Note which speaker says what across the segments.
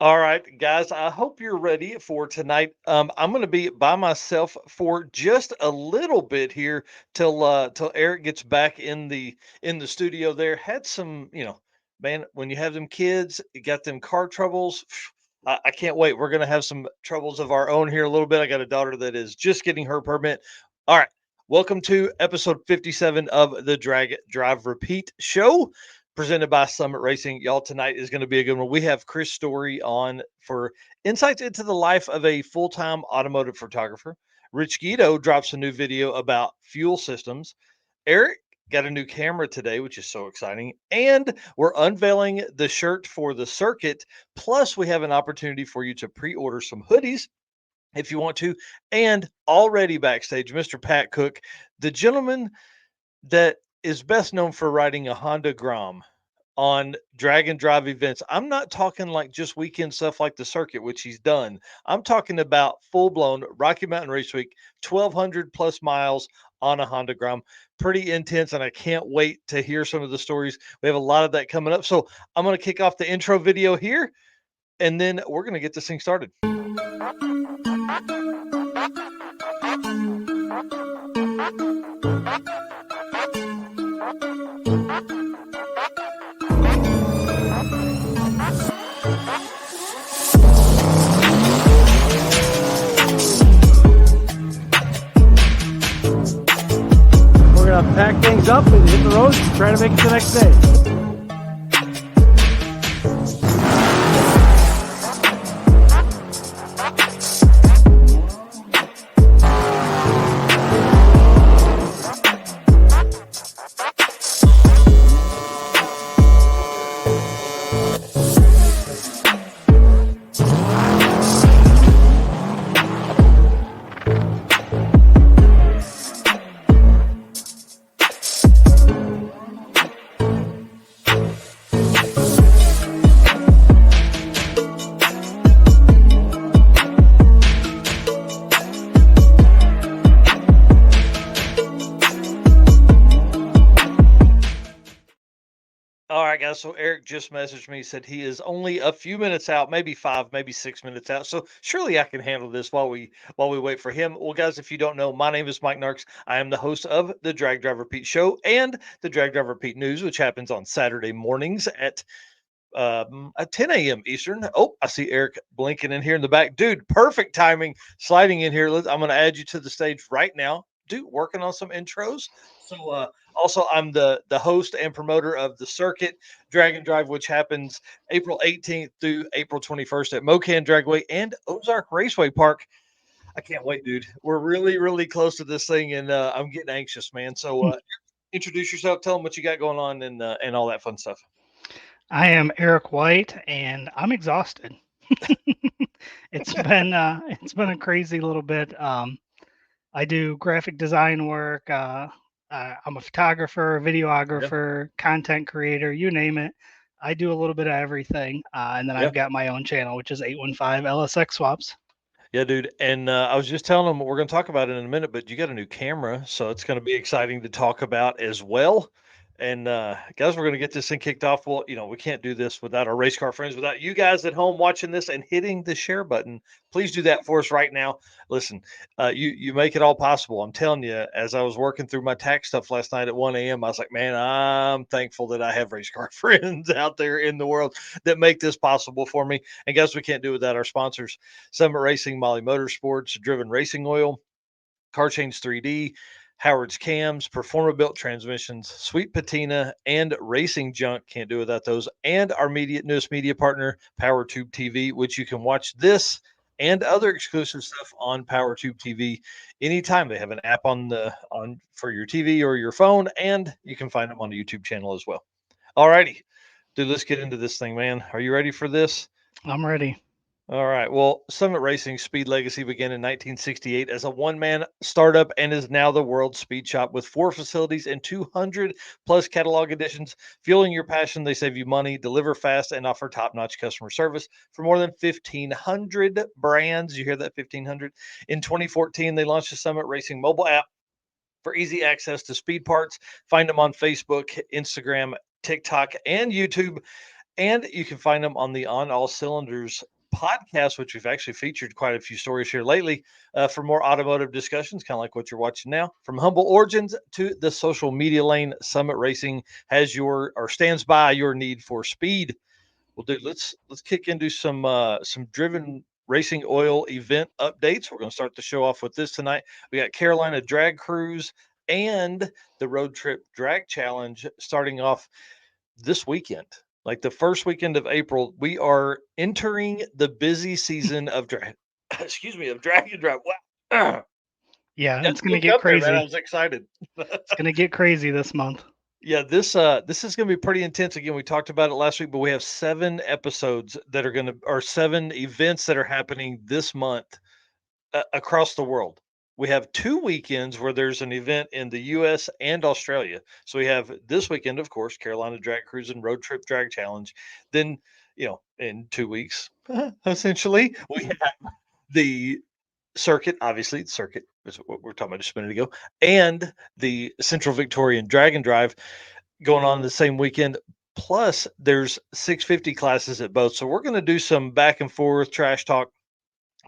Speaker 1: All right, guys, I hope you're ready for tonight. I'm going to be by myself for just a little bit here till Eric gets back in the studio there. Had some, man, when you have them kids, you got them car troubles. I can't wait. We're going to have some troubles of our own here a little bit. I got a daughter that is just getting her permit. All right. Welcome to episode 57 of the Drag Drive Repeat show presented by Summit Racing. Y'all, tonight is going to be a good one. We have Chris Story on for insights into the life of a full time automotive photographer. Rich Guido drops a new video about fuel systems. Eric got a new camera today, which is so exciting. And we're unveiling the shirt for the circuit. Plus, we have an opportunity for you to pre order some hoodies if you want to. And already backstage, Mr. Pat Cook, the gentleman that is best known for riding a Honda Grom on drag and drive events. I'm not talking like just weekend stuff like the circuit, which he's done. I'm talking about full blown Rocky Mountain Race Week, 1,200 plus miles on a Honda Grom. Pretty intense, and I can't wait to hear some of the stories. We have a lot of that coming up. So I'm going to kick off the intro video here, and then we're going to get this thing started.
Speaker 2: We're gonna pack things up and hit the road and try to make it the next day.
Speaker 1: All right, guys. So Eric just messaged me, said he is only a few minutes out, maybe 5, maybe 6 minutes out. So surely I can handle this while we wait for him. Well, guys, if you don't know, my name is Mike Narks. I am the host of the Drag Drive Repeat Show and the Drag Drive Repeat News, which happens on Saturday mornings at 10 a.m. Eastern. Oh, I see Eric blinking in here in the back. Dude, perfect timing sliding in here. I'm going to add you to the stage right now. Dude, working on some intros. So, also, I'm the host and promoter of the Circuit Drag Drive, which happens April 18th through April 21st at Mocan Dragway and Ozark Raceway Park. I can't wait, dude. We're really, really close to this thing, and I'm getting anxious, man. So, introduce yourself, tell them what you got going on, and all that fun stuff.
Speaker 3: I am Eric White, and I'm exhausted. It's been a crazy little bit. I do graphic design work. I'm a photographer, videographer, content creator, you name it. I do a little bit of everything, and then
Speaker 1: Yeah.
Speaker 3: I've got my own channel, which is 815 LSX Swaps.
Speaker 1: Yeah, dude. And I was just telling them we're going to talk about it in a minute, but you got a new camera, so it's going to be exciting to talk about as well. And guys, we're going to get this thing kicked off. Well, we can't do this without our race car friends, without you guys at home watching this and hitting the share button. Please do that for us right now. Listen, you make it all possible. I'm telling you, as I was working through my tax stuff last night at 1 a.m., I was like, man, I'm thankful that I have race car friends out there in the world that make this possible for me. And guys, we can't do it without our sponsors: Summit Racing, Molly Motorsports, Driven Racing Oil, Car Change 3D, Howard's Cams, Performa Built Transmissions, Sweet Patina, and Racing Junk. Can't do without those. And our newest media partner, PowerTube TV, which you can watch this and other exclusive stuff on PowerTube TV anytime. They have an app on for your TV or your phone, and you can find them on the YouTube channel as well. All righty, dude, let's get into this thing, man. Are you ready for this?
Speaker 3: I'm ready.
Speaker 1: All right. Well, Summit Racing's speed legacy began in 1968 as a one-man startup and is now the world's speed shop with 4 facilities and 200 plus catalog editions. Fueling your passion, they save you money, deliver fast, and offer top-notch customer service for more than 1,500 brands. You hear that, 1,500? In 2014, they launched the Summit Racing mobile app for easy access to speed parts. Find them on Facebook, Instagram, TikTok, and YouTube And you can find them on the On All Cylinders podcast, which we've actually featured quite a few stories here lately for more automotive discussions, kind of like what you're watching now. From humble origins to the social media lane, Summit Racing has your or stands by your need for speed. Well, dude, let's kick into some driven racing oil event updates. We're going to start the show off with this tonight. We got Carolina Drag Cruise and the Road Trip Drag Challenge starting off this weekend. Like the first weekend of April, we are entering the busy season of drag. Excuse me, of drag and drive. Wow.
Speaker 3: Yeah,
Speaker 1: Just
Speaker 3: it's gonna
Speaker 1: woke
Speaker 3: get
Speaker 1: up there, man. I
Speaker 3: crazy.
Speaker 1: was excited.
Speaker 3: It's gonna get crazy this month.
Speaker 1: Yeah, this is going to be pretty intense. Again, we talked about it last week, but we have 7 episodes that are going to or 7 events that are happening this month across the world. We have 2 weekends where there's an event in the U.S. and Australia. So we have this weekend, of course, Carolina Drag Cruise and Road Trip Drag Challenge. Then, in 2 weeks, essentially, we have the circuit. Obviously, the circuit is what we're talking about just a minute ago, and the Central Victorian Drag and Drive going on the same weekend. Plus, there's 650 classes at both. So we're going to do some back and forth trash talk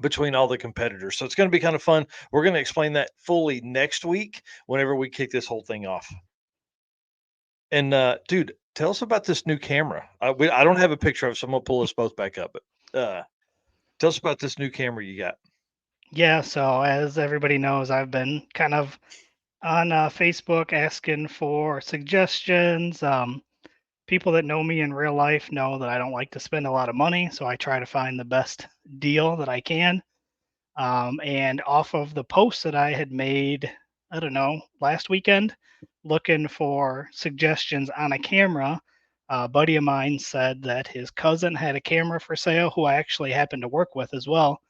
Speaker 1: between all the competitors. So it's going to be kind of fun. We're going to explain that fully next week whenever we kick this whole thing off. And dude, tell us about this new camera. I don't have a picture of it, so I'm going to pull us both back up. But tell us about this new camera you got.
Speaker 3: Yeah, so as everybody knows, I've been kind of on Facebook asking for suggestions. People that know me in real life know that I don't like to spend a lot of money, so I try to find the best deal that I can. And off of the post that I had made, I don't know, last weekend, looking for suggestions on a camera, a buddy of mine said that his cousin had a camera for sale, who I actually happened to work with as well.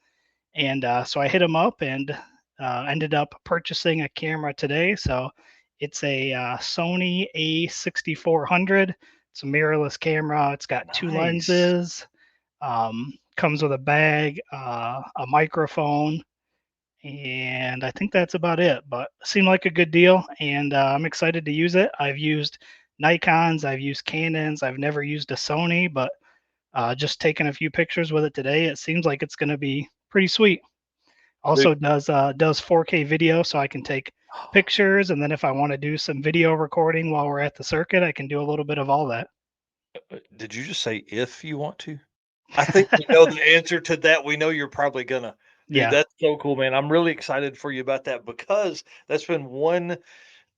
Speaker 3: And so I hit him up and ended up purchasing a camera today. So it's a Sony A6400. It's a mirrorless camera. It's got 2 lenses. Comes with a bag, a microphone, and I think that's about it. But seemed like a good deal, and I'm excited to use it. I've used Nikon's, I've used Canons, I've never used a Sony, but just taking a few pictures with it today, it seems like it's going to be pretty sweet.
Speaker 1: Dude,
Speaker 3: Also does 4K video, so I can take pictures, and then if I want to do some video recording while we're at the circuit, I can do a little bit of all that.
Speaker 1: did you just say if you want to? I think we know the answer to that. We know you're probably gonna. Dude,
Speaker 3: Yeah,
Speaker 1: that's so cool, man. I'm really excited for you about that because that's been one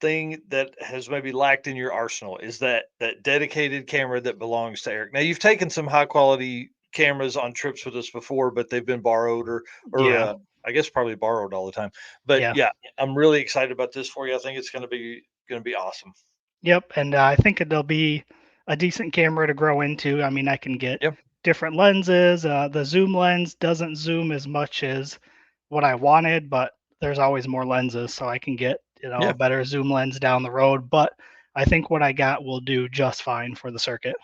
Speaker 1: thing that has maybe lacked in your arsenal is that dedicated camera that belongs to Eric. Now you've taken some high quality cameras on trips with us before, but they've been borrowed or
Speaker 3: yeah,
Speaker 1: I guess probably borrowed all the time. But
Speaker 3: yeah.
Speaker 1: yeah, I'm really excited about this for you. I think it's gonna be awesome.
Speaker 3: Yep, and I think it'll be a decent camera to grow into. I mean, I can get
Speaker 1: Yeah,
Speaker 3: different lenses. The zoom lens doesn't zoom as much as what I wanted, but there's always more lenses, so I can get a
Speaker 1: yeah.
Speaker 3: better zoom lens down the road. But I think what I got will do just fine for the circuit.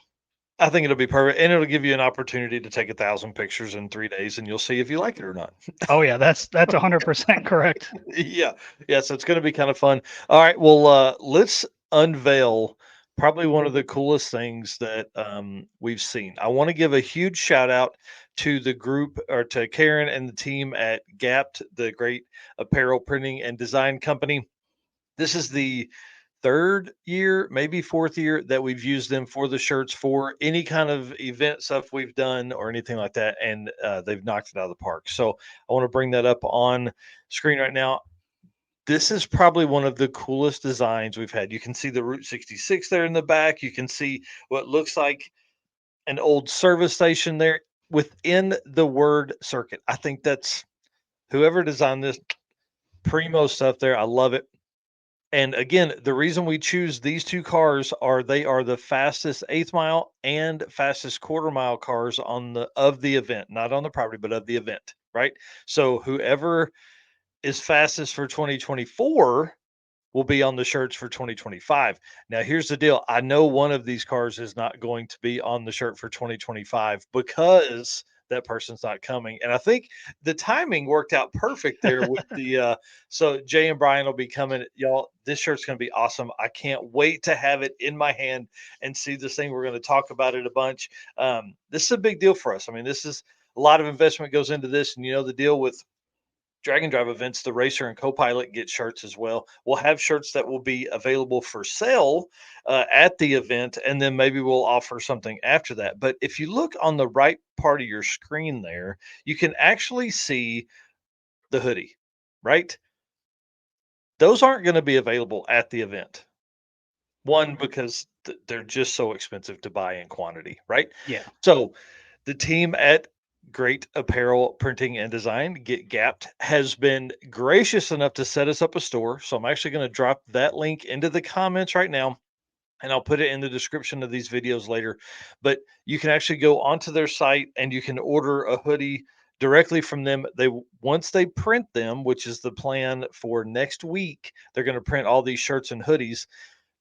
Speaker 1: I think it'll be perfect, and it'll give you an opportunity to take 1,000 pictures in 3 days, and you'll see if you like it or not.
Speaker 3: Oh yeah, that's 100% correct.
Speaker 1: Yeah, yeah. So it's going to be kind of fun. All right, well, let's unveil probably one of the coolest things that we've seen. I want to give a huge shout out to the group or to Karen and the team at Gapt, the great apparel printing and design company. This is the third year, maybe fourth year that we've used them for the shirts for any kind of event stuff we've done or anything like that, and they've knocked it out of the park. So I want to bring that up on screen right now. This is probably one of the coolest designs we've had. You can see the Route 66 there in the back. You can see what looks like an old service station there within the word circuit. I think that's whoever designed this primo stuff there. I love it. And again, the reason we choose these two cars are they are the fastest eighth mile and fastest quarter mile cars on the of the event, not on the property, but of the event, right? So whoever is fastest for 2024 will be on the shirts for 2025. Now, here's the deal. I know one of these cars is not going to be on the shirt for 2025 because that person's not coming. And I think the timing worked out perfect there with so Jay and Brian will be coming. Y'all, this shirt's going to be awesome. I can't wait to have it in my hand and see this thing. We're going to talk about it a bunch. This is a big deal for us. I mean, this is a lot of investment goes into this, and the deal with drag and drive events, the racer and co-pilot get shirts as well. We'll have shirts that will be available for sale at the event, and then maybe we'll offer something after that. But if you look on the right part of your screen there, you can actually see the hoodie, right? Those aren't going to be available at the event. One, because they're just so expensive to buy in quantity, right?
Speaker 3: Yeah.
Speaker 1: So the team at Great Apparel Printing and Design, Get Gapped, has been gracious enough to set us up a store. So I'm actually going to drop that link into the comments right now, and I'll put it in the description of these videos later. But you can actually go onto their site and you can order a hoodie directly from them. Once they print them, which is the plan for next week, they're going to print all these shirts and hoodies.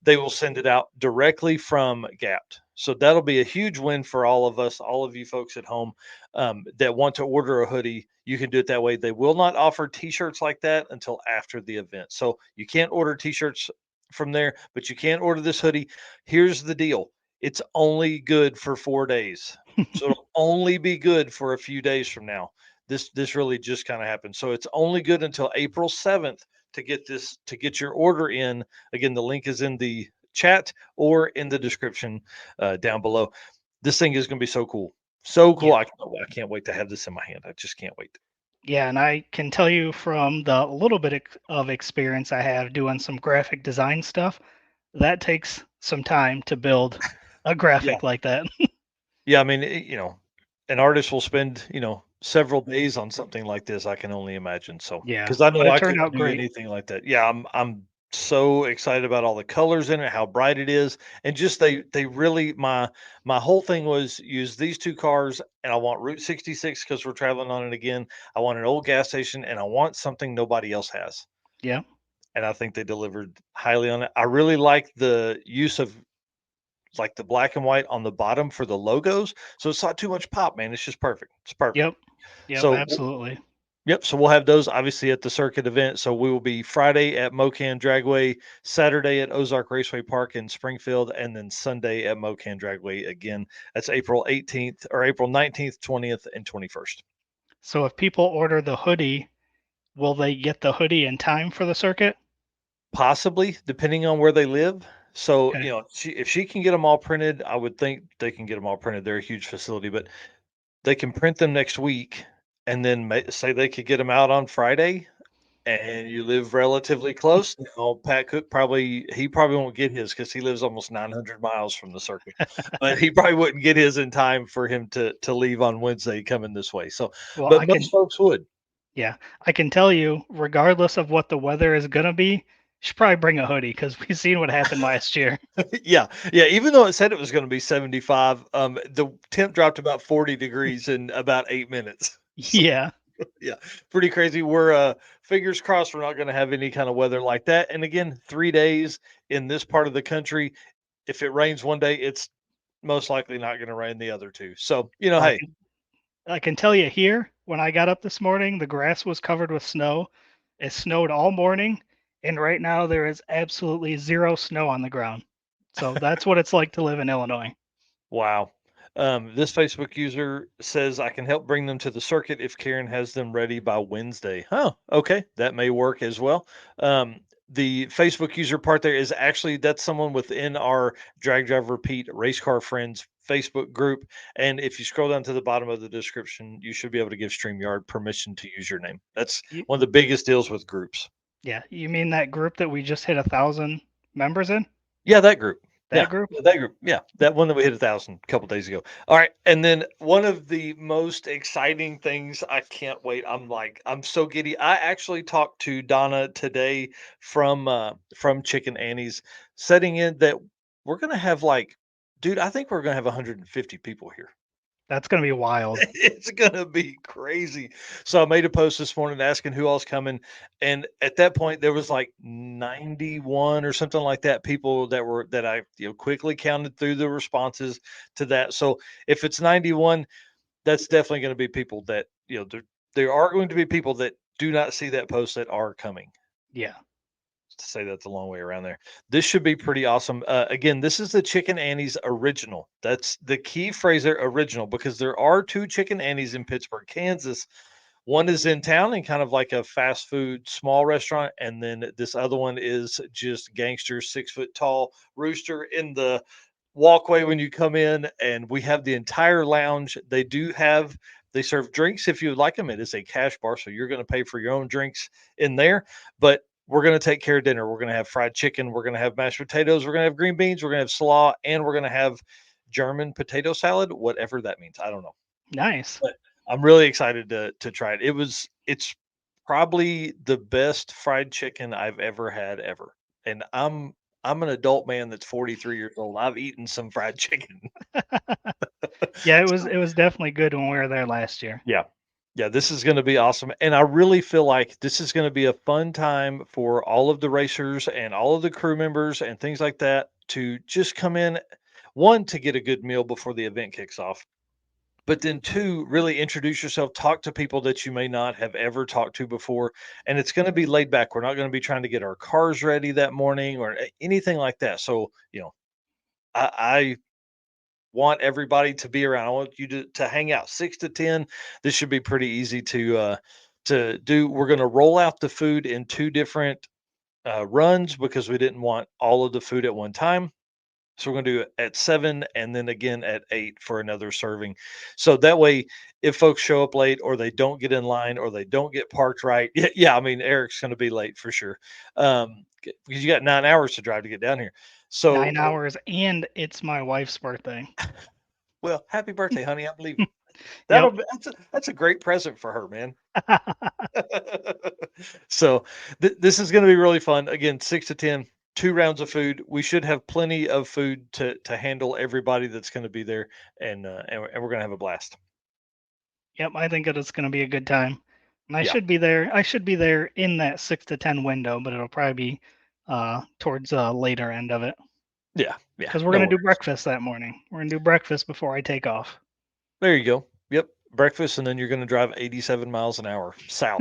Speaker 1: They will send it out directly from Gapped. So that'll be a huge win for all of us, all of you folks at home that want to order a hoodie. You can do it that way. They will not offer t-shirts like that until after the event. So you can't order t-shirts from there, but you can order this hoodie. Here's the deal. It's only good for 4 days. So it'll only be good for a few days from now. This really just kind of happened. So it's only good until April 7th to get your order in. Again, the link is in the chat or in the description down below. This thing is going to be so cool. So cool.
Speaker 3: Yeah.
Speaker 1: I can't wait to have this in my hand. I just can't wait.
Speaker 3: Yeah, and I can tell you from the little bit of experience I have doing some graphic design stuff, that takes some time to build a
Speaker 1: Yeah.
Speaker 3: graphic like that.
Speaker 1: Yeah. I mean, an artist will spend, several days on something like this. I can only imagine. So,
Speaker 3: Yeah,
Speaker 1: because I
Speaker 3: but
Speaker 1: know
Speaker 3: it
Speaker 1: I
Speaker 3: turned
Speaker 1: couldn't
Speaker 3: out
Speaker 1: do
Speaker 3: great.
Speaker 1: anything like that. Yeah. I'm so excited about all the colors in it, how bright it is. And just, they really, my whole thing was use these two cars, and I want Route 66 because we're traveling on it again. I want an old gas station, and I want something nobody else has.
Speaker 3: Yeah.
Speaker 1: And I think they delivered highly on it. I really like the use of like the black and white on the bottom for the logos. So it's not too much pop, man. It's just perfect. It's perfect.
Speaker 3: Yep. Yep,
Speaker 1: So
Speaker 3: absolutely.
Speaker 1: yep. So we'll have those obviously at the circuit event. So we will be Friday at Mocan Dragway, Saturday at Ozark Raceway Park in Springfield, and then Sunday at Mocan Dragway again. That's April 18th or April 19th, 20th, and 21st.
Speaker 3: So if people order the hoodie, will they get the hoodie in time for the circuit?
Speaker 1: Possibly, depending on where they live. So,
Speaker 3: Okay.
Speaker 1: if she can get them all printed, I would think they can get them all printed. They're a huge facility, but they can print them next week, and then say they could get them out on Friday, and you live relatively close. Pat Cook he probably won't get his because he lives almost 900 miles from the circuit, but he probably wouldn't get his in time for him to leave on Wednesday coming this way. So,
Speaker 3: Well,
Speaker 1: but
Speaker 3: I
Speaker 1: most
Speaker 3: can
Speaker 1: folks would.
Speaker 3: yeah, I can tell you, regardless of what the weather is gonna be, you should probably bring a hoodie because we've seen what happened last year.
Speaker 1: Yeah, yeah. Even though it said it was going to be 75, the temp dropped about 40 degrees in about 8 minutes. So,
Speaker 3: Yeah.
Speaker 1: yeah, pretty crazy. We're fingers crossed we're not going to have any kind of weather like that. And again, 3 days in this part of the country. If it rains one day, it's most likely not going to rain the other two. So,
Speaker 3: Well,
Speaker 1: hey,
Speaker 3: I can tell you here, when I got up this morning, the grass was covered with snow. It snowed all morning, and right now there is absolutely zero snow on the ground. So that's what it's like to live in Illinois.
Speaker 1: wow. This Facebook user says I can help bring them to the circuit if Karen has them ready by Wednesday. Oh, okay. That may work as well. The Facebook user part there is actually that's someone within our Drag Drive Repeat Race Car Friends Facebook group. And if you scroll down to the bottom of the description, you should be able to give StreamYard permission to use your name. That's
Speaker 3: You,
Speaker 1: one of the biggest deals with groups.
Speaker 3: yeah, you mean that group that we just hit 1,000 members in?
Speaker 1: Yeah, that group.
Speaker 3: That
Speaker 1: Yeah,
Speaker 3: group?
Speaker 1: yeah, that group. Yeah, that one that we hit 1,000 a couple days ago. All right, and then one of the most exciting things, I can't wait. I'm so giddy. I actually talked to Donna today from Chicken Annie's, setting in that we're gonna have dude, I think we're gonna have 150 people here.
Speaker 3: That's gonna be wild.
Speaker 1: It's gonna be crazy. So I made a post this morning asking who else coming, and at that point there was like 91 or something like that people that I quickly counted through the responses to that. So if it's 91, that's definitely going to be people that there are going to be people that do not see that post that are coming.
Speaker 3: Yeah.
Speaker 1: To say that's a long way around there. This should be pretty awesome. Again, this is the Chicken Annie's original. That's the key phrase there, original, because there are two Chicken Annie's in Pittsburgh, Kansas. One is in town and kind of like a fast food small restaurant, and then this other one is just gangster 6 foot tall rooster in the walkway when you come in. And we have the entire lounge. They serve drinks if you would like them. It is a cash bar, so you're going to pay for your own drinks in there. But we're going to take care of dinner. We're going to have fried chicken. We're going to have mashed potatoes. We're going to have green beans. We're going to have slaw, and we're going to have German potato salad, whatever that means. I don't know.
Speaker 3: Nice.
Speaker 1: But I'm really excited to try it. It's probably the best fried chicken I've ever had ever. And I'm an adult man that's 43 years old. I've eaten some fried chicken.
Speaker 3: Yeah, it was
Speaker 1: So,
Speaker 3: it was definitely good when we were there last year.
Speaker 1: yeah. Yeah, this is going to be awesome. And I really feel like this is going to be a fun time for all of the racers and all of the crew members and things like that to just come in, one, to get a good meal before the event kicks off. But then two, really introduce yourself, talk to people that you may not have ever talked to before. And it's going to be laid back. We're not going to be trying to get our cars ready that morning or anything like that. So, I want everybody to be around. I want you to hang out 6 to 10. This should be pretty easy to do. We're going to roll out the food in two different runs because we didn't want all of the food at one time. So we're going to do it at 7 and then again at 8 for another serving. So that way, if folks show up late or they don't get in line or they don't get parked right, yeah, I mean, Eric's going to be late for sure. Because you got 9 hours to drive to get down here. So,
Speaker 3: 9 hours, and it's my wife's birthday.
Speaker 1: well, happy birthday, honey. I believe it.
Speaker 3: Yep.
Speaker 1: That's a great present for her, man. So this is going to be really fun. Again, 6 to 10, 2 rounds of food. We should have plenty of food to handle everybody that's going to be there, and we're going to have a blast.
Speaker 3: Yep, I think it's going to be a good time. And I
Speaker 1: Yeah,
Speaker 3: should be there. I should be there in that 6 to 10 window, but it'll probably be towards the later end of it
Speaker 1: yeah.
Speaker 3: because we're
Speaker 1: No
Speaker 3: going to do
Speaker 1: worries.
Speaker 3: breakfast that morning. We're going to do breakfast before I take off.
Speaker 1: There you go. Yep, breakfast, and then you're going to drive 87 miles an hour south,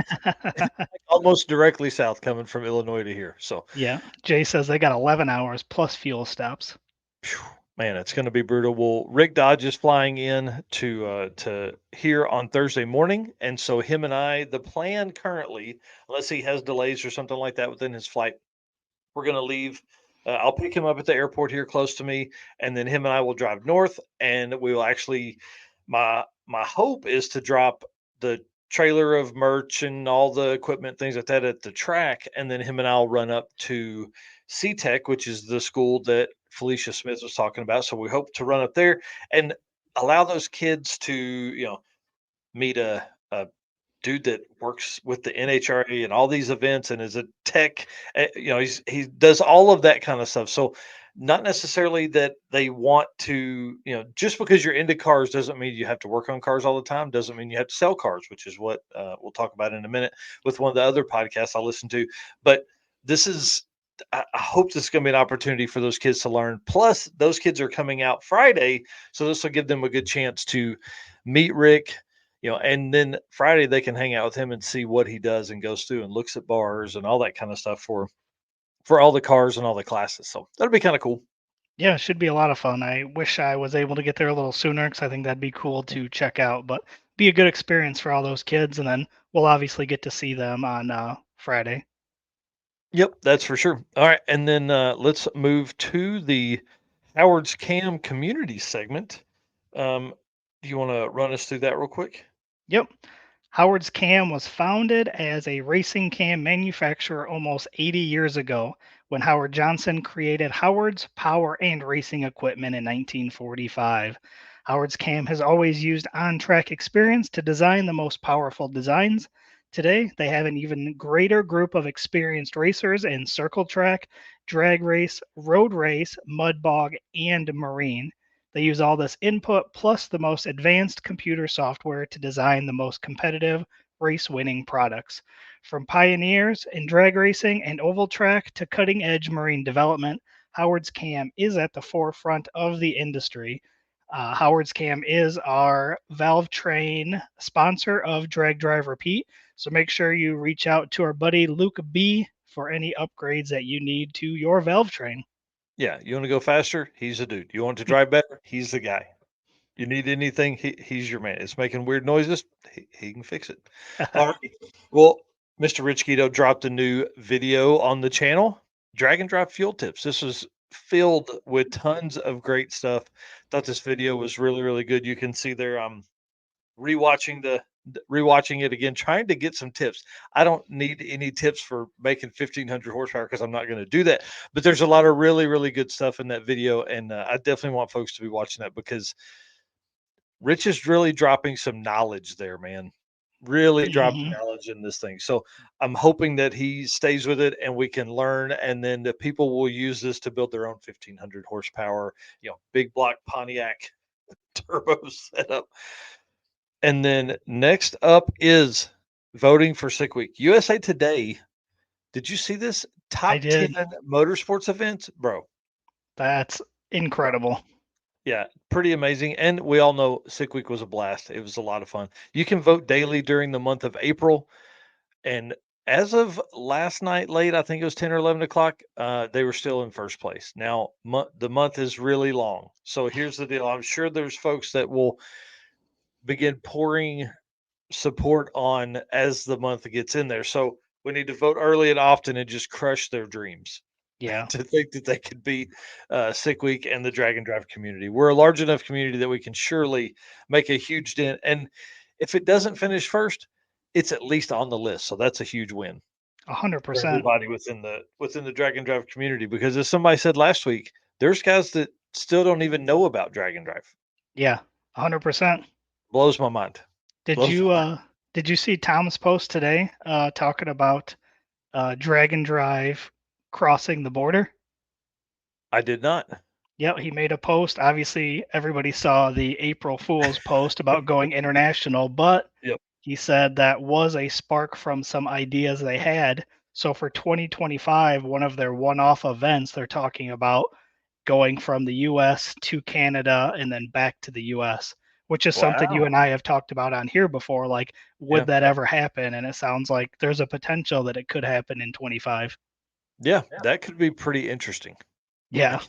Speaker 1: almost directly south, coming from Illinois to here. So
Speaker 3: Yeah. Jay says they got 11 hours plus fuel stops.
Speaker 1: phew, man, it's going to be brutal. Well, Rick Dodge is flying in to here on Thursday morning, and so him and I, the plan currently, unless he has delays or something like that within his flight, we're going to leave. I'll pick him up at the airport here close to me, and then him and I will drive north, and we will actually. My hope is to drop the trailer of merch and all the equipment, things like that, at the track, and then him and I'll run up to C-Tech, which is the school that Felicia Smith was talking about. So we hope to run up there and allow those kids to, meet a dude that works with the NHRA and all these events and is a tech. He does all of that kind of stuff. So not necessarily that they want to, just because you're into cars doesn't mean you have to work on cars all the time. Doesn't mean you have to sell cars, which is what we'll talk about in a minute with one of the other podcasts I listen to. But this is. I hope this is going to be an opportunity for those kids to learn. Plus, those kids are coming out Friday, so this will give them a good chance to meet Rick, and then Friday they can hang out with him and see what he does and goes through and looks at bars and all that kind of stuff for all the cars and all the classes. So that'll be kind of cool.
Speaker 3: Yeah, it should be a lot of fun. I wish I was able to get there a little sooner because I think that'd be cool to check out, but be a good experience for all those kids. And then we'll obviously get to see them on Friday.
Speaker 1: Yep, that's for sure. All right, and then let's move to the Howard's Cam community segment. Do you want to run us through that real quick?
Speaker 3: Yep. Howard's Cam was founded as a racing cam manufacturer almost 80 years ago when Howard Johnson created Howard's Power and Racing Equipment in 1945. Howard's Cam has always used on track experience to design the most powerful designs. Today, they have an even greater group of experienced racers in circle track, drag race, road race, mud bog, and marine. They use all this input plus the most advanced computer software to design the most competitive, race winning products. From pioneers in drag racing and oval track to cutting edge marine development, Howard's Cam is at the forefront of the industry. Howard's Cam is our valve train sponsor of Drag Drive Repeat. So make sure you reach out to our buddy Luke B for any upgrades that you need to your valve train.
Speaker 1: Yeah, you want to go faster? He's the dude. You want to drive better? He's the guy. You need anything? He's your man. It's making weird noises. He can fix it. All right. Well, Mr. Rich Guido dropped a new video on the channel. Drag and drop fuel tips. This was filled with tons of great stuff. Thought this video was really, really good. You can see there. Rewatching rewatching it again, trying to get some tips. I don't need any tips for making 1500 horsepower because I'm not going to do that. But there's a lot of really, really good stuff in that video, and I definitely want folks to be watching that because Rich is really dropping some knowledge there, man. Really dropping
Speaker 3: Hmm.
Speaker 1: knowledge in this thing. So I'm hoping that he stays with it and we can learn, and then the people will use this to build their own 1500 horsepower, big block Pontiac turbo setup. And then next up is voting for Sick Week. USA Today. Did you see this?
Speaker 3: I
Speaker 1: Top 10
Speaker 3: did.
Speaker 1: motorsports events, bro.
Speaker 3: That's incredible.
Speaker 1: Yeah, pretty amazing. And we all know Sick Week was a blast. It was a lot of fun. You can vote daily during the month of April. And as of last night, late, I think it was 10 or 11 o'clock, they were still in first place. Now, the month is really long. So here's the deal. I'm sure there's folks that will begin pouring support on as the month gets in there. So we need to vote early and often and just crush their dreams
Speaker 3: Yeah,
Speaker 1: to think that they could be Sick Week and the Drag and Drive community. We're a large enough community that we can surely make a huge dent. And if it doesn't finish first, it's at least on the list. So that's a huge win
Speaker 3: hundred
Speaker 1: for
Speaker 3: percent.
Speaker 1: everybody within the Drag and Drive community. Because as somebody said last week, there's guys that still don't even know about Drag and Drive.
Speaker 3: Yeah, 100%.
Speaker 1: Blows my mind.
Speaker 3: Did
Speaker 1: Blows
Speaker 3: you
Speaker 1: my mind.
Speaker 3: did you see Tom's post today talking about drag and drive crossing the border?
Speaker 1: I did not.
Speaker 3: Yep, he made a post. Obviously, everybody saw the April Fool's post about going international, but
Speaker 1: Yep.
Speaker 3: he said that was a spark from some ideas they had. So for 2025, one of their one-off events, they're talking about going from the US to Canada and then back to the US, which is something you
Speaker 1: Wow.
Speaker 3: and I have talked about on here before. Like,
Speaker 1: Yeah.
Speaker 3: would that ever happen? And it sounds like there's a potential that it could happen in 25.
Speaker 1: Yeah, that could be pretty interesting.
Speaker 3: Yeah.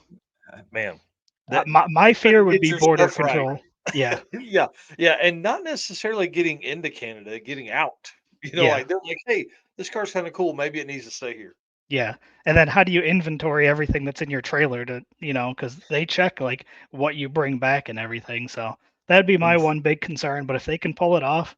Speaker 1: Man, that
Speaker 3: My
Speaker 1: you better
Speaker 3: fear would
Speaker 1: get
Speaker 3: be
Speaker 1: your
Speaker 3: border
Speaker 1: stuff right.
Speaker 3: control. Yeah.
Speaker 1: Yeah, yeah, and not necessarily getting into Canada, getting out.
Speaker 3: Yeah.
Speaker 1: Like they're like, "Hey, this car's kinda cool, maybe it needs to stay here."
Speaker 3: Yeah. And then how do you inventory everything that's in your trailer to, because they check like what you bring back and everything. So that'd be my
Speaker 1: And
Speaker 3: one big concern. But if they can pull it off,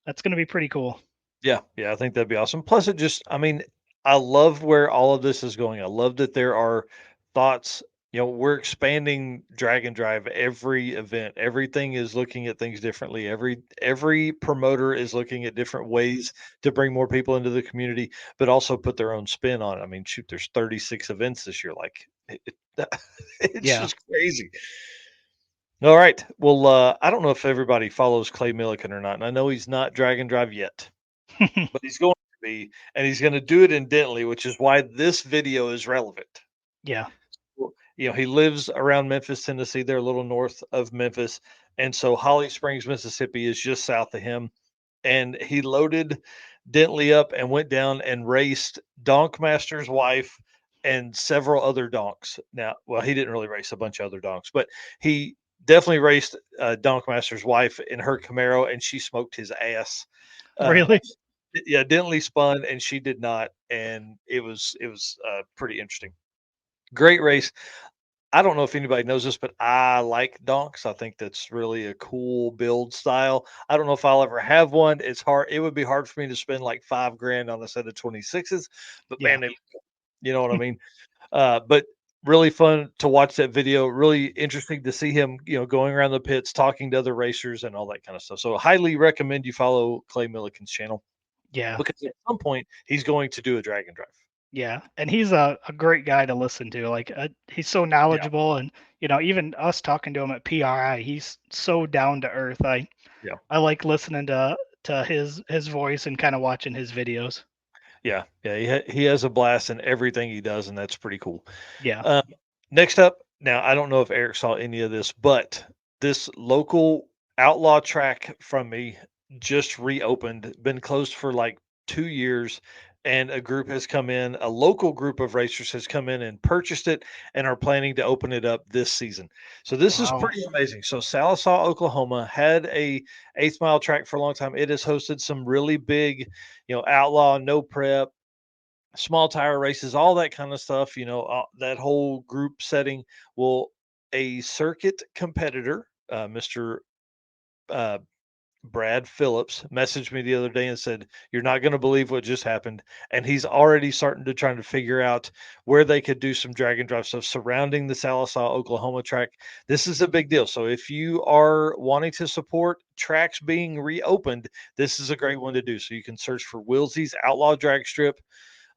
Speaker 3: that's going to be pretty cool.
Speaker 1: yeah, yeah, I think that'd be awesome. Plus, I mean, I love where all of this is going. I love that there are thoughts. We're expanding drag and drive every event. Everything is looking at things differently. Every promoter is looking at different ways to bring more people into the community, but also put their own spin on it. I mean, shoot, there's 36 events this year. Like, it's
Speaker 3: Yeah.
Speaker 1: just crazy. All right. Well, I don't know if everybody follows Clay Millican or not, and I know he's not drag and drive yet, but he's going to be, and he's going to do it in Dentley, which is why this video is relevant.
Speaker 3: Yeah.
Speaker 1: Well, he lives around Memphis, Tennessee. They're a little north of Memphis, and so Holly Springs, Mississippi, is just south of him. And he loaded Dentley up and went down and raced Donkmaster's wife and several other donks. Now, well, he didn't really race a bunch of other donks, but he definitely raced Donkmaster's wife in her Camaro, and she smoked his ass. Uh,
Speaker 3: Really?
Speaker 1: yeah, Dentley spun and she did not, and it was pretty interesting. Great race. I don't know if anybody knows this, but I like donks. I think that's really a cool build style. I don't know if I'll ever have one. It's hard. It would be hard for me to spend like 5 grand on a set of 26s, but
Speaker 3: Yeah.
Speaker 1: man, you know what I mean? But really fun to watch that video. Really interesting to see him, going around the pits, talking to other racers and all that kind of stuff. So highly recommend you follow Clay Millican's channel
Speaker 3: Yeah.
Speaker 1: because at some point he's going to do a drag and drive.
Speaker 3: Yeah. And he's a great guy to listen to. Like, he's so
Speaker 1: Yeah.
Speaker 3: knowledgeable. And, even us talking to him at PRI, he's so down to earth.
Speaker 1: Yeah.
Speaker 3: I like listening to his voice and kind of watching his videos.
Speaker 1: Yeah. Yeah. He has a blast in everything he does, and that's pretty cool.
Speaker 3: Yeah.
Speaker 1: Um, Next up, now I don't know if Eric saw any of this, but This local outlaw track from me just reopened, been closed for like 2 years. And a group has come in, a local group of racers has come in and purchased it and are planning to open it up this season. So this is
Speaker 3: Wow.
Speaker 1: pretty amazing. So Salisaw, Oklahoma had a eighth mile track for a long time. It has hosted some really big, outlaw, no prep, small tire races, all that kind of stuff, that whole group setting. Well, a circuit competitor, Mr. Uh, Brad Phillips, messaged me the other day and said, "You're not going to believe what just happened." And he's already starting to try to figure out where they could do some drag and drive stuff surrounding the Salisaw, Oklahoma track. This is a big deal. So if you are wanting to support tracks being reopened, this is a great one to do. So you can search for Wilsey's Outlaw Drag Strip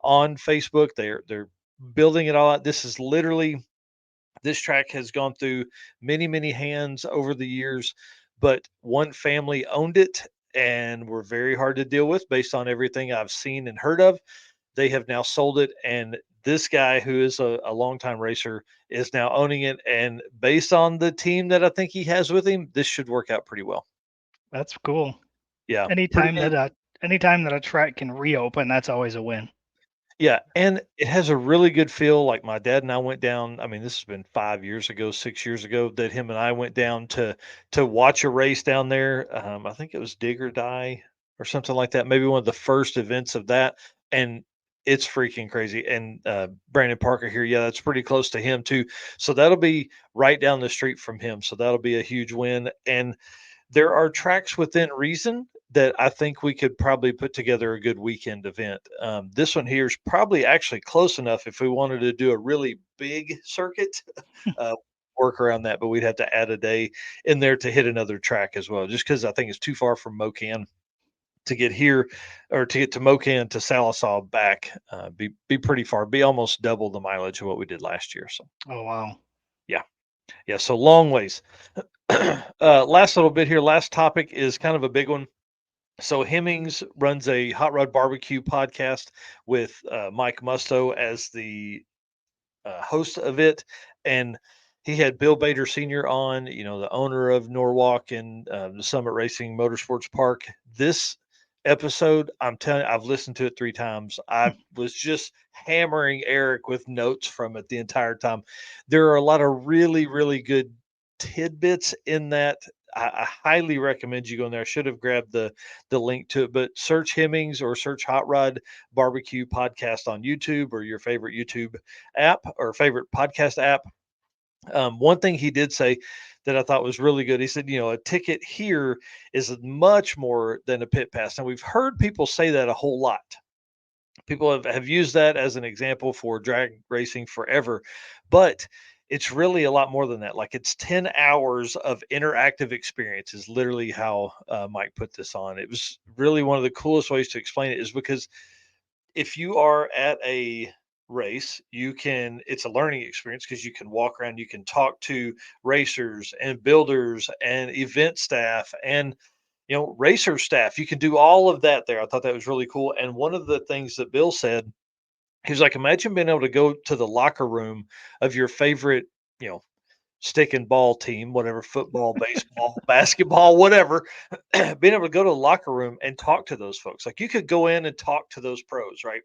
Speaker 1: on Facebook. They're building it all out. This track has gone through many, many hands over the years, but one family owned it and were very hard to deal with based on everything I've seen and heard of. They have now sold it, and this guy, who is a longtime racer, is now owning it. And based on the team that I think he has with him, this should work out pretty well.
Speaker 3: That's cool.
Speaker 1: Yeah, pretty
Speaker 3: Anytime
Speaker 1: neat.
Speaker 3: that a anytime that a track can reopen, that's always a win.
Speaker 1: Yeah, and it has a really good feel. Like my dad and I went down. I mean, this has been 5 years ago, 6 years ago that him and I went down to watch a race down there. I think it was Dig or Die or something like that. Maybe one of the first events of that, and it's freaking crazy. And Brandon Parker here, yeah, that's pretty close to him too. So that'll be right down the street from him. So that'll be a huge win. And there are tracks within reason that I think we could probably put together a good weekend event. This one here is probably actually close enough if we wanted to do a really big circuit, uh, work around that, but we'd have to add a day in there to hit another track as well, just because I think it's too far from Mocan to get here or to get to Mocan to Salisaw back. Be pretty far, be almost double the mileage of what we did last year. So
Speaker 3: Oh wow.
Speaker 1: yeah, yeah, so long ways. Last little bit here. Last topic is kind of a big one. So Hemmings runs a hot rod barbecue podcast with Mike Musto as the host of it, and he had Bill Bader Sr. on, the owner of Norwalk and the Summit Racing Motorsports Park. This episode, I'm telling you, I've listened to it 3 times. I was just hammering Eric with notes from it the entire time. There are a lot of really, really good tidbits in that. I highly recommend you go in there. I should have grabbed the link to it, but search Hemmings or search Hot Rod Barbecue Podcast on YouTube or your favorite YouTube app or favorite podcast app. One thing he did say that I thought was really good. He said, a ticket here is much more than a pit pass. Now we've heard people say that a whole lot. People have used that as an example for drag racing forever, but it's really a lot more than that. Like it's 10 hours of interactive experience is literally how Mike put this on. It was really one of the coolest ways to explain it is because if you are at a race, it's a learning experience because you can walk around, you can talk to racers and builders and event staff and racer staff. You can do all of that there. I thought that was really cool. And one of the things that Bill said, he was like, imagine being able to go to the locker room of your favorite, you know, stick and ball team, whatever, football, baseball, basketball, whatever, being able to go to the locker room and talk to those folks. Like you could go in and talk to those pros, right?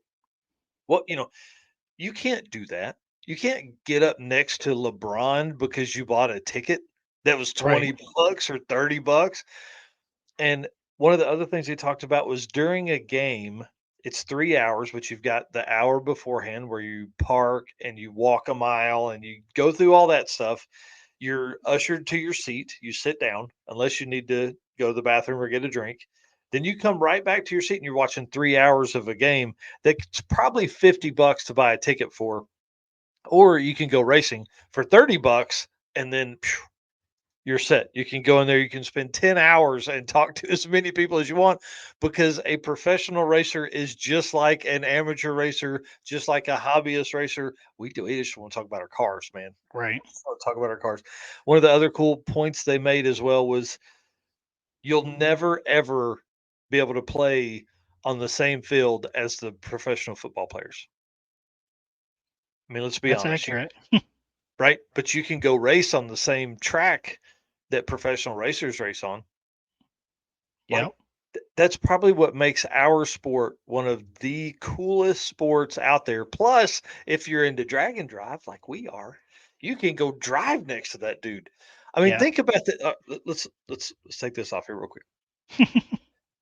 Speaker 1: Well, you can't do that. You can't get up next to LeBron because you bought a ticket that was
Speaker 3: Right.
Speaker 1: 20 bucks or 30 bucks. And one of the other things he talked about was during a game, it's 3 hours, but you've got the hour beforehand where you park and you walk a mile and you go through all that stuff. You're ushered to your seat. You sit down unless you need to go to the bathroom or get a drink. Then you come right back to your seat and you're watching 3 hours of a game that's probably 50 bucks to buy a ticket for, or you can go racing for 30 bucks and then you're set. You can go in there, you can spend 10 hours and talk to as many people as you want because a professional racer is just like an amateur racer, just like a hobbyist racer. We just want to talk about our cars, man.
Speaker 3: Right.
Speaker 1: Talk about our cars. One of the other cool points they made as well was you'll never ever be able to play on the same field as the professional football players. I mean, let's be
Speaker 3: That's
Speaker 1: honest,
Speaker 3: accurate.
Speaker 1: right? But you can go race on the same track that professional racers race on. Like,
Speaker 3: Yep.
Speaker 1: that's probably what makes our sport one of the coolest sports out there. Plus, if you're into drag and drive like we are, you can go drive next to that dude. I mean,
Speaker 3: Yeah.
Speaker 1: think about that. Let's take this off here real quick.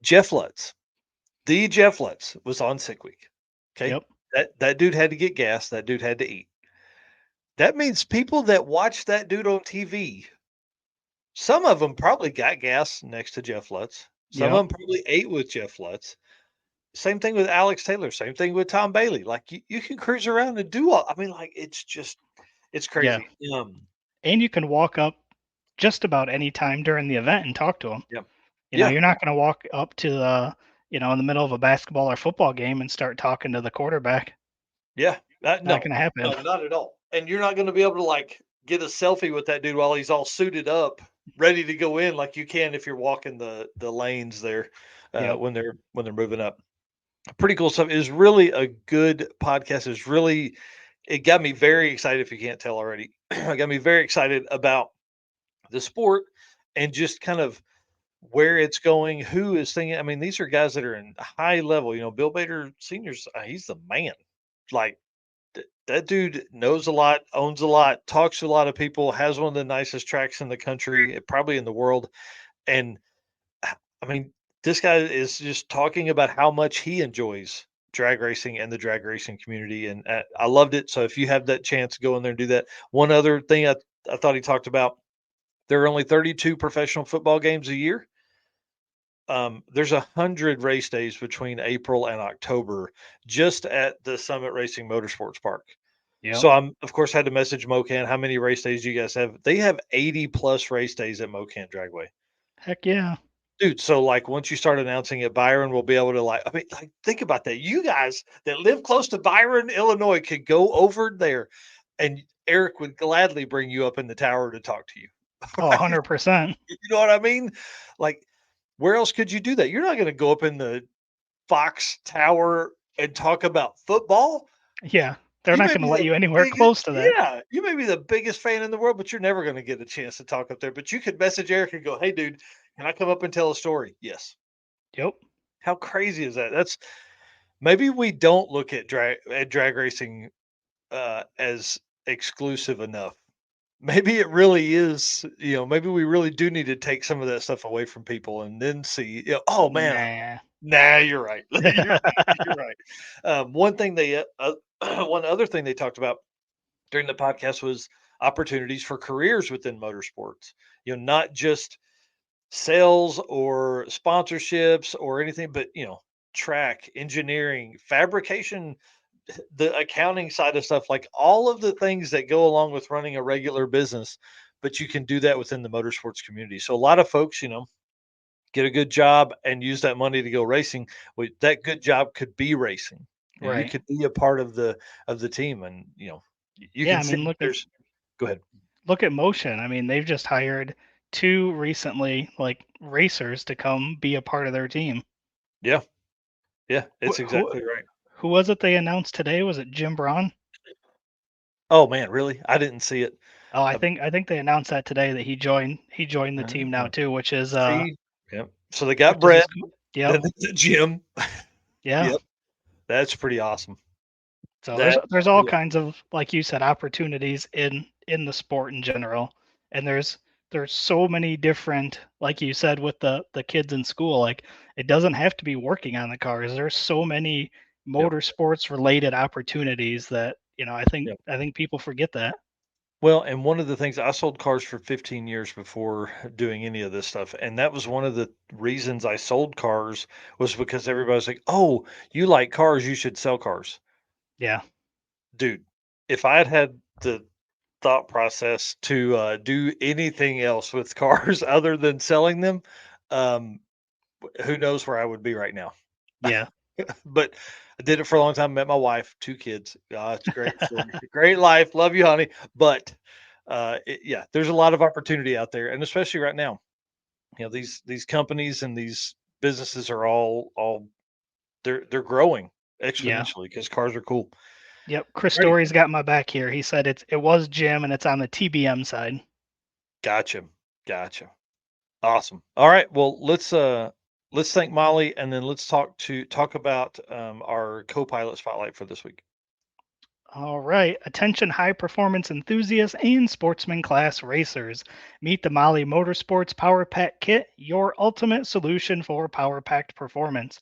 Speaker 1: Jeff Lutz, the Jeff Lutz was on sick week. Okay,
Speaker 3: Yep.
Speaker 1: that dude had to get gas. That dude had to eat. That means people that watch that dude on TV, some of them probably got gas next to Jeff Lutz. Some of
Speaker 3: Yep.
Speaker 1: them probably ate with Jeff Lutz. Same thing with Alex Taylor, same thing with Tom Bailey. Like, you can cruise around and do all I mean, like, it's
Speaker 3: Yeah.
Speaker 1: crazy.
Speaker 3: And you can walk up just about any time during the event and talk to them.
Speaker 1: Yeah.
Speaker 3: You know,
Speaker 1: Yeah.
Speaker 3: you're not going to walk up to the, in the middle of a basketball or football game and start talking to the quarterback.
Speaker 1: Yeah.
Speaker 3: Not
Speaker 1: No,
Speaker 3: going to happen.
Speaker 1: no, not at all. And you're not gonna be able to, like, get a selfie with that dude while he's all suited up, ready to go in like you can if you're walking the lanes there,
Speaker 3: Yep.
Speaker 1: when they're moving up. Pretty cool stuff. It was really a good podcast. It got me very excited, if you can't tell already. It got me very excited about the sport and just kind of where it's going, who is thinking. I mean, these are guys that are in high level. Bill Bader Senior's he's the man. Like, that dude knows a lot, owns a lot, talks to a lot of people, has one of the nicest tracks in the country, probably in the world. And I mean, this guy is just talking about how much he enjoys drag racing and the drag racing community, and I loved it. So if you have that chance, go in there and do that. One other thing I thought he talked about: there are only 32 professional football games a year. There's 100 race days between April and October just at the Summit Racing Motorsports Park.
Speaker 3: Yep.
Speaker 1: So I'm, of course, had to message Mocan. How many race days do you guys have? They have 80 plus race days at Mocan Dragway.
Speaker 3: Heck yeah.
Speaker 1: Dude, so, like, once you start announcing it, Byron will be able to, like, I mean, like, think about that. You guys that live close to Byron, Illinois, could go over there, and Eric would gladly bring you up in the tower to talk to you.
Speaker 3: Oh,
Speaker 1: Right?
Speaker 3: 100%.
Speaker 1: You know what I mean? Like, where else could you do that? You're not going to go up in the Fox Tower and talk about football.
Speaker 3: Yeah. They're
Speaker 1: You
Speaker 3: not
Speaker 1: may
Speaker 3: going to
Speaker 1: be
Speaker 3: let
Speaker 1: the
Speaker 3: you anywhere
Speaker 1: biggest,
Speaker 3: close to that.
Speaker 1: yeah, you may be the biggest fan in the world, but you're never going to get a chance to talk up there. But you could message Eric and go, "Hey, dude, can I come up and tell a story?" Yes.
Speaker 3: Yep.
Speaker 1: How crazy is that? That's maybe we don't look at drag racing as exclusive enough. Maybe it really is. Maybe we really do need to take some of that stuff away from people and then see. Oh man,
Speaker 3: Nah.
Speaker 1: nah, you're right. You're right. One other thing they talked about during the podcast was opportunities for careers within motorsports. Not just sales or sponsorships or anything, but track engineering, fabrication, the accounting side of stuff, like all of the things that go along with running a regular business. But you can do that within the motorsports community. So a lot of folks, get a good job and use that money to go racing. That good job could be racing. You
Speaker 3: Right.
Speaker 1: could be a part of the team, and you
Speaker 3: Yeah.
Speaker 1: can
Speaker 3: I
Speaker 1: see
Speaker 3: mean,
Speaker 1: there's. Go ahead.
Speaker 3: look at Motion. I mean, they've just hired two recently, like, racers to come be a part of their team.
Speaker 1: Yeah, yeah,
Speaker 3: Who,
Speaker 1: it's
Speaker 3: who,
Speaker 1: exactly right.
Speaker 3: who was it they announced today? Was it Jim Braun?
Speaker 1: Oh man, really? I didn't see it.
Speaker 3: Oh, I
Speaker 1: Uh,
Speaker 3: think I think they announced that today that he joined the team now
Speaker 1: uh,
Speaker 3: too, which is
Speaker 1: See, yep. So they
Speaker 3: which
Speaker 1: got
Speaker 3: is
Speaker 1: Brett,
Speaker 3: cool. Yep.
Speaker 1: then the gym.
Speaker 3: Yeah.
Speaker 1: Yep, that's pretty awesome.
Speaker 3: So there's
Speaker 1: That
Speaker 3: there's all
Speaker 1: yeah,
Speaker 3: kinds of, like you said, opportunities in the sport in general. And there's so many different, like you said, with the kids in school, like, it doesn't have to be working on the cars. There's so many
Speaker 1: yep,
Speaker 3: motorsports related opportunities that, I think
Speaker 1: yep.
Speaker 3: I think people forget that.
Speaker 1: Well, and one of the things I sold cars for 15 years before doing any of this stuff, and that was one of the reasons I sold cars was because everybody's like, "Oh, you like cars, you should sell cars."
Speaker 3: Yeah.
Speaker 1: Dude, if I had had the thought process to do anything else with cars other than selling them, um, who knows where I would be right now.
Speaker 3: Yeah.
Speaker 1: But I did it for a long time. Met my wife, 2 kids. It's a great story. Great life. Love you, honey. But yeah, there's a lot of opportunity out there, and especially right now, these companies and these businesses are all they're growing
Speaker 3: Yeah.
Speaker 1: exponentially because cars are cool.
Speaker 3: Yep. Chris
Speaker 1: Right.
Speaker 3: Story's got my back here. He said it was Jim and it's on the TBM side.
Speaker 1: Gotcha. Gotcha. Awesome. All right. Well, let's thank Molly, and then let's talk about our co-pilot spotlight for this week.
Speaker 3: All right, attention high performance enthusiasts and sportsman class racers. Meet the Molly Motorsports Power Pack Kit, your ultimate solution for power packed performance.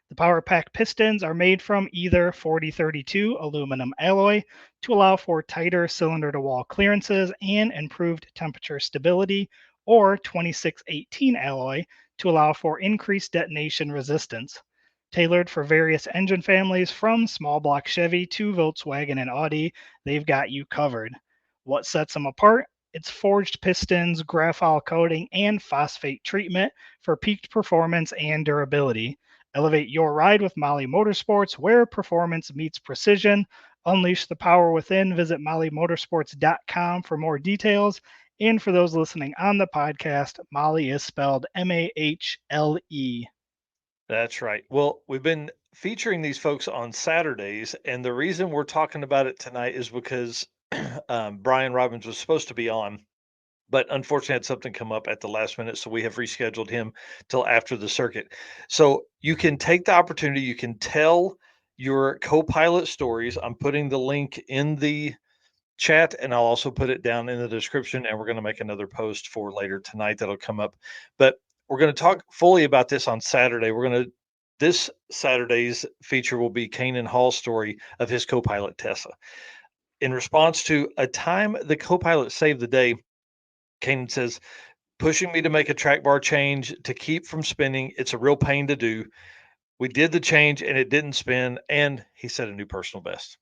Speaker 3: The Power Pack pistons are made from either 4032 aluminum alloy to allow for tighter cylinder to wall clearances and improved temperature stability, or 2618 alloy to allow for increased detonation resistance. Tailored for various engine families from small block Chevy to Volkswagen and Audi, they've got you covered. What sets them apart? It's forged pistons, graphite coating, and phosphate treatment for peaked performance and durability. Elevate your ride with Molly Motorsports, where performance meets precision. Unleash the power within. Visit mollymotorsports.com for more details. And for those listening on the podcast, Molly is spelled Mahle.
Speaker 1: That's right. Well, we've been featuring these folks on Saturdays, and the reason we're talking about it tonight is because Brian Robbins was supposed to be on, but unfortunately had something come up at the last minute, so we have rescheduled him till after the circuit. So you can take the opportunity, you can tell your co-pilot stories. I'm putting the link in the chat, and I'll also put it down in the description, and we're going to make another post for later tonight that'll come up. But we're going to talk fully about this on Saturday. This Saturday's feature will be Kanan Hall's story of his co-pilot Tessa. In response to a time the co-pilot saved the day, Kanan says, pushing me to make a track bar change to keep from spinning. It's a real pain to do. We did the change and it didn't spin, and he set a new personal best.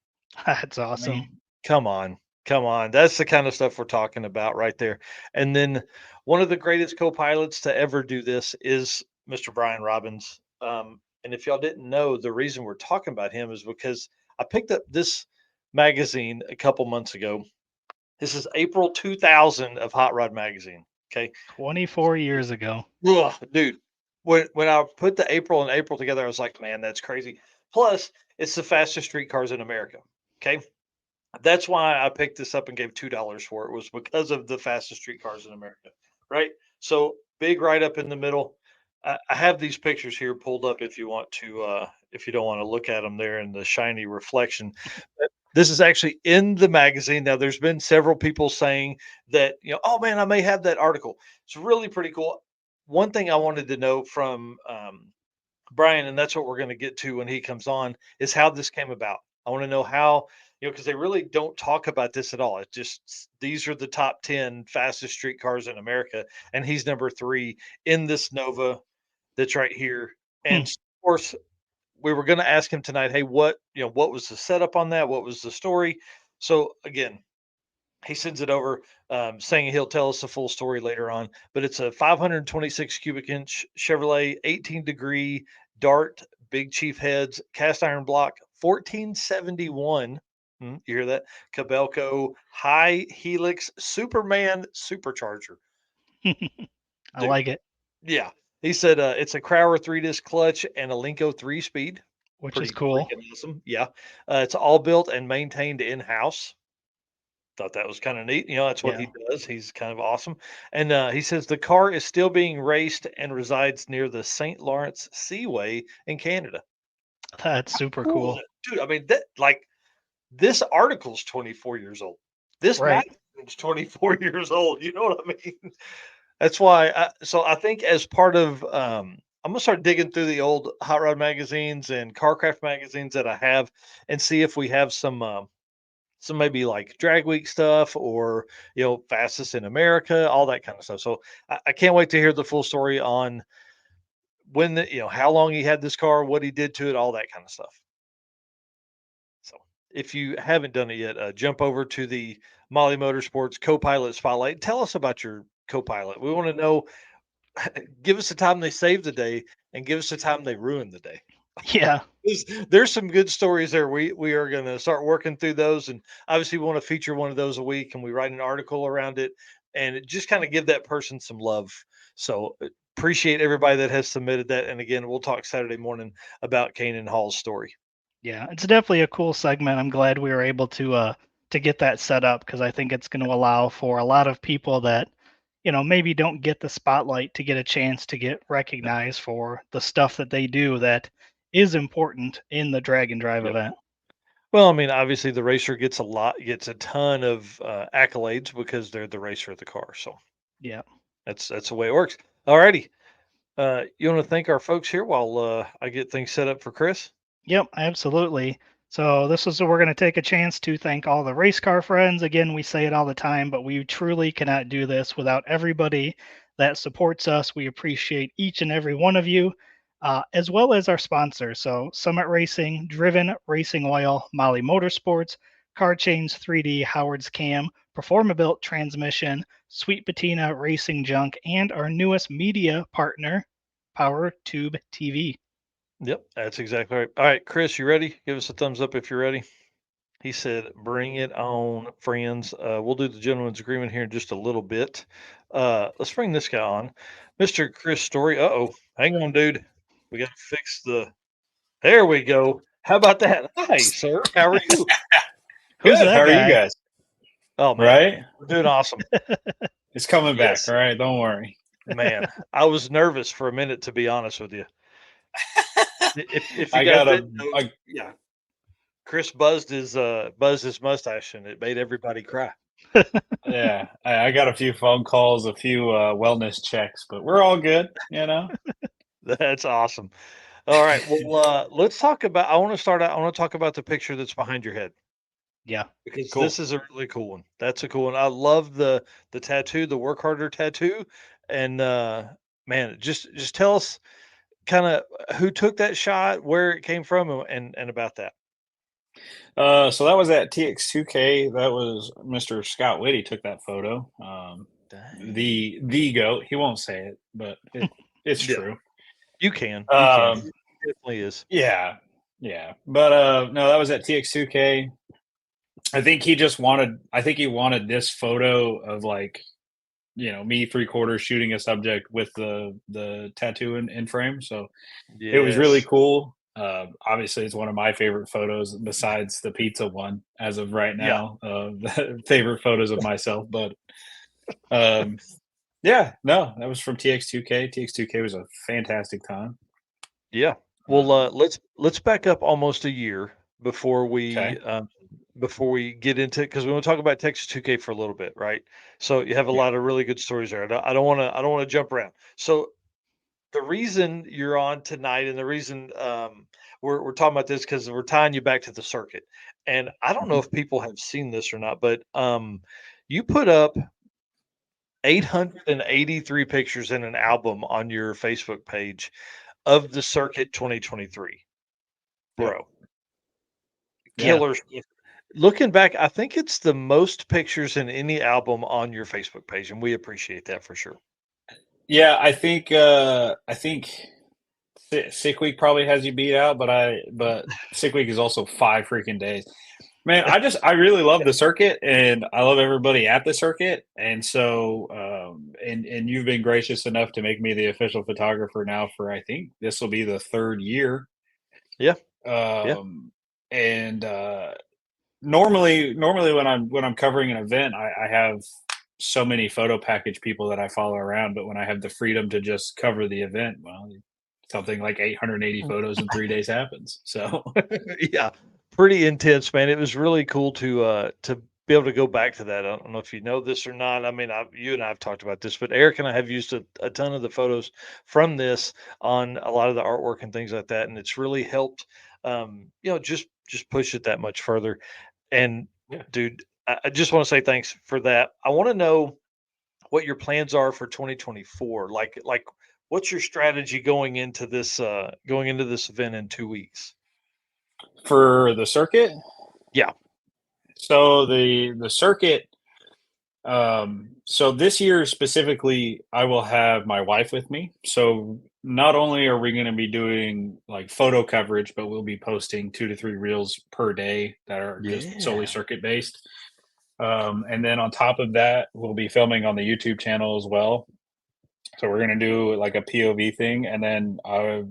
Speaker 3: That's
Speaker 1: I
Speaker 3: awesome.
Speaker 1: mean, come on, come on. That's the kind of stuff we're talking about right there. And then one of the greatest co-pilots to ever do this is Mr. Brian Robbins. And if y'all didn't know, the reason we're talking about him is because I picked up this magazine a couple months ago. This is April 2000 of Hot Rod Magazine. Okay.
Speaker 3: 24 years ago.
Speaker 1: Ugh, dude, when I put the April and April together, I was like, man, that's crazy. Plus, it's the fastest street cars in America. Okay. That's why I picked this up and gave $2 for it, was because of the fastest street cars in America, right? So big right up in the middle. I have these pictures here pulled up if you want to, if you don't want to look at them there in the shiny reflection. But this is actually in the magazine. Now, there's been several people saying that, oh man, I may have that article. It's really pretty cool. One thing I wanted to know from Brian, and that's what we're going to get to when he comes on, is how this came about. I want to know how, because they really don't talk about this at all. It just, these are the top 10 fastest street cars in America, and he's number three in this Nova that's right here. And
Speaker 3: Hmm.
Speaker 1: of course, we were going to ask him tonight, hey, what was the setup on that? What was the story? So again, he sends it over, saying he'll tell us the full story later on. But it's a 526 cubic inch Chevrolet 18-degree Dart Big Chief heads cast iron block 1471. You hear that? Cabelco high helix Superman supercharger,
Speaker 3: I
Speaker 1: dude.
Speaker 3: like it,
Speaker 1: Yeah, he said it's a Crowder 3-disc clutch and a Linko 3-speed.
Speaker 3: which is
Speaker 1: Pretty
Speaker 3: cool.
Speaker 1: freaking awesome. Yeah, it's all built and maintained in house. Thought that was kind of neat. That's what he
Speaker 3: Yeah,
Speaker 1: does. He's kind of awesome. And he says the car is still being raced and resides near the St. Lawrence Seaway in Canada.
Speaker 3: that's super
Speaker 1: Cool is
Speaker 3: cool.
Speaker 1: that? Dude, I mean, that like this article's 24 years old. This
Speaker 3: Right.
Speaker 1: magazine's 24 years old. You know what I mean? That's why. So I think as part of, I'm gonna start digging through the old hot rod magazines and carcraft magazines that I have, and see if we have some maybe like drag week stuff, or fastest in America, all that kind of stuff. So I can't wait to hear the full story on when how long he had this car, what he did to it, all that kind of stuff. So if you haven't done it yet, jump over to the Molly Motorsports co-pilot spotlight. Tell us about your co-pilot. We want to know. Give us the time they saved the day, and give us the time they ruined the day.
Speaker 3: Yeah.
Speaker 1: There's some good stories there. We are going to start working through those, and obviously we want to feature one of those a week, and we write an article around it, and it just kind of give that person some love. So appreciate everybody that has submitted that. And again, we'll talk Saturday morning about Kanan Hall's story.
Speaker 3: Yeah, it's definitely a cool segment. I'm glad we were able to get that set up because I think it's going to allow for a lot of people that maybe don't get the spotlight to get a chance to get recognized for the stuff that they do that is important in the drag and drive
Speaker 1: Yep.
Speaker 3: event.
Speaker 1: Well, I mean, obviously the racer gets a ton of accolades because they're the racer of the car. So
Speaker 3: Yeah.
Speaker 1: that's the way it works. Alrighty. You want to thank our folks here while I get things set up for Chris?
Speaker 3: Yep, absolutely. So this is we're going to take a chance to thank all the race car friends. Again, we say it all the time, but we truly cannot do this without everybody that supports us. We appreciate each and every one of you, as well as our sponsors. So Summit Racing, Driven Racing Oil, Molly Motorsports, Car Chains 3D, Howard's Cam, Performabuilt Transmission, Sweet Patina Racing Junk, and our newest media partner, Power Tube TV.
Speaker 1: Yep, that's exactly right. All right, Chris, you ready? Give us a thumbs up if you're ready. He said, "Bring it on, friends." We'll do the gentleman's agreement here in just a little bit. Let's bring this guy on, Mr. Chris Story. Uh-oh, hang on, dude. We got to fix the. There we go. How about that? Hi, sir. How are you?
Speaker 3: Who's
Speaker 4: Good. How
Speaker 3: that
Speaker 4: are you
Speaker 3: guy?
Speaker 4: guys?
Speaker 1: Oh man,
Speaker 4: Right?
Speaker 1: we're doing awesome.
Speaker 4: It's coming back.
Speaker 1: Yes,
Speaker 4: All right. Don't worry.
Speaker 1: man. I was nervous for a minute, to be honest with you. If you
Speaker 4: I
Speaker 1: guys
Speaker 4: got
Speaker 1: didn't know, yeah, Chris buzzed his mustache, and it made everybody cry.
Speaker 4: yeah. I got a few phone calls, a few wellness checks, but we're all good.
Speaker 1: That's awesome. All right. Well, let's talk about. I want to start out. I want to talk about the picture that's behind your head
Speaker 3: Yeah.
Speaker 1: because
Speaker 4: Cool.
Speaker 1: this is a really cool one. That's a cool one. I love the tattoo, the work harder tattoo, and man, just tell us kind of who took that shot, where it came from, and about that.
Speaker 4: So that was at TX2K. That was Mr. Scott Whitty took that photo.
Speaker 1: Dang.
Speaker 4: The goat. He won't say it, but it's
Speaker 1: Yeah,
Speaker 4: true.
Speaker 1: you can. You can.
Speaker 4: Um,
Speaker 1: It definitely is.
Speaker 4: yeah, yeah. But no, that was at TX2K. I think he just wanted. I think he wanted this photo of like me 3/4 shooting a subject with the tattoo in frame. So it was really
Speaker 1: Yes.
Speaker 4: cool. Obviously, it's one of my favorite photos besides the pizza one as of right
Speaker 1: Yeah.
Speaker 4: now. Favorite photos of myself, but um, yeah, no, that was from TX2K. TX2K was a fantastic time.
Speaker 1: Yeah. Well,
Speaker 4: Um,
Speaker 1: let's back up almost a year
Speaker 4: okay,
Speaker 1: before we get into it because we want to talk about Texas 2K for a little bit, right? So you have a
Speaker 4: yeah,
Speaker 1: lot of really good stories there. I don't want to jump around. So the reason you're on tonight and the reason we're talking about this because we're tying you back to the circuit, and I don't know
Speaker 4: mhm.
Speaker 1: if people have seen this or not, but you put up 883 pictures in an album on your Facebook page of the circuit 2023,
Speaker 4: Yep,
Speaker 1: bro.
Speaker 4: yeah.
Speaker 1: Killer stuff. Looking back, I think it's the most pictures in any album on your Facebook page, and we appreciate that for sure.
Speaker 4: Yeah, I think Sick Week probably has you beat out, but Sick Week is also 5 freaking days. Man, I really love the circuit and I love everybody at the circuit. And so and you've been gracious enough to make me the official photographer now for I think this will be the 3rd year.
Speaker 1: Yeah, yeah,
Speaker 4: Um and normally when I'm covering an event, I have so many photo package people that I follow around, but when I have the freedom to just cover the event, well, something like 880 photos in 3 days happens. So
Speaker 1: yeah. Pretty intense, man. It was really cool to be able to go back to that. I don't know if you know this or not. I mean, you and I have talked about this, but Eric and I have used a ton of the photos from this on a lot of the artwork and things like that, and it's really helped. Just push it that much further. And
Speaker 4: yeah.
Speaker 1: dude, I just want to say thanks for that. I want to know what your plans are for 2024. Like what's your strategy going into this event in 2 weeks?
Speaker 4: For the circuit,
Speaker 1: Yeah.
Speaker 4: so the circuit so this year specifically, I will have my wife with me. So not only are we going to be doing like photo coverage, but we'll be posting 2 to 3 reels per day that are just solely
Speaker 1: Yeah.
Speaker 4: circuit based. And then on top of that, we'll be filming on the YouTube channel as well. So we're gonna do like a POV thing, and then I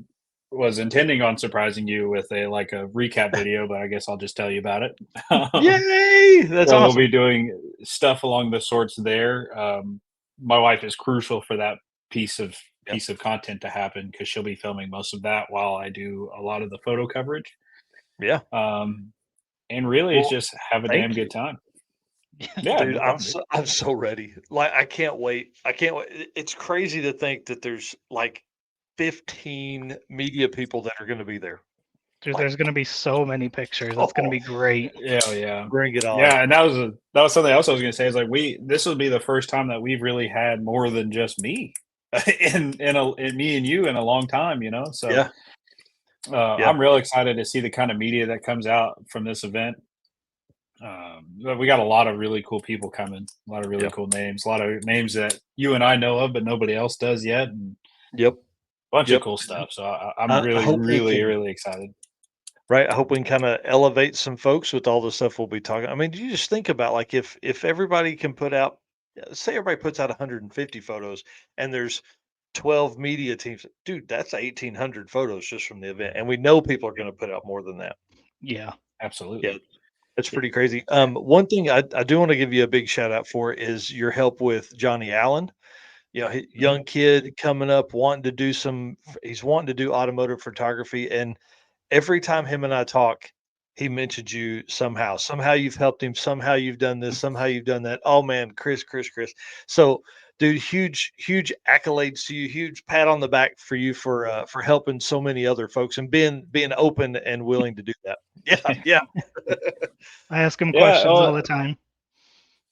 Speaker 4: was intending on surprising you with a recap video, but I guess I'll just tell you about it.
Speaker 1: Yay! That's
Speaker 4: So we'll
Speaker 1: awesome.
Speaker 4: be doing stuff along the sorts there. my wife is crucial for that piece of
Speaker 1: Yep.
Speaker 4: content to happen because she'll be filming most of that while I do a lot of the photo coverage.
Speaker 1: Yeah.
Speaker 4: And really, it's
Speaker 1: Well,
Speaker 4: just have a damn
Speaker 1: thank you.
Speaker 4: good time. Yeah,
Speaker 1: Dude,
Speaker 4: no problem, dude.
Speaker 1: I'm so ready. Like, I can't wait. I can't wait. It's crazy to think that there's like 15 media people that are going to be there.
Speaker 3: Dude,
Speaker 1: Like,
Speaker 3: there's gonna be so many pictures. That's gonna
Speaker 1: oh,
Speaker 3: be great.
Speaker 4: Yeah, yeah,
Speaker 1: bring it on.
Speaker 4: yeah. And that was something else I was going to say. Is like this will be the first time that we've really had more than just me, in me and you in a long time. So
Speaker 1: Yeah. Yeah.
Speaker 4: I'm real excited to see the kind of media that comes out from this event. But we got a lot of really cool people coming, a lot of really
Speaker 1: Yeah.
Speaker 4: cool names, a lot of names that you and I know of, but nobody else does yet, and
Speaker 1: Yep.
Speaker 4: a bunch of
Speaker 1: Yep.
Speaker 4: cool stuff. So I'm
Speaker 1: I
Speaker 4: really,
Speaker 1: hope we
Speaker 4: really,
Speaker 1: can,
Speaker 4: really excited.
Speaker 1: right? I hope we can kind of elevate some folks with all the stuff we'll be talking. I mean, you just think about like if everybody can put out, say everybody puts out 150 photos and there's 12 media teams, dude, that's 1,800 photos just from the event. And we know people are going to put out more than that.
Speaker 3: Yeah.
Speaker 1: Yeah.
Speaker 4: Absolutely.
Speaker 1: That's pretty crazy. One thing I do want to give you a big shout out for is your help with Johnny Allen.
Speaker 4: Mhm.
Speaker 1: Young kid coming up, wanting to do he's wanting to do automotive photography. And every time him and I talk, he mentions you somehow. Somehow you've helped him. Somehow you've done this. Somehow you've done that. Oh man, Chris. So, dude, huge accolades to you. Huge pat on the back for you for helping so many other folks and being open and willing to do that. Yeah, yeah.
Speaker 3: I ask him
Speaker 4: Yeah.
Speaker 3: questions all the time.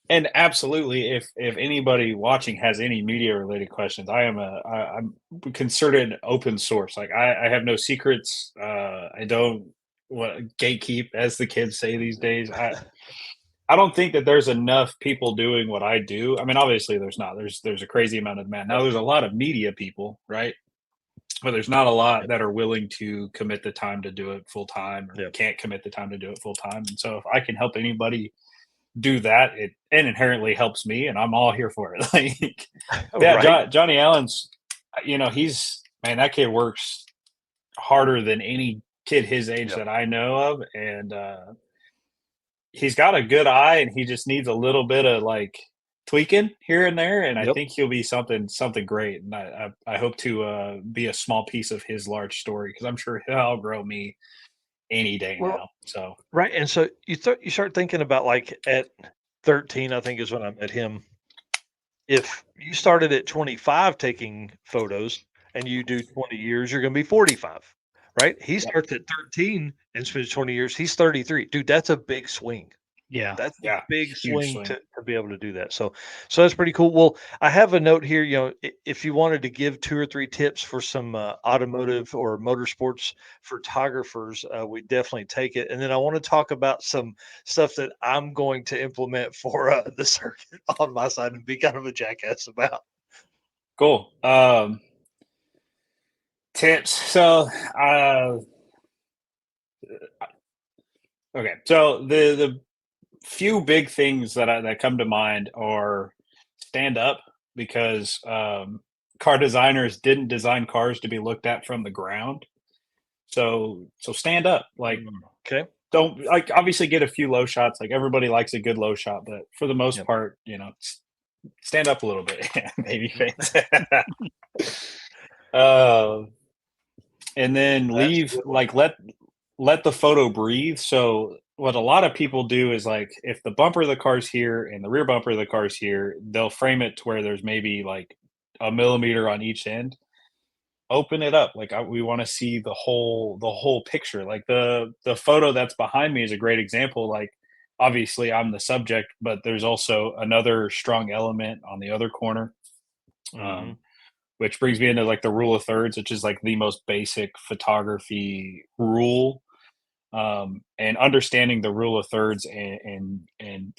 Speaker 4: And absolutely, if anybody watching has any media related questions, I'm considered open source. Like I have no secrets. I don't gatekeep, as the kids say these days. I don't think that there's enough people doing what I do. I mean, obviously there's not. There's a crazy amount of demand. Now
Speaker 1: Yep,
Speaker 4: there's a lot of media people, right? But there's not a lot
Speaker 1: yep,
Speaker 4: that are willing to commit the time to do it full time or
Speaker 1: yep.
Speaker 4: can't commit the time to do it full time. And so if I can help anybody do that, it inherently helps me, and I'm all here for it. Like, yeah,
Speaker 1: Right?
Speaker 4: Johnny Allen's, he's man, that kid works harder than any kid his age
Speaker 1: Yep,
Speaker 4: that I know of, and he's got a good eye, and he just needs a little bit of like tweaking here and there, and I
Speaker 1: yep.
Speaker 4: think he'll be something great. And I hope to be a small piece of his large story because I'm sure he'll outgrow me any day
Speaker 1: Well,
Speaker 4: now. So
Speaker 1: right, and so you start thinking about, like, at 13, I think is when I met him. If you started at 25 taking photos and you do 20 years, you're gonna be 45, right? He
Speaker 4: yep,
Speaker 1: starts at 13 and spends 20 years, he's 33. Dude, that's a big swing.
Speaker 3: Yeah.
Speaker 1: That's a
Speaker 4: yeah,
Speaker 1: big
Speaker 4: huge
Speaker 1: swing
Speaker 4: swing.
Speaker 1: to be able to do that. So that's pretty cool. Well, I have a note here, if you wanted to give 2 or 3 tips for some, automotive or motorsports photographers, we definitely take it. And then I wanna talk about some stuff that I'm going to implement for, the circuit on my side and be kind of a jackass about.
Speaker 4: Cool. Tips. So, okay. So the few big things that come to mind are stand up because car designers didn't design cars to be looked at from the ground. So stand up. Like,
Speaker 1: Okay.
Speaker 4: don't, like, obviously get a few low shots. Like, everybody likes a good low shot, but for the most
Speaker 1: Yep.
Speaker 4: part, stand up a little bit. Baby face. uh, and then
Speaker 1: That's a
Speaker 4: leave,
Speaker 1: good one.
Speaker 4: like, let the photo breathe. So what a lot of people do is, like, if the bumper of the car's here and the rear bumper of the car's here, they'll frame it to where there's maybe like a millimeter on each end. Open it up. Like, we want to see the whole picture. Like, the photo that's behind me is a great example. Like, obviously I'm the subject, but there's also another strong element on the other corner. Um,
Speaker 1: Mhm.
Speaker 4: which brings me into like the rule of thirds, which is like the most basic photography rule. And understanding the rule of thirds and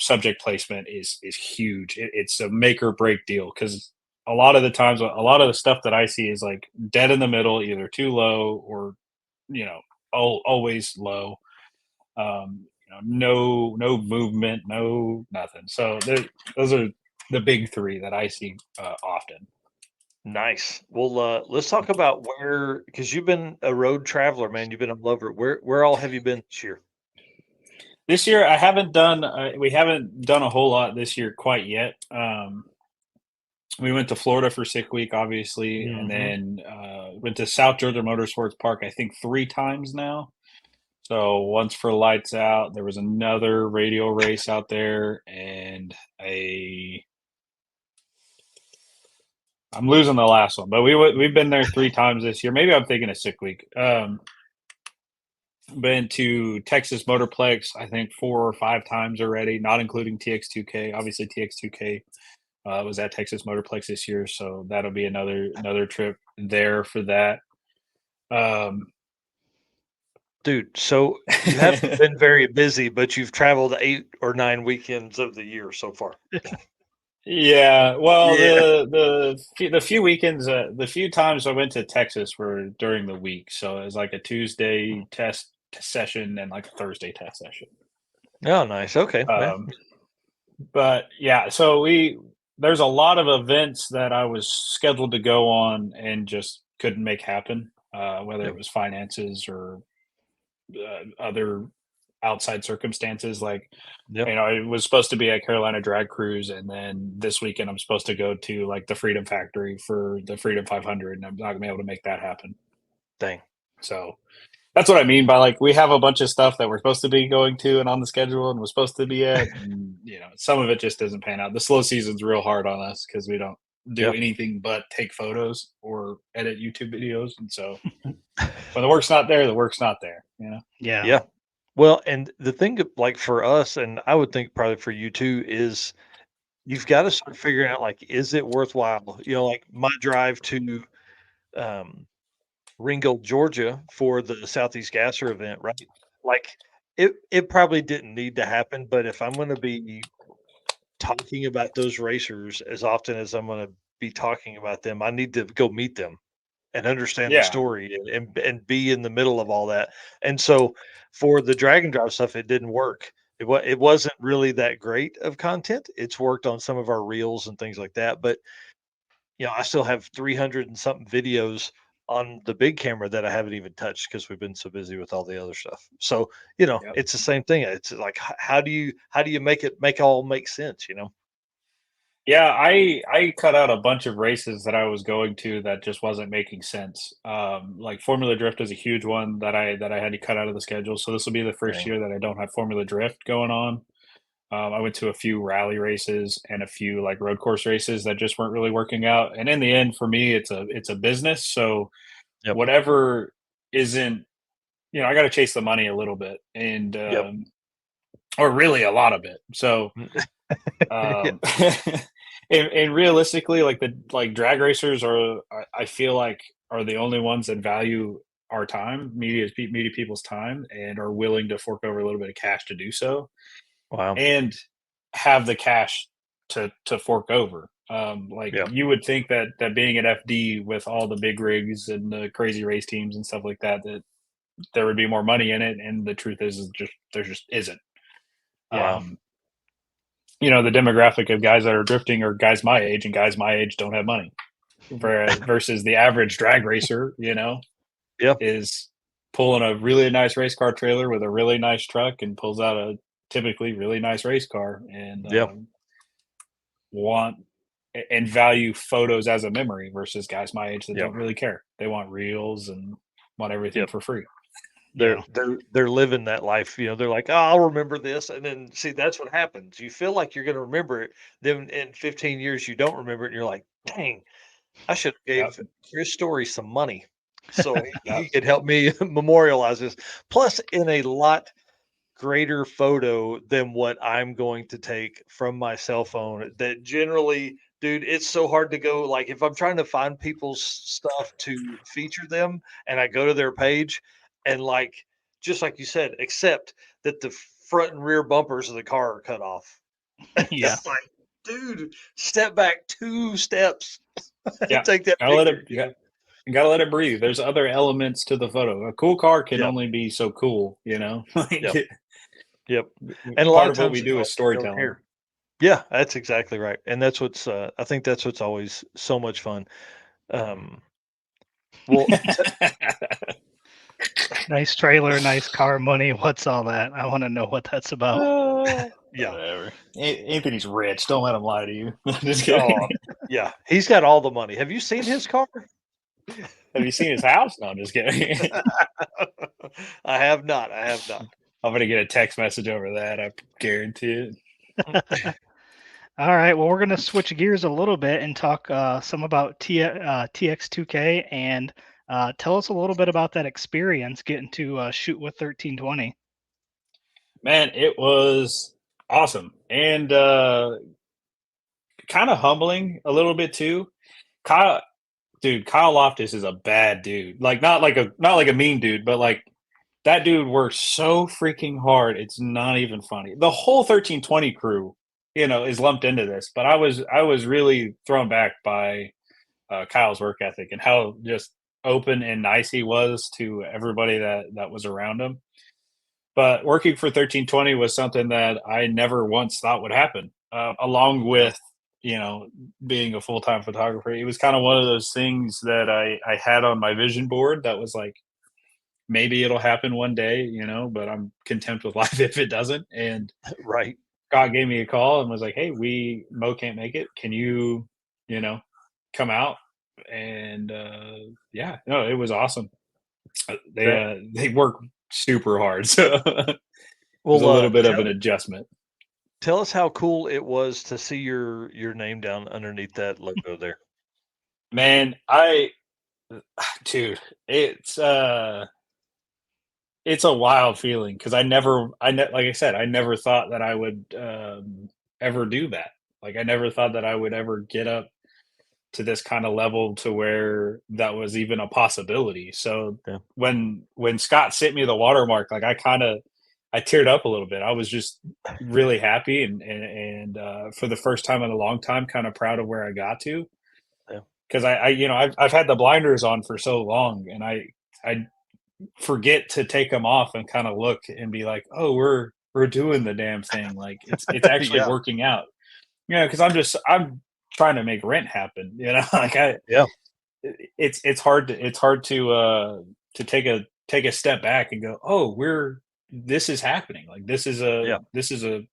Speaker 4: subject placement is huge. It's a make or break deal because a lot of the times, a lot of the stuff that I see is like dead in the middle, either too low or you know always low. No movement, no nothing. So those are the big three that I see often.
Speaker 1: Nice. Well, let's talk about because you've been a road traveler, man. You've been all over. Where all have you been this year?
Speaker 4: This year, I haven't done. We haven't done a whole lot this year quite yet. we went to Florida for sick week, obviously, and
Speaker 1: Hmm.
Speaker 4: then went to South Georgia Motorsports Park, I think 3 times now. So once for lights out, there was another radio race out there, and I'm losing the last one, but we've been there 3 times this year. Maybe I'm thinking a sick week. Been to Texas Motorplex, I think 4 or 5 times already, not including TX2K. Obviously, TX2K was at Texas Motorplex this year, so that'll be another trip there for that. Um,
Speaker 1: Dude, so you haven't been very busy, but you've traveled 8 or 9 weekends of the year so far.
Speaker 4: yeah, well,
Speaker 1: Yeah.
Speaker 4: the few weekends, the few times I went to Texas were during the week, so it was like a Tuesday test session and like a Thursday test session.
Speaker 1: Oh, nice. Okay. Yeah.
Speaker 4: Um, but yeah, so there's a lot of events that I was scheduled to go on and just couldn't make happen, whether it
Speaker 1: Yep.
Speaker 4: was finances or other outside circumstances. Like,
Speaker 1: Yep.
Speaker 4: I was supposed to be at Carolina Drag Cruise, and then this weekend I'm supposed to go to like the Freedom Factory for the Freedom 500, and I'm not gonna be able to make that happen.
Speaker 1: Dang.
Speaker 4: So that's what I mean by like we have a bunch of stuff that we're supposed to be going to and on the schedule and we're supposed to be at, and some of it just doesn't pan out. The slow season's real hard on us because we don't do
Speaker 1: Yep.
Speaker 4: anything but take photos or edit YouTube videos, and so when the work's not there, the work's not there.
Speaker 3: Yeah.
Speaker 1: Yeah. Well, and the thing like for us, and I would think probably for you too, is you've got to start figuring out like, is it worthwhile? Like my drive to um, Ringgold, Georgia for the Southeast Gasser event, right? Like it probably didn't need to happen, but if I'm going to be talking about those racers as often as I'm going to be talking about them, I need to go meet them and understand the
Speaker 4: Yeah,
Speaker 1: story and be in the middle of all that. And so for the drag and drive stuff, it didn't work. It wasn't really that great of content. It's worked on some of our reels and things like that, but I still have 300 and something videos on the big camera that I haven't even touched because we've been so busy with all the other stuff. So,
Speaker 4: yep.
Speaker 1: it's the same thing. It's like how do you make all make sense?
Speaker 4: Yeah, I cut out a bunch of races that I was going to that just wasn't making sense. Like Formula Drift is a huge one that I had to cut out of the schedule. So this will be the first
Speaker 1: Dang.
Speaker 4: year that I don't have Formula Drift going on. I went to a few rally races and a few like road course races that just weren't really working out. And in the end, for me, it's a business. So
Speaker 1: Yep.
Speaker 4: whatever isn't, I got to chase the money a little bit, and
Speaker 1: Yep.
Speaker 4: or really a lot of it. So
Speaker 1: Yeah.
Speaker 4: um, and realistically, like drag racers I feel like are the only ones that value our time, media people's time, and are willing to fork over a little bit of cash to do so,
Speaker 1: Wow.
Speaker 4: and have the cash to fork over. Like
Speaker 1: Yeah.
Speaker 4: you would think that being at FD with all the big rigs and the crazy race teams and stuff like that there would be more money in it, and the truth is just there just isn't.
Speaker 1: Wow.
Speaker 4: Um, the demographic of guys that are drifting are guys my age, and guys my age don't have money. Versus the average drag racer,
Speaker 1: Yeah.
Speaker 4: is pulling a really nice race car trailer with a really nice truck and pulls out a typically really nice race car, and
Speaker 1: Yeah.
Speaker 4: want and value photos as a memory versus guys my age that
Speaker 1: Yeah.
Speaker 4: don't really care. They want reels and want everything
Speaker 1: Yep.
Speaker 4: for free.
Speaker 1: They're
Speaker 3: Yeah.
Speaker 1: they're living that life, they're like, "Oh, I'll remember this," and then see, that's what happens. You feel like you're gonna remember it, then in 15 years, you don't remember it, and you're like, "Dang, I should have
Speaker 4: Yep.
Speaker 1: gave Chris Story some money so he
Speaker 4: Yep.
Speaker 1: could help me memorialize this." Plus, in a lot greater photo than what I'm going to take from my cell phone that generally, dude, it's so hard to go like if I'm trying to find people's stuff to feature them and I go to their page and like just like you said, except that the front and rear bumpers of the car are cut off.
Speaker 3: Yeah.
Speaker 1: It's like, dude, step back 2 steps and
Speaker 4: Yeah.
Speaker 1: take that
Speaker 4: Gotta let it.
Speaker 1: picture.
Speaker 4: You gotta let it breathe. There's other elements to the photo. A cool car can
Speaker 1: Yep,
Speaker 4: only be so cool,
Speaker 1: yep, yep.
Speaker 4: Like
Speaker 1: And a lot
Speaker 4: part
Speaker 1: of
Speaker 4: of what we
Speaker 1: times
Speaker 4: do is
Speaker 1: they don't
Speaker 4: storytelling.
Speaker 1: care. Yeah, that's exactly right, and that's what's, I think that's what's always so much fun. Um, well,
Speaker 3: Nice trailer, nice car, money. What's all that? I want to know what that's about.
Speaker 1: yeah,
Speaker 4: Whatever. Anthony's rich. Don't let him lie to you. Just
Speaker 1: oh,
Speaker 4: kidding.
Speaker 1: Yeah, he's got all the money. Have you seen his car?
Speaker 4: Have you seen his house? No, I'm just kidding.
Speaker 1: I have not. I have not.
Speaker 4: I'm gonna get a text message over that. I guarantee it.
Speaker 3: All right. Well, we're going to switch gears a little bit and talk some about TX2K and tell us a little bit about that experience getting to shoot with 1320.
Speaker 4: Man, it was awesome and kind of humbling a little bit too. Kyle, dude, Kyle Loftus is a bad dude. Like not like a mean dude, but like that dude works so freaking hard. It's not even funny. The whole 1320 crew, is lumped into this. But I was really thrown back by Kyle's work ethic and how just open and nice he was to everybody that was around him. But working for 1320 was something that I never once thought would happen. Along with being a full time photographer, it was kind of one of those things that I had on my vision board that was like, maybe it'll happen one day, but I'm content with life if it doesn't. And
Speaker 1: Right.
Speaker 4: Scott gave me a call and was like, "Hey, Mo can't make it. Can you, come out?" And yeah, no, it was awesome. They work super hard, so it was a
Speaker 1: Well,
Speaker 4: little bit of an adjustment.
Speaker 1: tell us how cool it was to see your name down underneath that logo there.
Speaker 4: Man, dude, it's a wild feeling because like I said, I never thought that I would ever do that. Like I never thought that I would ever get up to this kind of level to where that was even a possibility. So
Speaker 1: Yeah.
Speaker 4: when Scott sent me the watermark, like I teared up a little bit. I was just really happy and for the first time in a long time, kind of proud of where I got to.
Speaker 1: Yeah.
Speaker 4: Because I've had the blinders on for so long, and I forget to take them off and kind of look and be like, oh, we're doing the damn thing. Like it's actually
Speaker 1: Yeah.
Speaker 4: working out. Because I'm trying to make rent happen. Like
Speaker 1: Yeah.
Speaker 4: it's hard to take a step back and go, oh, this is happening. Like
Speaker 1: Yeah.
Speaker 4: this is a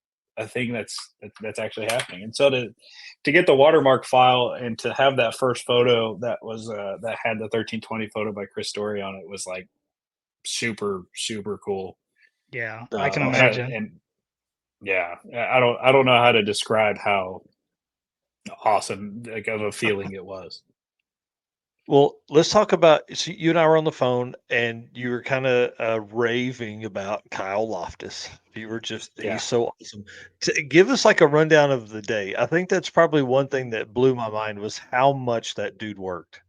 Speaker 4: thing that's actually happening. And so to get the watermark file and to have that first photo that was that had the 1320 photo by Chris Story on it was like super super cool.
Speaker 3: Yeah, I can
Speaker 1: Awesome.
Speaker 3: imagine.
Speaker 4: And yeah, I don't know how to describe how awesome like of a feeling it was.
Speaker 1: Well, let's talk about so you and I were on the phone and you were kind of raving about Kyle Loftus. You were just,
Speaker 4: Yeah.
Speaker 1: he's so awesome. Give us like a rundown of the day. I think that's probably one thing that blew my mind was how much that dude worked.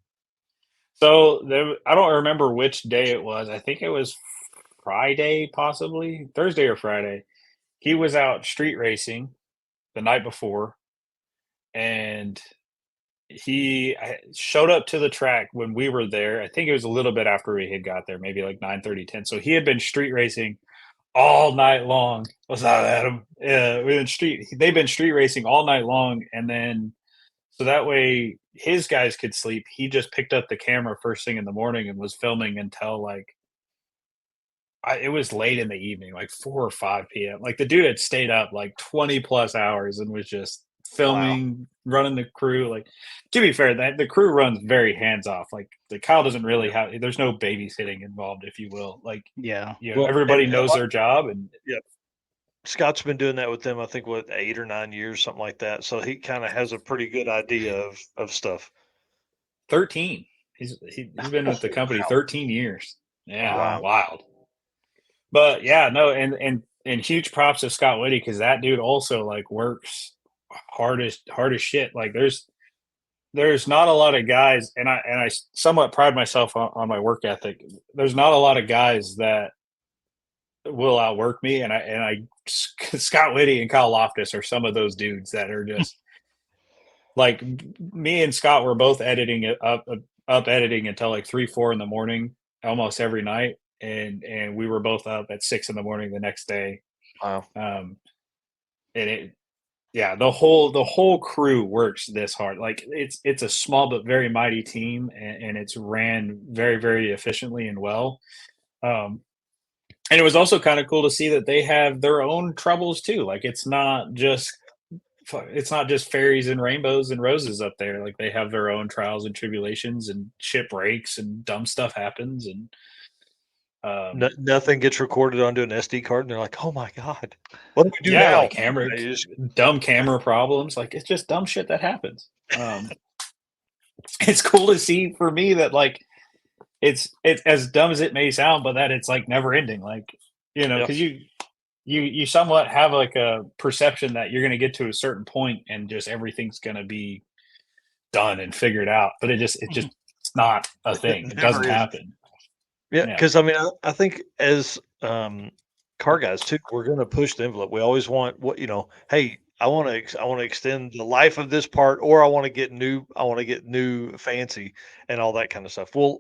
Speaker 4: So I don't remember which day it was. I think it was Friday, possibly Thursday or Friday. He was out street racing the night before, and he showed up to the track when we were there. I think it was a little bit after we had got there, maybe like 9:30, 10. So he had been street racing all night long. What's that, Adam? Yeah, they've been street racing all night long, and then so that way his guys could sleep. He just picked up the camera first thing in the morning and was filming until like it was late in the evening, like 4 or 5 p.m. Like the dude had stayed up like 20 plus hours and was just
Speaker 1: Wow.
Speaker 4: filming, running the crew. Like to be fair, that the crew runs very hands off. Like the Kyle doesn't really
Speaker 1: Yeah.
Speaker 4: have. There's no babysitting involved, if you will. Like
Speaker 3: Yeah.
Speaker 1: Well,
Speaker 4: everybody
Speaker 1: and
Speaker 4: knows their job, and
Speaker 1: yeah, Scott's been doing that with them, I think, what, 8 or 9 years, something like that. So he kind of has a pretty good idea of stuff.
Speaker 4: 13. He's been with the company
Speaker 1: Wow.
Speaker 4: 13 years. Yeah,
Speaker 1: Wow.
Speaker 4: wild. But yeah, no, and huge props to Scott Whitty because that dude also like works hardest shit. Like there's not a lot of guys, and I somewhat pride myself on my work ethic. There's not a lot of guys that will outwork me, and I Scott Whitty and Kyle Loftus are some of those dudes that are just like me and Scott were both editing it up editing until like 3 4 in the morning almost every night, and we were both up at 6 in the morning the next day.
Speaker 1: Wow.
Speaker 4: um and it Yeah, the whole crew works this hard. Like it's a small but very mighty team, and it's ran very very efficiently and well. um and it was also kind of cool to see that they have their own troubles too. Like it's not just it's not just fairies and rainbows and roses up there. Like they have their own trials and tribulations and shit breaks and dumb stuff happens and
Speaker 1: Nothing gets recorded onto an SD card, and they're like, "Oh my god, what do we do
Speaker 4: yeah,
Speaker 1: now?"
Speaker 4: like camera
Speaker 1: They just
Speaker 4: dumb camera problems. Like it's just dumb shit that happens. It's cool to see for me that like it's as dumb as it may sound, but that it's like never ending. Like
Speaker 1: Yep.
Speaker 4: because you somewhat have like a perception that you're going to get to a certain point and just everything's going to be done and figured out, but it's not a thing.
Speaker 1: It
Speaker 4: It
Speaker 1: never
Speaker 4: doesn't
Speaker 1: is.
Speaker 4: happen.
Speaker 1: Yeah,
Speaker 4: Yeah.
Speaker 1: because I mean, I think as car guys too, we're going to push the envelope. We always want what Hey, I want to extend the life of this part, or I want to get new. I want to get new, fancy, and all that kind of stuff. Well,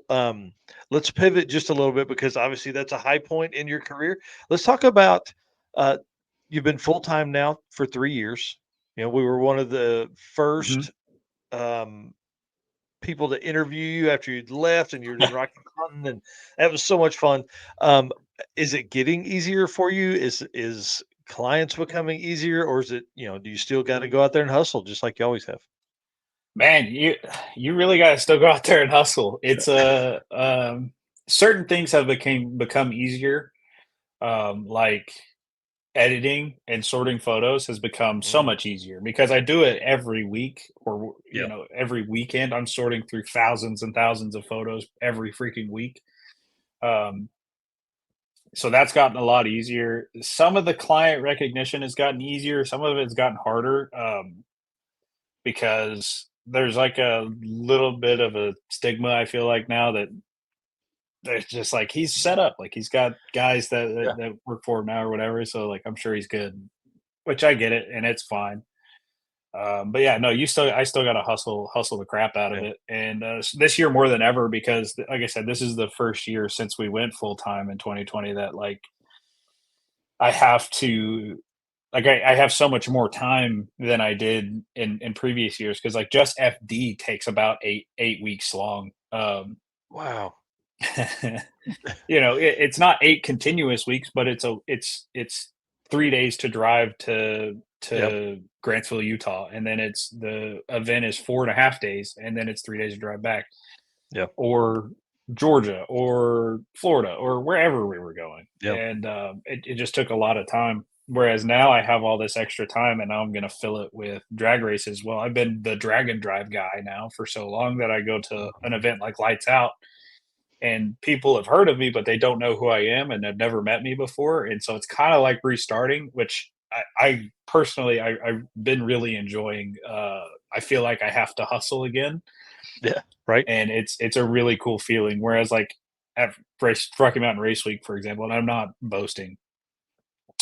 Speaker 1: let's pivot just a little bit because obviously that's a high point in your career. Let's talk about uh, you've been full time now for 3 years. We were one of the
Speaker 4: Mhm.
Speaker 1: first um, people to interview you after you'd left and you were in Rocky Mountain, and that was so much fun. Um, is it getting easier for you? Is clients becoming easier, or is it, do you still got to go out there and hustle just like you always have?
Speaker 4: Man, you really got to still go out there and hustle. It's certain things have become easier. Like editing and sorting photos has become so
Speaker 1: Mm,
Speaker 4: much easier because I do it every week or
Speaker 1: yeah,
Speaker 4: every weekend. I'm sorting through thousands and thousands of photos every freaking week. Um, so that's gotten a lot easier. Some of the client recognition has gotten easier. Some of it's gotten harder because there's like a little bit of a stigma. I feel like now that there's just like he's set up, like he's got guys
Speaker 1: yeah,
Speaker 4: that work for him now or whatever. So like I'm sure he's good, which I get it, and it's fine. But yeah, no, I still got to hustle the crap out of
Speaker 1: yeah.
Speaker 4: it. And this year more than ever, because like I said, this is the first year since we went full time in 2020 that like I have to like I have so much more time than I did in previous years because like just FD takes about 8 weeks long.
Speaker 1: Wow.
Speaker 4: It's not 8 continuous weeks, but it's 3 days to drive
Speaker 1: Yep.
Speaker 4: to Grantsville, Utah, and then it's the event is 4.5 days, and then it's 3 days to drive back,
Speaker 1: Yep.
Speaker 4: or Georgia, or Florida, or wherever we were going,
Speaker 1: Yep.
Speaker 4: and it just took a lot of time. Whereas now I have all this extra time, and now I'm going to fill it with drag races. Well, I've been the drag and drive guy now for so long that I go to an event like Lights Out and people have heard of me, but they don't know who I am and have never met me before. And so it's kind of like restarting, which I personally I've been really enjoying. I feel like I have to hustle again,
Speaker 1: Yeah. Right.
Speaker 4: and it's a really cool feeling. Whereas like at Rocky Mountain Race Week, for example, and I'm not boasting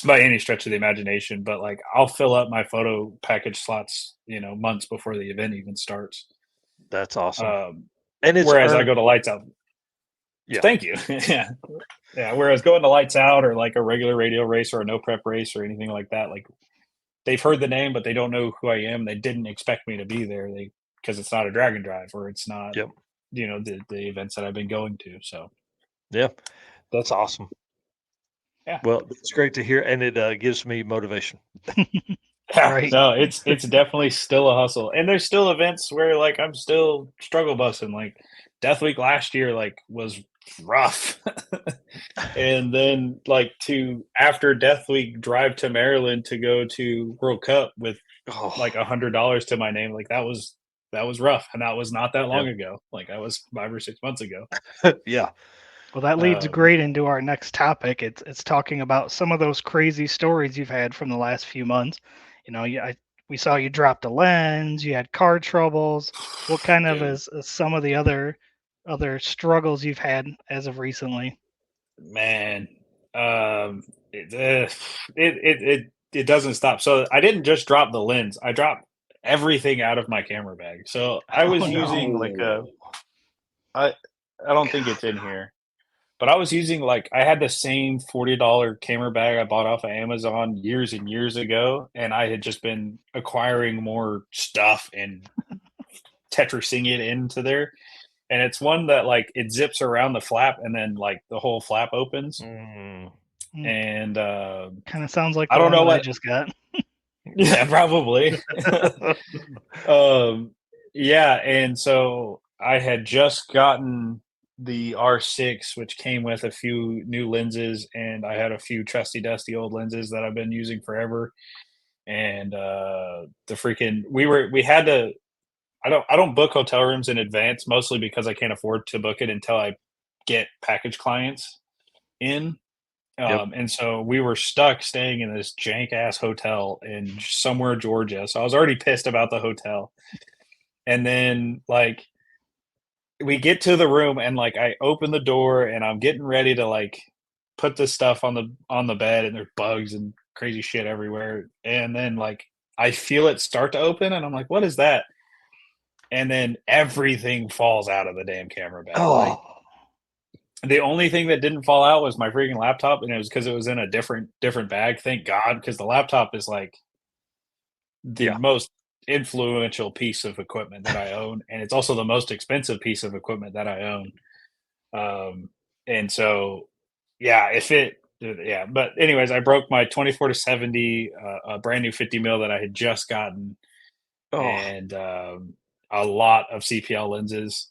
Speaker 4: by any stretch of the imagination, but like I'll fill up my photo package slots, months before the event even starts.
Speaker 1: That's awesome.
Speaker 4: Um,
Speaker 1: And it's
Speaker 4: Whereas I
Speaker 1: earned.
Speaker 4: go to Lights Out.
Speaker 1: Yeah.
Speaker 4: Thank you. Yeah. Yeah, whereas going to Lights Out or like a regular radio race or a no prep race or anything like that, like they've heard the name, but they don't know who I am. They didn't expect me to be there. Because it's not a drag and drive or it's not,
Speaker 1: Yep.
Speaker 4: the events that I've been going to. So
Speaker 1: Yeah. That's awesome.
Speaker 4: yeah,
Speaker 1: Well, it's great to hear, and it gives me motivation.
Speaker 4: yeah,
Speaker 3: Right.
Speaker 4: no, it's definitely still a hustle, and there's still events where like I'm still struggle busting. Like Death Week last year, like was rough. And then like to after Death Week drive to Maryland to go to World Cup with like
Speaker 1: Oh,
Speaker 4: $100 to my name, like that was rough, and that was not that
Speaker 1: yeah.
Speaker 4: long ago. Like that was 5 or 6 months ago.
Speaker 1: Yeah.
Speaker 3: Well, that leads
Speaker 4: Um,
Speaker 3: great into our next topic. It's talking about some of those crazy stories you've had from the last few months. We saw you dropped a lens, you had car troubles. What kind of
Speaker 4: Dude,
Speaker 3: is some of the other struggles you've had as of recently?
Speaker 4: man, um, it doesn't stop. So I didn't just drop the lens; I dropped everything out of my camera bag. So I
Speaker 3: Oh
Speaker 4: was using
Speaker 3: no.
Speaker 4: like
Speaker 1: Oh,
Speaker 4: I I don't think it's
Speaker 1: God.
Speaker 4: in here. But I was using like I had the same $40 camera bag I bought off of Amazon years and years ago, and I had just been acquiring more stuff and Tetrising it into there. And it's one that like it zips around the flap and then like the whole flap opens.
Speaker 1: Mm,
Speaker 4: And
Speaker 3: Kind of sounds like
Speaker 4: I
Speaker 3: the
Speaker 4: don't
Speaker 3: one
Speaker 4: know
Speaker 3: that I
Speaker 4: what
Speaker 3: just got.
Speaker 4: Yeah, probably. um, yeah, and so I had just gotten the R6, which came with a few new lenses, and I had a few trusty dusty old lenses that I've been using forever. And the freaking we had to. I don't book hotel rooms in advance, mostly because I can't afford to book it until I get package clients in.
Speaker 1: Yep.
Speaker 4: And so we were stuck staying in this jank ass hotel in somewhere Georgia. So I was already pissed about the hotel. And then like we get to the room and like I open the door and I'm getting ready to like put this stuff on the bed and there's bugs and crazy shit everywhere. And then like I feel it start to open and I'm like, what is that? And then everything falls out of the damn camera bag. Like
Speaker 1: Oh,
Speaker 4: the only thing that didn't fall out was my freaking laptop, and it was because it was in a different bag. Thank God, because the laptop is like the
Speaker 1: yeah.
Speaker 4: most influential piece of equipment that I own, and it's also the most expensive piece of equipment that I own. And so, yeah, if it, yeah. But anyways, I broke my 24 to 70, a brand new 50 mil that I had just gotten,
Speaker 1: Oh,
Speaker 4: and a lot of CPL lenses,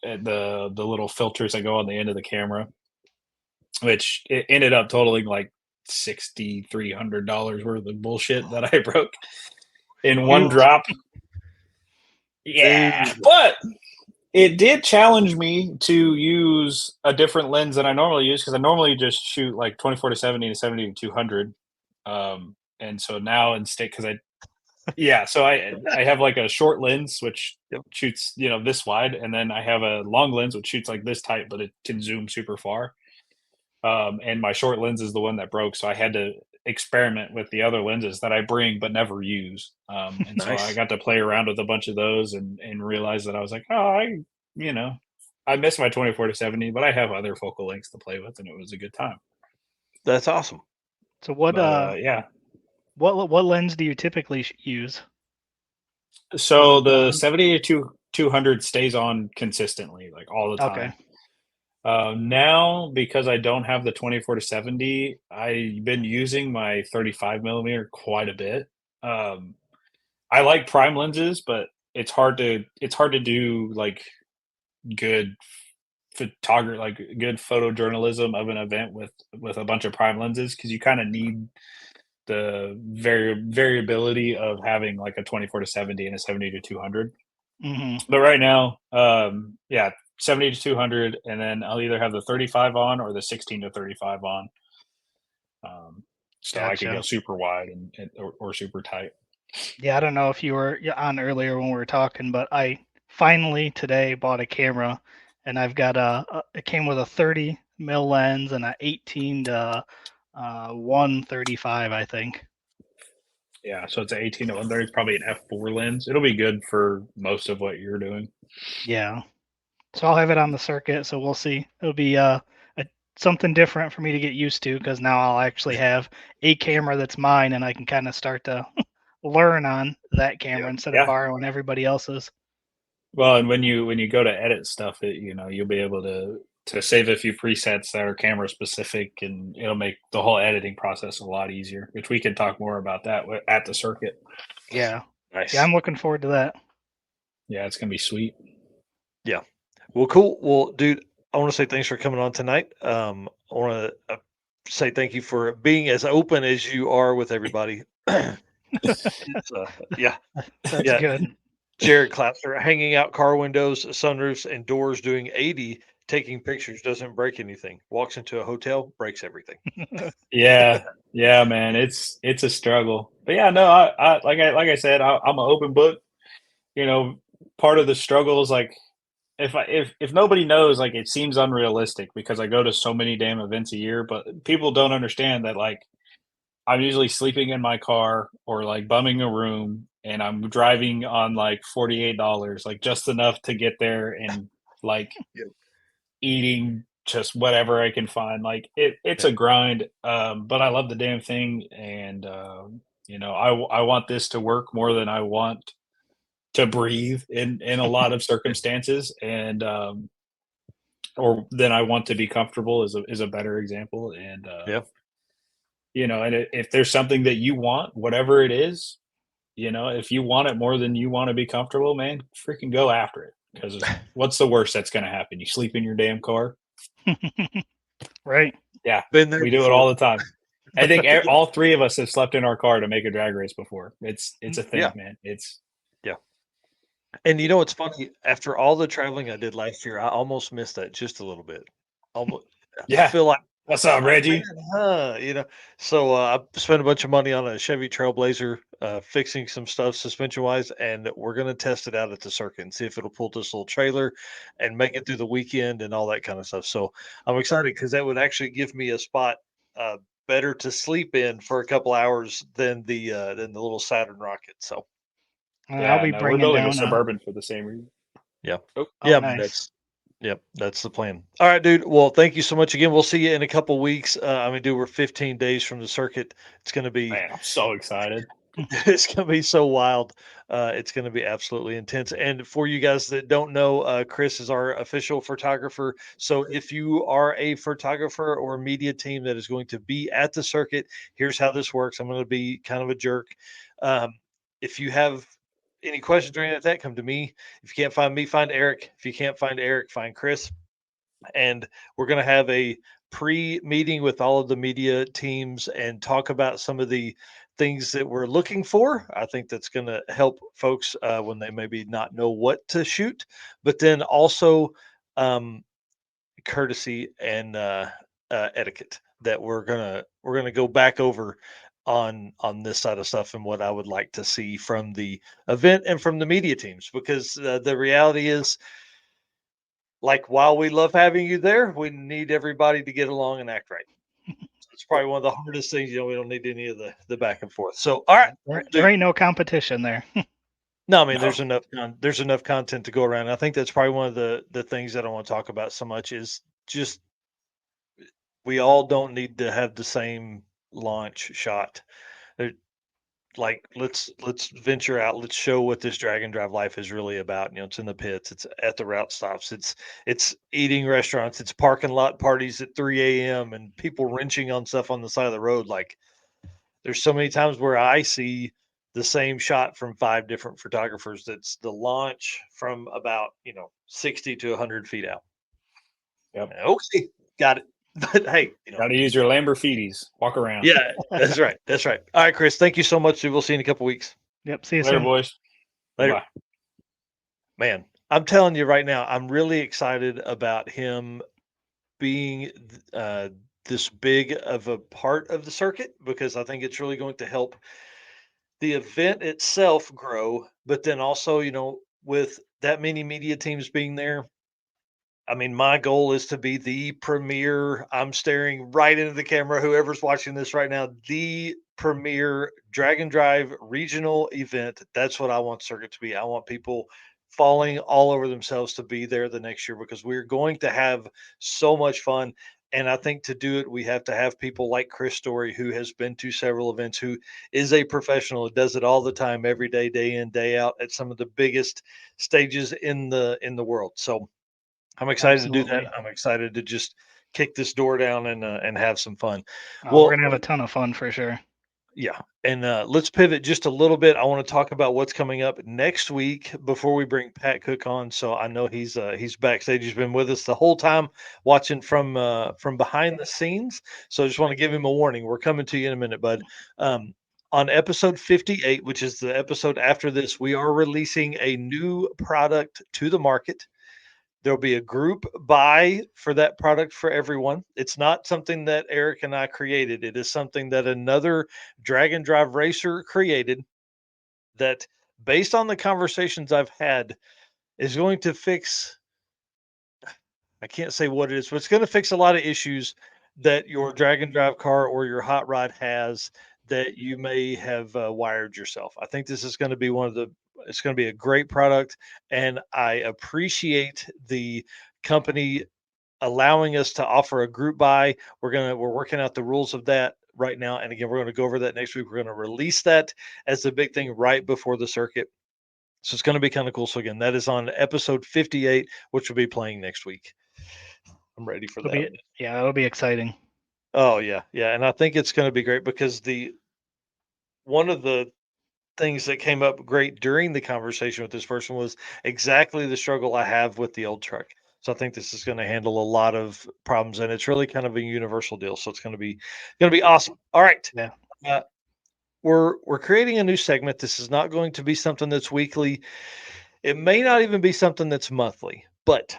Speaker 4: the little filters that go on the end of the camera, which it ended up totaling like $6,300 worth of bullshit that I broke in one
Speaker 1: dude,
Speaker 4: drop. Yeah,
Speaker 1: dude.
Speaker 4: but it did challenge me to use a different lens than I normally use because I normally just shoot like 24 to 70 to 70 to 200. And so now instead, because so I have like a short lens which
Speaker 1: Yep.
Speaker 4: shoots this wide, and then I have a long lens which shoots like this tight, but it can zoom super far. And my short lens is the one that broke, so I had to experiment with the other lenses that I bring but never use. And so I
Speaker 1: Nice.
Speaker 4: got to play around with a bunch of those and realize that I was like, oh, you know, I miss my 24 to 70, but I have other focal lengths to play with, and it was a good time.
Speaker 1: That's awesome.
Speaker 3: So
Speaker 4: But yeah,
Speaker 3: what lens do you typically use? Is
Speaker 4: so
Speaker 3: it
Speaker 4: the 70 to 200 stays on consistently, like all the
Speaker 3: okay?
Speaker 4: time. Now, because I don't have the 24 to 70, I've been using my 35 millimeter quite a bit. Um, I like prime lenses, but it's hard to do like good photography, like good photojournalism of an event with a bunch of prime lenses because you kind of need the variability of having like a 24 to 70 and a 70 to 200.
Speaker 3: Hmm.
Speaker 4: But right now, yeah, 70 to 200, and then I'll either have the 35 on or the 16 to 35 on. Um, so I could go
Speaker 3: Gotcha.
Speaker 4: super wide or super tight.
Speaker 3: Yeah, I don't know if you were on earlier when we were talking, but I finally today bought a camera, and I've got it came with a 30 mil lens and a 18 to 135, I think.
Speaker 4: Yeah, so it's an 18 to 130. It's probably an f4 lens. It'll be good for most of what you're doing.
Speaker 3: Yeah. So I'll have it on the circuit, so we'll see. It'll be a, something different for me to get used to because now I'll actually have a camera that's mine, and I can kind of start to learn on that camera
Speaker 1: Yep.
Speaker 3: instead of
Speaker 4: Yeah.
Speaker 3: borrowing everybody else's.
Speaker 4: Well, and when you go to edit stuff, you'll be able to save a few presets that are camera specific, and it'll make the whole editing process a lot easier. Which we can talk more about that at the circuit.
Speaker 3: Yeah. Yeah,
Speaker 1: Nice.
Speaker 3: I'm looking forward to that.
Speaker 4: Yeah, it's gonna be sweet.
Speaker 1: Yeah. Well, cool. Well, dude, I want to say thanks for coming on tonight. I want to say thank you for being as open as you are with everybody. It's, yeah,
Speaker 3: That's
Speaker 1: yeah.
Speaker 3: good.
Speaker 1: Jared Klapser hanging out car windows, sunroofs, and doors doing 80, taking pictures, doesn't break anything. Walks into a hotel, breaks everything.
Speaker 4: Yeah, yeah, man, it's a struggle. But yeah, no, like I said, I'm an open book. You know, part of the struggle is like if nobody knows, like it seems unrealistic because I go to so many damn events a year, but people don't understand that like I'm usually sleeping in my car or like bumming a room and I'm driving on like $48, like just enough to get there and like
Speaker 1: Yep.
Speaker 4: eating just whatever I can find. Like it's
Speaker 1: Yeah.
Speaker 4: a grind, but I love the damn thing, and I want this to work more than I want to breathe in a lot of circumstances, and or than I want to be comfortable is a better example. And
Speaker 1: Yeah.
Speaker 4: if there's something that you want, whatever it is, if you want it more than you want to be comfortable, man, freaking go after it. Because what's the worst that's going to happen? You sleep in your damn car?
Speaker 3: Right.
Speaker 4: Yeah,
Speaker 1: Been there
Speaker 4: we do it
Speaker 1: before.
Speaker 4: all the time. I think all three of us have slept in our car to make a drag race before. It's a thing,
Speaker 1: Yeah,
Speaker 4: man. It's
Speaker 1: yeah. And you know what's funny? After all the traveling I did last year, I almost missed that just a little bit. Almost, I
Speaker 4: yeah.
Speaker 1: feel like
Speaker 4: What's up,
Speaker 1: man,
Speaker 4: Reggie?
Speaker 1: So I spent a bunch of money on a Chevy Trailblazer, fixing some stuff suspension wise, and we're gonna test it out at the circuit and see if it'll pull this little trailer and make it through the weekend and all that kind of stuff. So I'm excited because that would actually give me a spot uh, better to sleep in for a couple hours than the little Saturn rocket. So
Speaker 3: I'll
Speaker 4: Yeah,
Speaker 3: be
Speaker 4: no, we're
Speaker 3: bringing
Speaker 4: building a
Speaker 3: down a.
Speaker 4: Suburban for the same reason.
Speaker 1: yeah,
Speaker 4: Oh,
Speaker 3: Oh,
Speaker 1: yeah, man,
Speaker 3: nice.
Speaker 1: that's the plan. All right, dude. Well, thank you so much again. We'll see you in a couple weeks. Dude, we're 15 days from the circuit. It's gonna be
Speaker 4: man, I'm so excited.
Speaker 1: it's gonna be so wild. It's gonna be absolutely intense. And for you guys that don't know, Chris is our official photographer. So if you are a photographer or a media team that is going to be at the circuit, here's how this works. I'm gonna be kind of a jerk. Um, if you have any questions or anything like that, come to me. If you can't find me, find Eric. If you can't find Eric, find Chris. And we're going to have a pre-meeting with all of the media teams and talk about some of the things that we're looking for. I think that's going to help folks when they maybe not know what to shoot, but then also um, courtesy and etiquette that we're gonna go back over on this side of stuff and what I would like to see from the event and from the media teams because the reality is like, while we love having you there, we need everybody to get along and act right. So it's probably one of the hardest things, we don't need any of the back and forth. So, all right,
Speaker 3: There
Speaker 1: dude.
Speaker 3: ain't no competition there.
Speaker 1: No, I mean,
Speaker 4: No,
Speaker 1: there's enough content to go around. I think that's probably one of the things that I want to talk about so much is just we all don't need to have the same launch shot. There- Like let's venture out. Let's show what this drag and drive life is really about. It's in the pits. It's at the route stops. It's eating restaurants. It's parking lot parties at 3 a.m. and people wrenching on stuff on the side of the road. Like there's so many times where I see the same shot from five different photographers. That's the launch from about 60 to 100 feet out.
Speaker 4: yep.
Speaker 1: Okay, got it. But hey,
Speaker 4: Got to use your Lamborghinis. Walk around.
Speaker 1: yeah, that's right. That's right. All right, Chris. Thank you so much. Dude. We'll see you in a couple weeks.
Speaker 3: Yep. See you
Speaker 4: Later,
Speaker 3: soon.
Speaker 4: boys.
Speaker 1: Later.
Speaker 4: Bye.
Speaker 1: Man, I'm telling you right now, I'm really excited about him being this big of a part of the circuit because I think it's really going to help the event itself grow. But then also, with that many media teams being there, I mean, my goal is to be the premier. I'm staring right into the camera. Whoever's watching this right now, the premier drag and drive regional event. That's what I want circuit to be. I want people falling all over themselves to be there the next year because we're going to have so much fun. And I think to do it, we have to have people like Chris Story, who has been to several events, who is a professional, does it all the time, every day in, day out at some of the biggest stages in the world. So I'm excited to do that.
Speaker 3: Absolutely.
Speaker 1: I'm excited to just kick this door down and have some fun.
Speaker 3: We're
Speaker 1: Well,
Speaker 3: gonna have a ton of fun for sure.
Speaker 1: yeah, and let's pivot just a little bit. I want to talk about what's coming up next week before we bring Pat Cook on. So I know he's backstage. He's been with us the whole time, watching from behind the scenes. So I just want to give him a warning. We're coming to you in a minute, bud. On episode 58, which is the episode after this, we are releasing a new product to the market. There'll be a group buy for that product for everyone. It's not something that Eric and I created. It is something that another drag and drive racer created that, based on the conversations I've had, is going to fix, I can't say what it is, but it's going to fix a lot of issues that your drag and drive car or your hot rod has that you may have wired yourself. I think this is going to be it's going to be a great product. And I appreciate the company allowing us to offer a group buy. We're working out the rules of that right now. And again, we're going to go over that next week. We're going to release that as the big thing right before the circuit. So it's going to be kind of cool. So again, that is on episode 58, which will be playing next week. I'm ready for that.
Speaker 3: It'll be exciting.
Speaker 1: Oh yeah, yeah, and I think it's going to be great because the one of the things that came up great during the conversation with this person was exactly the struggle I have with the old truck. So I think this is going to handle a lot of problems, and it's really kind of a universal deal. So it's going to be awesome. All right,
Speaker 3: Yeah.
Speaker 1: uh, we're creating a new segment. This is not going to be something that's weekly. It may not even be something that's monthly, but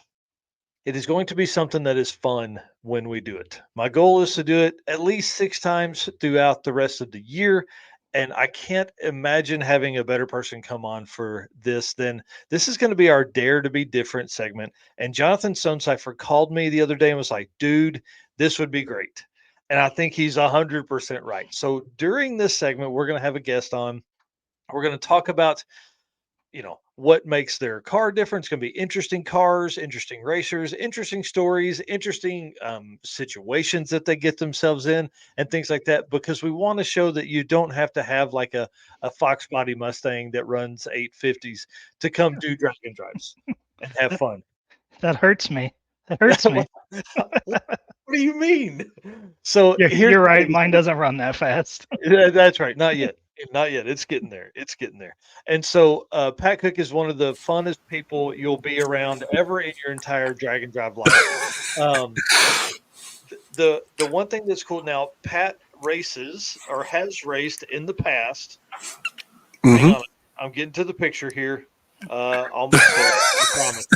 Speaker 1: it is going to be something that is fun when we do it. My goal is to do it at least 6 times throughout the rest of the year, and I can't imagine having a better person come on for this than this is gonna be our Dare to Be Different segment, and Jonathan Stonecipher called me the other day and was like, "Dude, this would be great." And I think he's 100% right. So during this segment, we're gonna have a guest on. We're gonna talk about what makes their car different. It's going to be interesting cars, interesting racers, interesting stories, interesting situations that they get themselves in, and things like that. Because we want to show that you don't have to have like a Fox Body Mustang that runs 850s to come do dragon drives and have fun.
Speaker 3: That hurts me. That hurts me.
Speaker 1: What do you mean? So here's
Speaker 3: You're
Speaker 1: the
Speaker 3: right.
Speaker 1: thing.
Speaker 3: Mine doesn't run that fast.
Speaker 1: Yeah, that's right. Not yet. Not yet. It's getting there. It's getting there. And so Pat Cook is one of the funnest people you'll be around ever in your entire drag and drive life. Um, the one thing that's cool now, Pat races or has raced in the past. Hang
Speaker 5: Hmm.
Speaker 1: on, I'm getting to the picture here. Almost there. I promise.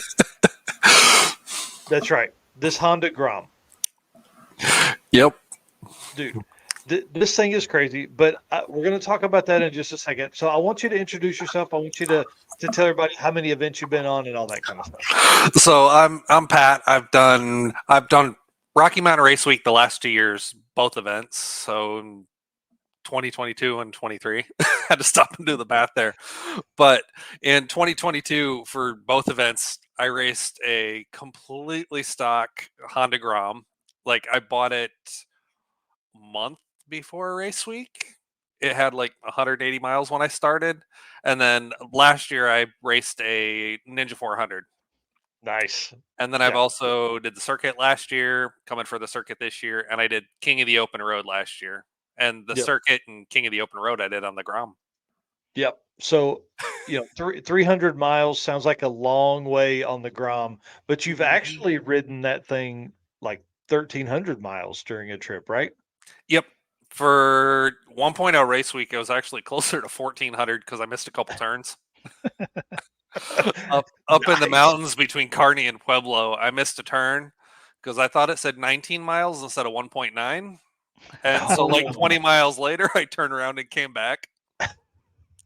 Speaker 1: That's right. This Honda Grom.
Speaker 5: Yep.
Speaker 1: Dude, this thing is crazy, but we're going to talk about that in just a second. So I want you to introduce yourself. I want you to tell everybody how many events you've been on and all that kind of stuff.
Speaker 5: So I'm Pat. I've done Rocky Mountain Race Week the last 2 years, both events. So in 2022 and 23, had to stop and do the math there. But in 2022, for both events, I raced a completely stock Honda Grom. Like I bought it a month before race week. It had like 180 miles when I started, and then last year I raced a Ninja 400.
Speaker 1: Nice.
Speaker 5: And then I've
Speaker 1: Yeah.
Speaker 5: also did the circuit last year, coming for the circuit this year, and I did King of the Open Road last year. And the
Speaker 1: Yep.
Speaker 5: circuit and King of the Open Road I did on the Grom.
Speaker 1: Yep. So, 300 miles sounds like a long way on the Grom, but you've actually ridden that thing like 1,300 miles during a trip, right?
Speaker 5: Yep. For 1.0 race week, it was actually closer to 1,400 because I missed a couple turns. Up in the
Speaker 1: Nice.
Speaker 5: mountains between Kearney and Pueblo, I missed a turn because I thought it said 19 miles instead of 1.9. And so, like
Speaker 1: Oh,
Speaker 5: 20 miles later, I turned around and came back.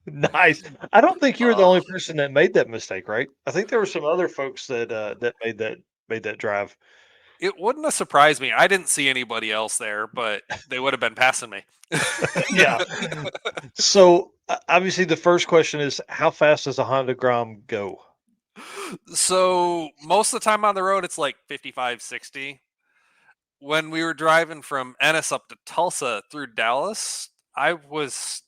Speaker 1: nice. I don't think you were the
Speaker 5: Uh,
Speaker 1: only person that made that mistake, right? I think there were some other folks that made that drive.
Speaker 5: it wouldn't have surprised me. I didn't see anybody else there, but they would have been passing me.
Speaker 1: Yeah. So obviously, the first question is, how fast does a Honda Grom go?
Speaker 5: So, most of the time on the road, it's like 55, 60. When we were driving from Ennis up to Tulsa through Dallas, I was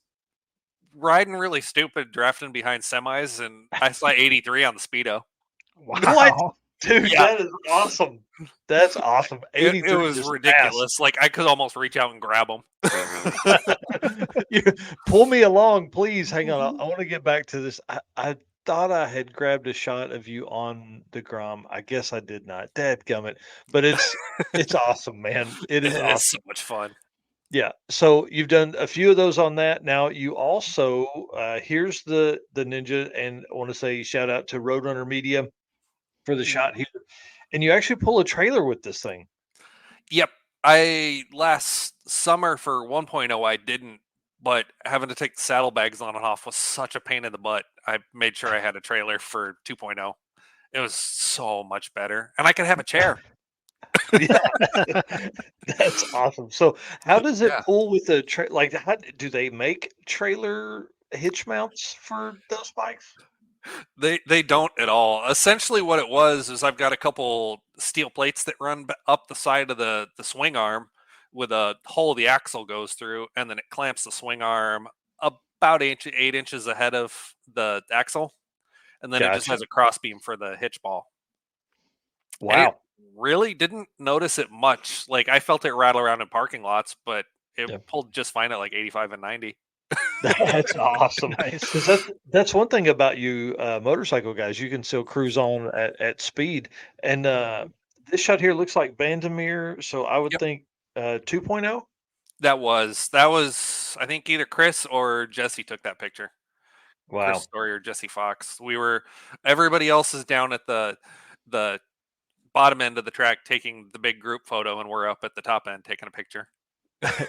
Speaker 5: riding really stupid, drafting behind semis, and I saw 83 on the speedo.
Speaker 1: What,
Speaker 3: Wow.
Speaker 1: dude?
Speaker 5: Yeah,
Speaker 1: That is awesome. That's awesome.
Speaker 5: it
Speaker 1: 83
Speaker 5: was
Speaker 1: is fast.
Speaker 5: ridiculous. Like I could almost reach out and grab them.
Speaker 1: You pull me along, please. Hang on. I want to get back to this. I thought I had grabbed a shot of you on the Grom. I guess I did not. Dadgummit. But it's awesome, man. It is
Speaker 5: It is so
Speaker 1: awesome.
Speaker 5: much fun.
Speaker 1: Yeah. So you've done a few of those on that. Now you also here's the Ninja, and I want to say shout out to Roadrunner Media for the shot here. And you actually pull a trailer with this thing.
Speaker 5: Yep. I last summer for 1.0 I didn't, but having to take the saddlebags on and off was such a pain in the butt. I made sure I had a trailer for 2.0. It was so much better. And I could have a chair.
Speaker 1: Yeah. That's awesome. So how does it
Speaker 5: Yeah.
Speaker 1: pull with a like how do they make trailer hitch mounts for those bikes?
Speaker 5: They don't at all. Essentially what it was is I've got a couple steel plates that run up the side of the swing arm with a hole the axle goes through, and then it clamps the swing arm about 8 inches ahead of the axle, and then it just
Speaker 1: Gotcha.
Speaker 5: has a cross beam for the hitch ball. And it
Speaker 1: Wow.
Speaker 5: really didn't notice it much. Like I felt it rattle around in parking lots, but it
Speaker 1: Yeah.
Speaker 5: pulled just fine at like 85 and 90.
Speaker 1: That's awesome.
Speaker 3: Nice.
Speaker 1: Because that's one thing about you motorcycle guys. You can still cruise on at speed. And this shot here looks like Bandamere, so I would
Speaker 5: Yep.
Speaker 1: think 2.0.
Speaker 5: That was I think either Chris or Jesse took that picture. Chris
Speaker 1: Wow.
Speaker 5: Story or Jesse Fox. Everybody else is down at the bottom end of the track taking the big group photo, and we're up at the top end taking a picture.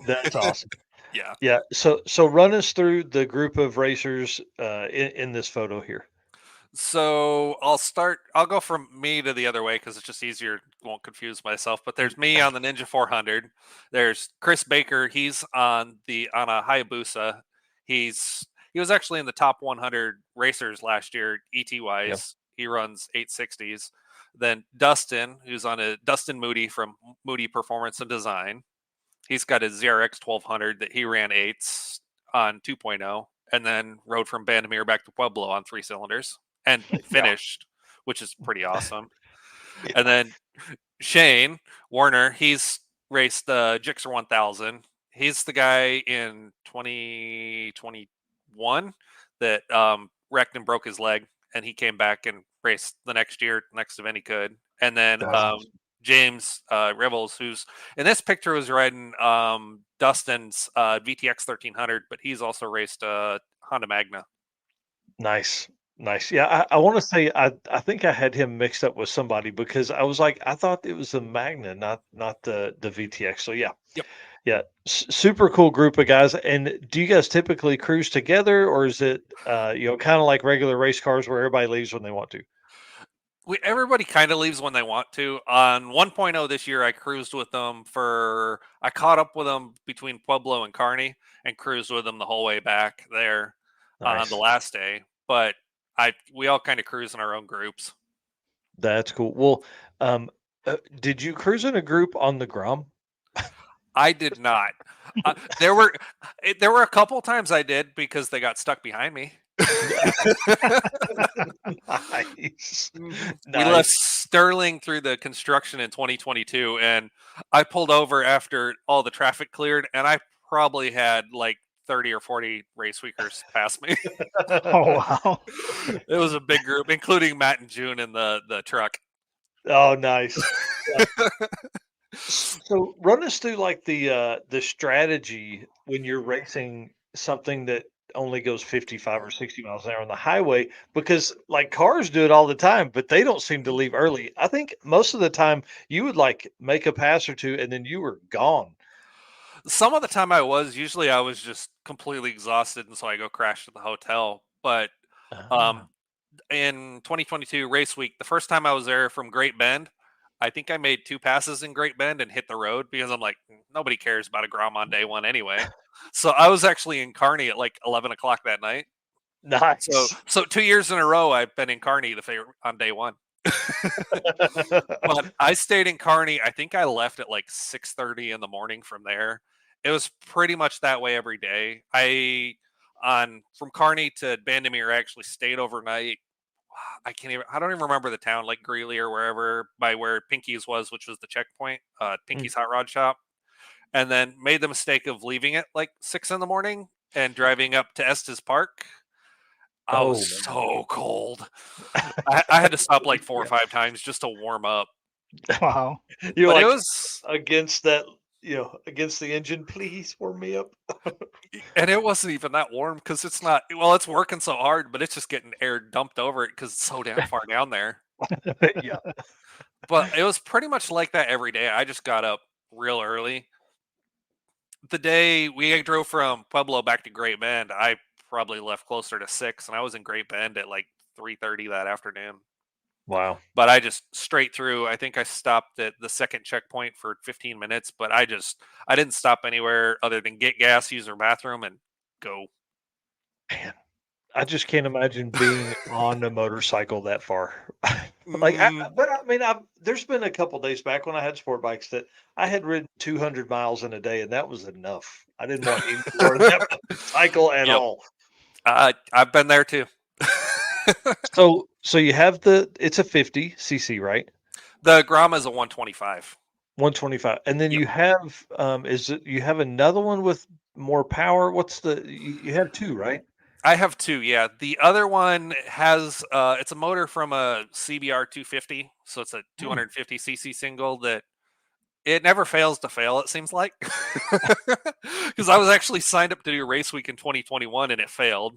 Speaker 1: That's awesome.
Speaker 5: Yeah.
Speaker 1: Yeah. So run us through the group of racers in this photo here.
Speaker 5: So I'll go from me to the other way because it's just easier. Won't confuse myself. But there's me on the Ninja 400. There's Chris Baker. He's on a Hayabusa. He was actually in the top 100 racers last year, ET wise.
Speaker 1: Yep.
Speaker 5: He runs 860s. Then Dustin, who's on a Dustin Moody from Moody Performance and Design. He's got a ZRX 1200 that he ran 8s on 2.0 and then rode from Bandamere back to Pueblo on 3 cylinders and finished, which is pretty awesome.
Speaker 1: Yeah.
Speaker 5: And then Shane Warner, he's raced the Gixxer 1000. He's the guy in 2021 that wrecked and broke his leg, and he came back and raced the next year, next event he could. And then
Speaker 1: Awesome.
Speaker 5: James Revels, who's in this picture, was riding Dustin's VTX 1300, but he's also raced Honda Magna.
Speaker 1: Nice. Nice. Yeah, I want to say I think I had him mixed up with somebody because I was like I thought it was the Magna, not the VTX. So yeah.
Speaker 5: Yep.
Speaker 1: Yeah, super cool group of guys. And do you guys typically cruise together, or is it kind of like regular race cars where everybody leaves when they want to?
Speaker 5: Everybody kind of leaves when they want to. On 1.0 this year, I cruised with them I caught up with them between Pueblo and Kearney and cruised with them the whole way back there on
Speaker 1: Nice.
Speaker 5: the last day. But we all kind of cruise in our own groups.
Speaker 1: That's cool. Well, did you cruise in a group on the Grom?
Speaker 5: I did not. There were a couple times I did because they got stuck behind me.
Speaker 1: Nice.
Speaker 5: We
Speaker 1: Nice.
Speaker 5: left Sterling through the construction in 2022, and I pulled over after all the traffic cleared, and I probably had like 30 or 40 race weekers pass me.
Speaker 3: Oh wow.
Speaker 5: It was a big group, including Matt and June in the truck.
Speaker 1: Oh, nice. Yeah. So run us through like the strategy when you're racing something that only goes 55 or 60 miles an hour on the highway, because like cars do it all the time, but they don't seem to leave early. I think most of the time you would like make a pass or two and then you were gone.
Speaker 5: Some of the time usually I was just completely exhausted, and so I go crash to the hotel. But
Speaker 1: Ah,
Speaker 5: in 2022 race week, the first time I was there from Great Bend, I think I made 2 passes in Great Bend and hit the road because I'm like, nobody cares about a Grom on day 1 anyway. So I was actually in Kearney at like 11 o'clock that night. So
Speaker 1: nice.
Speaker 5: 2 years in a row, I've been in Kearney on day 1. But I stayed in Kearney. I think I left at like 6:30 in the morning from there. It was pretty much that way every day. From Kearney to Bandamere, I actually stayed overnight. I don't even remember the town, like Greeley or wherever, by where Pinky's was, which was the checkpoint, Pinky's Hot Rod Shop. And then made the mistake of leaving at like 6 in the morning and driving up to Estes Park. I
Speaker 1: Oh,
Speaker 5: was so cold. I had to stop like 4 or 5 times just to warm up.
Speaker 3: Wow.
Speaker 1: you're
Speaker 5: But
Speaker 1: like
Speaker 5: it was,
Speaker 1: against that, against the engine, please warm me up.
Speaker 5: and it wasn't even that warm because it's working so hard, but it's just getting air dumped over it because it's so damn far down there.
Speaker 1: Yeah.
Speaker 5: But it was pretty much like that every day. I just got up real early. The day we drove from Pueblo back to Great Bend, I probably left closer to 6, and I was in Great Bend at like 3:30 that afternoon.
Speaker 1: Wow.
Speaker 5: But I just straight through. I think I stopped at the second checkpoint for 15 minutes, but I didn't stop anywhere other than get gas, use their bathroom, and go.
Speaker 1: Man, I just can't imagine being on a motorcycle that far.
Speaker 5: Mm,
Speaker 1: But I mean, there's been a couple days back when I had sport bikes that I had ridden 200 miles in a day, and that was enough. I didn't want any more of that motorcycle at
Speaker 5: yep,
Speaker 1: all.
Speaker 5: I've been there too.
Speaker 1: So you have it's a 50 cc, right?
Speaker 5: The Grom is a 125.
Speaker 1: 125, and then
Speaker 5: Yep.
Speaker 1: you have you have another one with more power? What's you have two, right?
Speaker 5: I have two, yeah. The other one has it's a motor from a CBR 250, so it's a 250cc single that it never fails to fail, it seems like. Because I was actually signed up to do a race week in 2021 and it failed.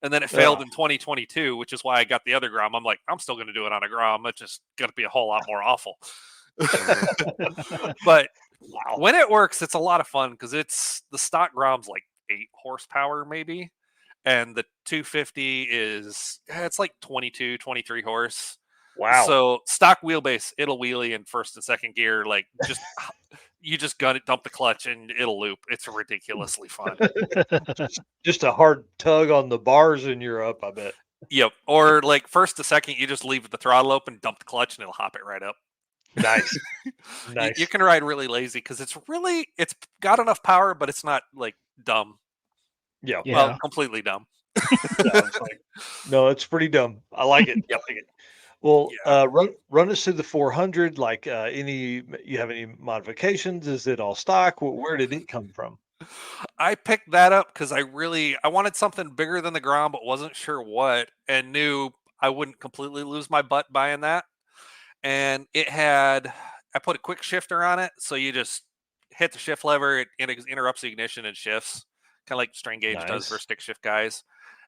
Speaker 5: And then it failed in 2022, which is why I got the other Grom. I'm like, I'm still going to do it on a Grom. It's just going to be a whole lot more awful. But when it works, it's a lot of fun because it's the stock Grom's like 8 horsepower maybe. And the 250 is, it's like 22, 23 horse.
Speaker 1: Wow.
Speaker 5: So stock wheelbase, it'll wheelie in first and second gear. Like just, you just gun it, dump the clutch and it'll loop. It's ridiculously fun.
Speaker 1: Just a hard tug on the bars and you're up, I bet.
Speaker 5: Yep. Or like first to second, you just leave the throttle open, dump the clutch and it'll hop it right up.
Speaker 1: Nice. Nice.
Speaker 5: You can ride really lazy because it's got enough power, but it's not like dumb.
Speaker 1: Yeah.
Speaker 5: Well, completely dumb.
Speaker 1: No, it's pretty dumb. I like it. I like it. Well, run us through the 400. Like you have any modifications? Is it all stock? Where did it come from?
Speaker 5: I picked that up because I wanted something bigger than the Grom, but wasn't sure what, and knew I wouldn't completely lose my butt buying that. And I put a quick shifter on it, so you just hit the shift lever, it interrupts the ignition and shifts, kind of like strain gauge does for stick shift guys.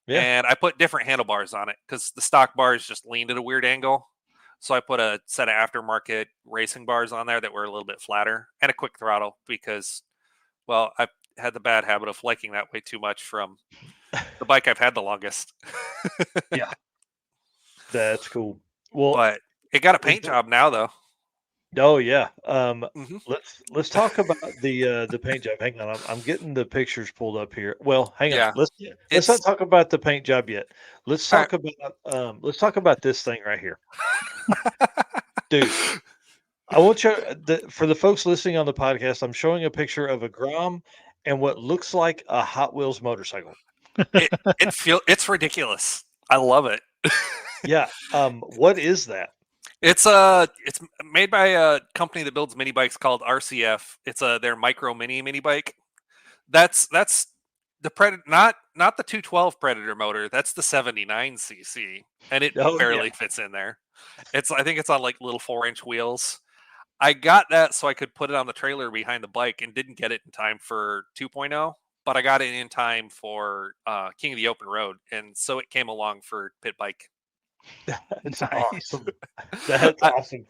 Speaker 5: Yeah. And I put different handlebars on it because the stock bars just leaned at a weird angle. So I put a set of aftermarket racing bars on there that were a little bit flatter and a quick throttle because, well, I've had the bad habit of liking that way too much from the bike I've had the longest.
Speaker 1: Yeah. That's cool. Well,
Speaker 5: but it got a paint job now though.
Speaker 1: Oh yeah. Let's talk about the paint job. Hang on, I'm getting the pictures pulled up here. Well, hang on. Let's not talk about the paint job yet. Let's talk about this thing right here, dude. I want you for the folks listening on the podcast. I'm showing a picture of a Grom and what looks like a Hot Wheels motorcycle.
Speaker 5: It's ridiculous. I love it.
Speaker 1: Yeah. What is that?
Speaker 5: It's made by a company that builds mini bikes called RCF. It's their micro mini bike. That's the Predator, not the 212 Predator motor. That's the 79cc, and it barely fits in there. I think it's on like little 4-inch wheels. I got that so I could put it on the trailer behind the bike, and didn't get it in time for 2.0, but I got it in time for King of the Open Road, and so it came along for pit bike.
Speaker 1: That's awesome. That's awesome.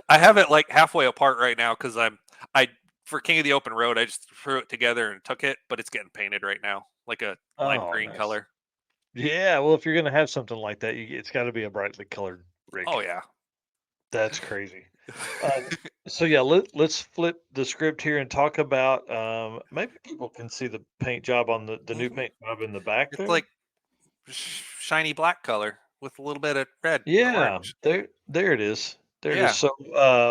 Speaker 5: I have it like halfway apart right now because for King of the Open Road, I just threw it together and took it, but it's getting painted right now, like a lime green color.
Speaker 1: Yeah, well, if you're gonna have something like that, it's got to be a brightly colored rig.
Speaker 5: Oh yeah,
Speaker 1: that's crazy. So yeah, let's flip the script here and talk about maybe people can see the paint job on the new paint job in the back.
Speaker 5: It's like shiny black color with a little bit of red.
Speaker 1: Yeah, there it is. There it is. So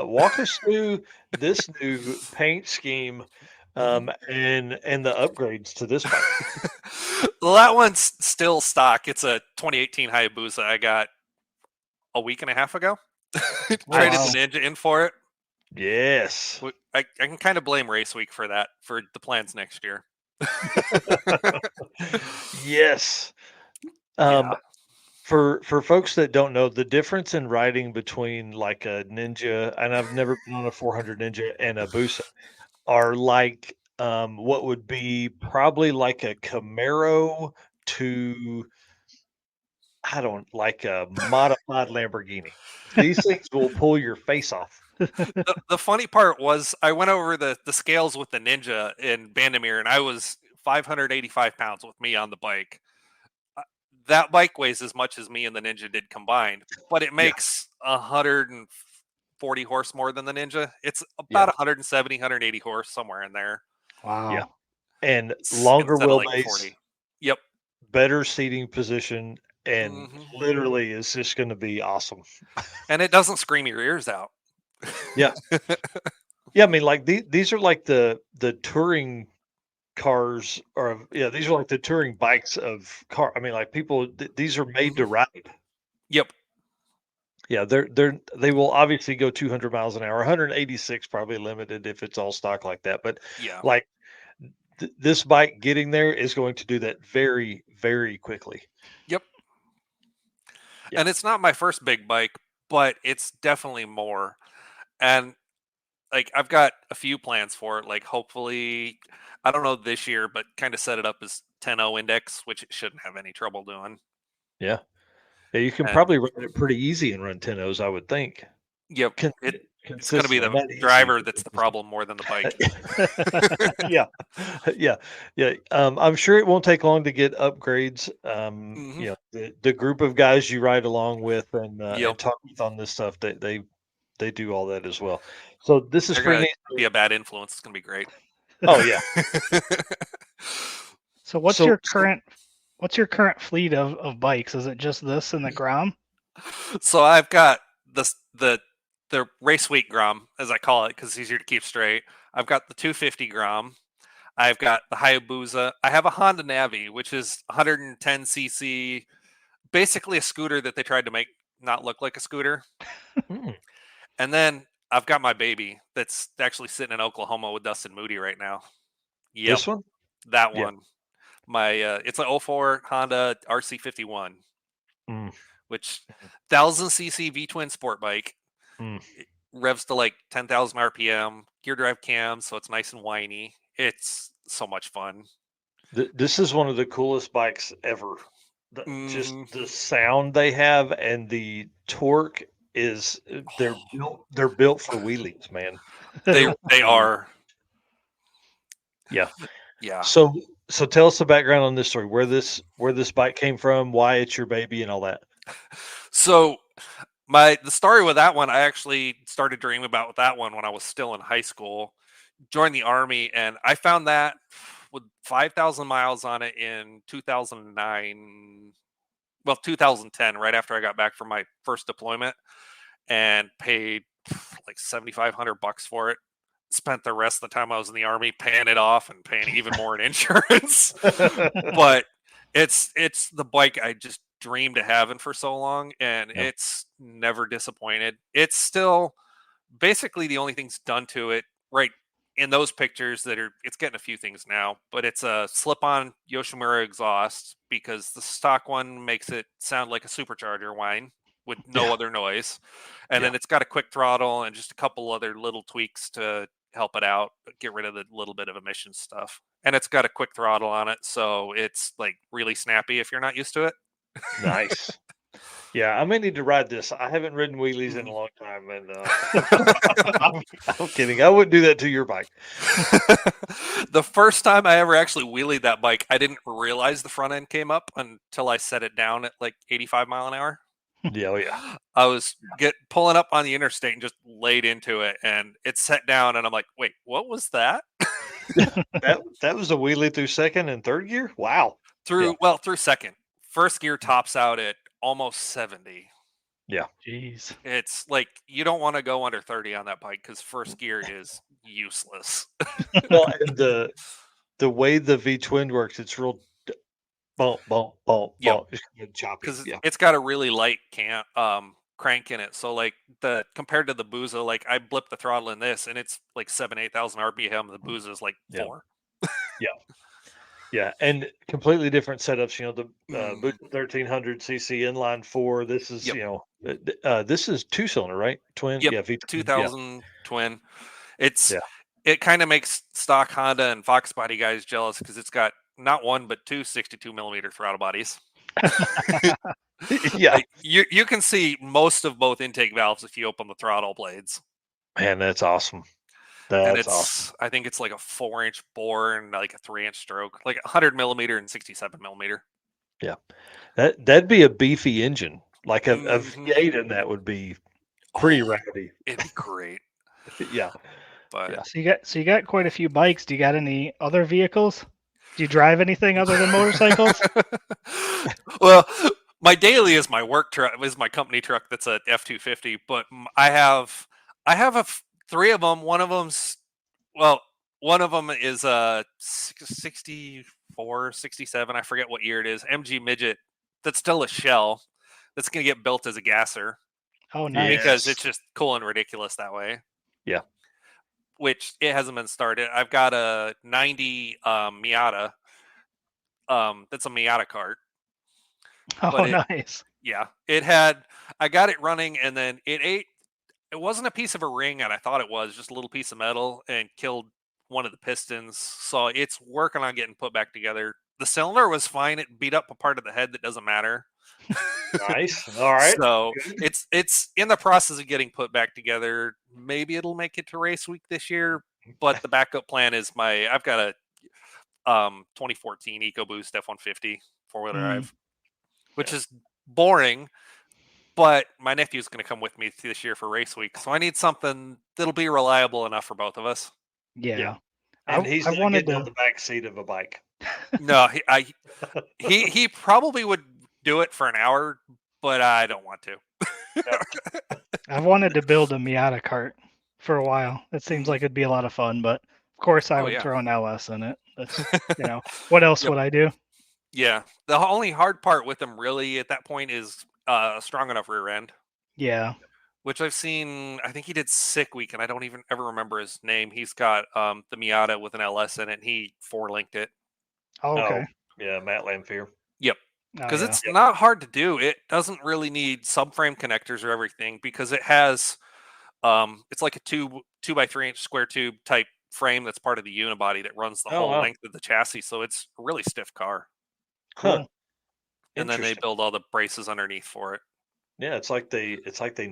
Speaker 1: walk us through this new paint scheme and the upgrades to this bike.
Speaker 5: Well, that one's still stock. It's a 2018 Hayabusa I got a week and a half ago. Traded the Ninja in for it.
Speaker 1: Yes.
Speaker 5: I can kind of blame Race Week for that, for the plans next year.
Speaker 1: Yes. For folks that don't know, the difference in riding between like a Ninja, and I've never been on a 400 Ninja, and a Busa, are like what would be probably like a Camaro to, I don't like a modified Lamborghini. These things will pull your face off.
Speaker 5: The funny part was I went over the scales with the Ninja in Bandamere, and I was 585 pounds with me on the bike. That bike weighs as much as me and the Ninja did combined, but it makes 140 horse more than the Ninja. It's about 170, 180 horse, somewhere in there.
Speaker 3: Wow.
Speaker 1: Yeah. And longer wheelbase. Like
Speaker 5: yep.
Speaker 1: Better seating position, and literally is just going to be awesome.
Speaker 5: And it doesn't scream your ears out.
Speaker 1: Yeah. Yeah, I mean, like these are like the touring cars, or these are like the touring bikes of car. I mean, like people, these are made to ride.
Speaker 5: Yep.
Speaker 1: Yeah, they will obviously go 200 miles an hour, 186 probably limited if it's all stock like that. But like this bike getting there is going to do that very, very quickly.
Speaker 5: Yep.
Speaker 1: Yeah.
Speaker 5: And it's not my first big bike, but it's definitely more. And like I've got a few plans for it. Like hopefully, I don't know this year, but kind of set it up as 10.0 index, which it shouldn't have any trouble doing.
Speaker 1: Yeah. Yeah, you can
Speaker 5: And
Speaker 1: probably run it pretty easy and run 10 O's, I would think.
Speaker 5: yep,
Speaker 1: Con-
Speaker 5: it's going to be
Speaker 1: Consistently,
Speaker 5: the
Speaker 1: not easy,
Speaker 5: driver
Speaker 1: but
Speaker 5: that's the
Speaker 1: consistent.
Speaker 5: problem more than the bike.
Speaker 1: Yeah, yeah, yeah. I'm sure it won't take long to get upgrades.
Speaker 5: Hmm.
Speaker 1: The group of guys you ride along with
Speaker 5: Yep,
Speaker 1: and talk with on this stuff, they do all that as well. So this is
Speaker 5: they're
Speaker 1: pretty
Speaker 5: going to
Speaker 1: neat.
Speaker 5: be a bad influence. It's going to be great.
Speaker 1: Oh yeah.
Speaker 3: So what's
Speaker 1: So
Speaker 3: your current fleet of bikes? Is it just this and the Grom?
Speaker 5: So I've got the race week Grom, as I call it, because it's easier to keep straight. I've got the 250 Grom. I've got the Hayabusa. I have a Honda Navi, which is 110cc, basically a scooter that they tried to make not look like a scooter.
Speaker 1: mm,
Speaker 5: And then I've got my baby that's actually sitting in Oklahoma with Dustin Moody right now. Yep,
Speaker 1: this one,
Speaker 5: that
Speaker 1: yeah.
Speaker 5: one. My it's an '04 Honda RC51,
Speaker 1: Mm,
Speaker 5: which 1000cc V twin sport bike.
Speaker 1: mm.
Speaker 5: It revs to like 10,000 RPM, gear drive cam, so it's nice and whiny. It's so much fun.
Speaker 1: This is one of the coolest bikes ever. Just
Speaker 5: Hmm.
Speaker 1: the sound they have and the torque is they're built for wheelies, man.
Speaker 5: They are.
Speaker 1: Yeah.
Speaker 5: Yeah.
Speaker 1: So tell us the background on this story, where this bike came from, why it's your baby, and all that.
Speaker 5: So the story with that one, I actually started dreaming about that one when I was still in high school. Joined the army, and I found that with 5,000 miles on it in 2009. Well, 2010, right after I got back from my first deployment, and paid like $7,500 for it. Spent the rest of the time I was in the army paying it off and paying even more in insurance. But it's the bike I just dreamed of having for so long, and
Speaker 1: Yeah.
Speaker 5: it's never disappointed. It's still basically the only thing's done to it right in those pictures that are it's getting a few things now, but it's a slip-on Yoshimura exhaust because the stock one makes it sound like a supercharger whine with no
Speaker 1: Yeah.
Speaker 5: other noise. And
Speaker 1: Yeah.
Speaker 5: then it's got a quick throttle and just a couple other little tweaks to help it out, get rid of the little bit of emission stuff. And it's got a quick throttle on it, so it's like really snappy if you're not used to it.
Speaker 1: Nice. Yeah, I may need to ride this. I haven't ridden wheelies in a
Speaker 5: Mhm.
Speaker 1: long time, and I'm kidding. I wouldn't do that to your bike.
Speaker 5: The first time I ever actually wheelied that bike, I didn't realize the front end came up until I set it down at like 85 mile an hour.
Speaker 1: Yeah, oh yeah.
Speaker 5: I was pulling up on the interstate and just laid into it, and it set down, and I'm like, "Wait, what was that?"
Speaker 1: That was a wheelie through second and third gear. Wow. Yeah.
Speaker 5: Through second. First gear tops out at almost 70.
Speaker 1: Yeah.
Speaker 3: Jeez.
Speaker 5: It's like you don't want to go under 30 on that bike because first gear is useless.
Speaker 1: Well, and the way the V twin works, it's real bump, bump, bump,
Speaker 5: Yep.
Speaker 1: bump. It's kind of choppy.
Speaker 5: Because
Speaker 1: Yeah.
Speaker 5: it's got a really light crank in it. So like compared to the Booza, like I blip the throttle in this and it's like 8,000 RPM. The Booza is like
Speaker 1: Yeah.
Speaker 5: 4.
Speaker 1: Yeah. Yeah. And completely different setups. The
Speaker 5: Mm.
Speaker 1: Boot 1300cc inline four. This is,
Speaker 5: Yep.
Speaker 1: This is 2-cylinder, right? Twin.
Speaker 5: Yep.
Speaker 1: Yeah. V twin. Yeah.
Speaker 5: 2000 twin.
Speaker 1: Yeah.
Speaker 5: It kind of makes stock Honda and Fox body guys jealous because it's got not one but two 62 millimeter throttle bodies.
Speaker 1: Yeah.
Speaker 5: Like, you can see most of both intake valves if you open the throttle blades.
Speaker 1: Man, that's awesome.
Speaker 5: And
Speaker 1: That's awesome.
Speaker 5: I think it's like a 4-inch bore and like a 3-inch stroke, like 100 millimeter and 67 millimeter.
Speaker 1: Yeah. That'd be a beefy engine. Like a
Speaker 5: Mhm.
Speaker 1: V8 in that would be pretty rowdy.
Speaker 5: It'd be great.
Speaker 1: Yeah.
Speaker 5: But
Speaker 1: Yeah.
Speaker 3: So you got quite a few bikes. Do you got any other vehicles? Do you drive anything other than motorcycles?
Speaker 5: well, my daily is my work truck, is my company truck that's a F-250, but I have 3 of them. One of them is a 64, 67, I forget what year it is, MG Midget. That's still a shell. That's going to get built as a gasser
Speaker 3: Oh, nice.
Speaker 5: because
Speaker 1: Yes.
Speaker 5: it's just cool and ridiculous that way.
Speaker 1: Yeah.
Speaker 5: which it hasn't been started. I've got a 90 Miata. That's a Miata cart.
Speaker 3: Oh,
Speaker 5: But
Speaker 3: nice.
Speaker 5: yeah, I got it running, and then it wasn't a piece of a ring, and I thought it was just a little piece of metal, and killed one of the pistons. So it's working on getting put back together. The cylinder was fine. It beat up a part of the head that doesn't matter.
Speaker 1: Nice. All right.
Speaker 5: So
Speaker 1: Good.
Speaker 5: it's in the process of getting put back together. Maybe it'll make it to race week this year, but the backup plan is I've got a 2014 EcoBoost F-150 four-wheel drive, which is boring, but my nephew's going to come with me this year for race week, so I need something that'll be reliable enough for both of us.
Speaker 3: Yeah.
Speaker 1: And he's
Speaker 3: I
Speaker 1: not
Speaker 3: wanted
Speaker 1: getting on
Speaker 3: to.
Speaker 1: the back seat of a bike.
Speaker 5: No, he probably would do it for an hour, but I don't want to.
Speaker 3: I've wanted to build a Miata cart for a while. It seems like it'd be a lot of fun, but of course I
Speaker 5: Oh,
Speaker 3: would
Speaker 5: yeah.
Speaker 3: throw an LS in it. That's, what else
Speaker 5: Yep.
Speaker 3: would I do?
Speaker 5: Yeah, the only hard part with them really at that point is a strong enough rear end,
Speaker 3: Yeah.
Speaker 5: which I've seen. I think he did Sick Week, and I don't even ever remember his name. He's got the Miata with an LS in it, and he 4-linked it.
Speaker 3: Oh, okay.
Speaker 1: Yeah, Matt Lamphere.
Speaker 5: Yep.
Speaker 3: Oh,
Speaker 5: Because
Speaker 3: yeah.
Speaker 5: it's not hard to do. It doesn't really need subframe connectors or everything, because it has it's like a 2 by 3 inch square tube type frame that's part of the unibody that runs the whole
Speaker 1: wow.
Speaker 5: length of the chassis. So it's a really stiff car.
Speaker 3: Cool.
Speaker 1: Huh.
Speaker 5: And then they
Speaker 1: Interesting.
Speaker 5: build all the braces underneath for it.
Speaker 1: Yeah, it's like they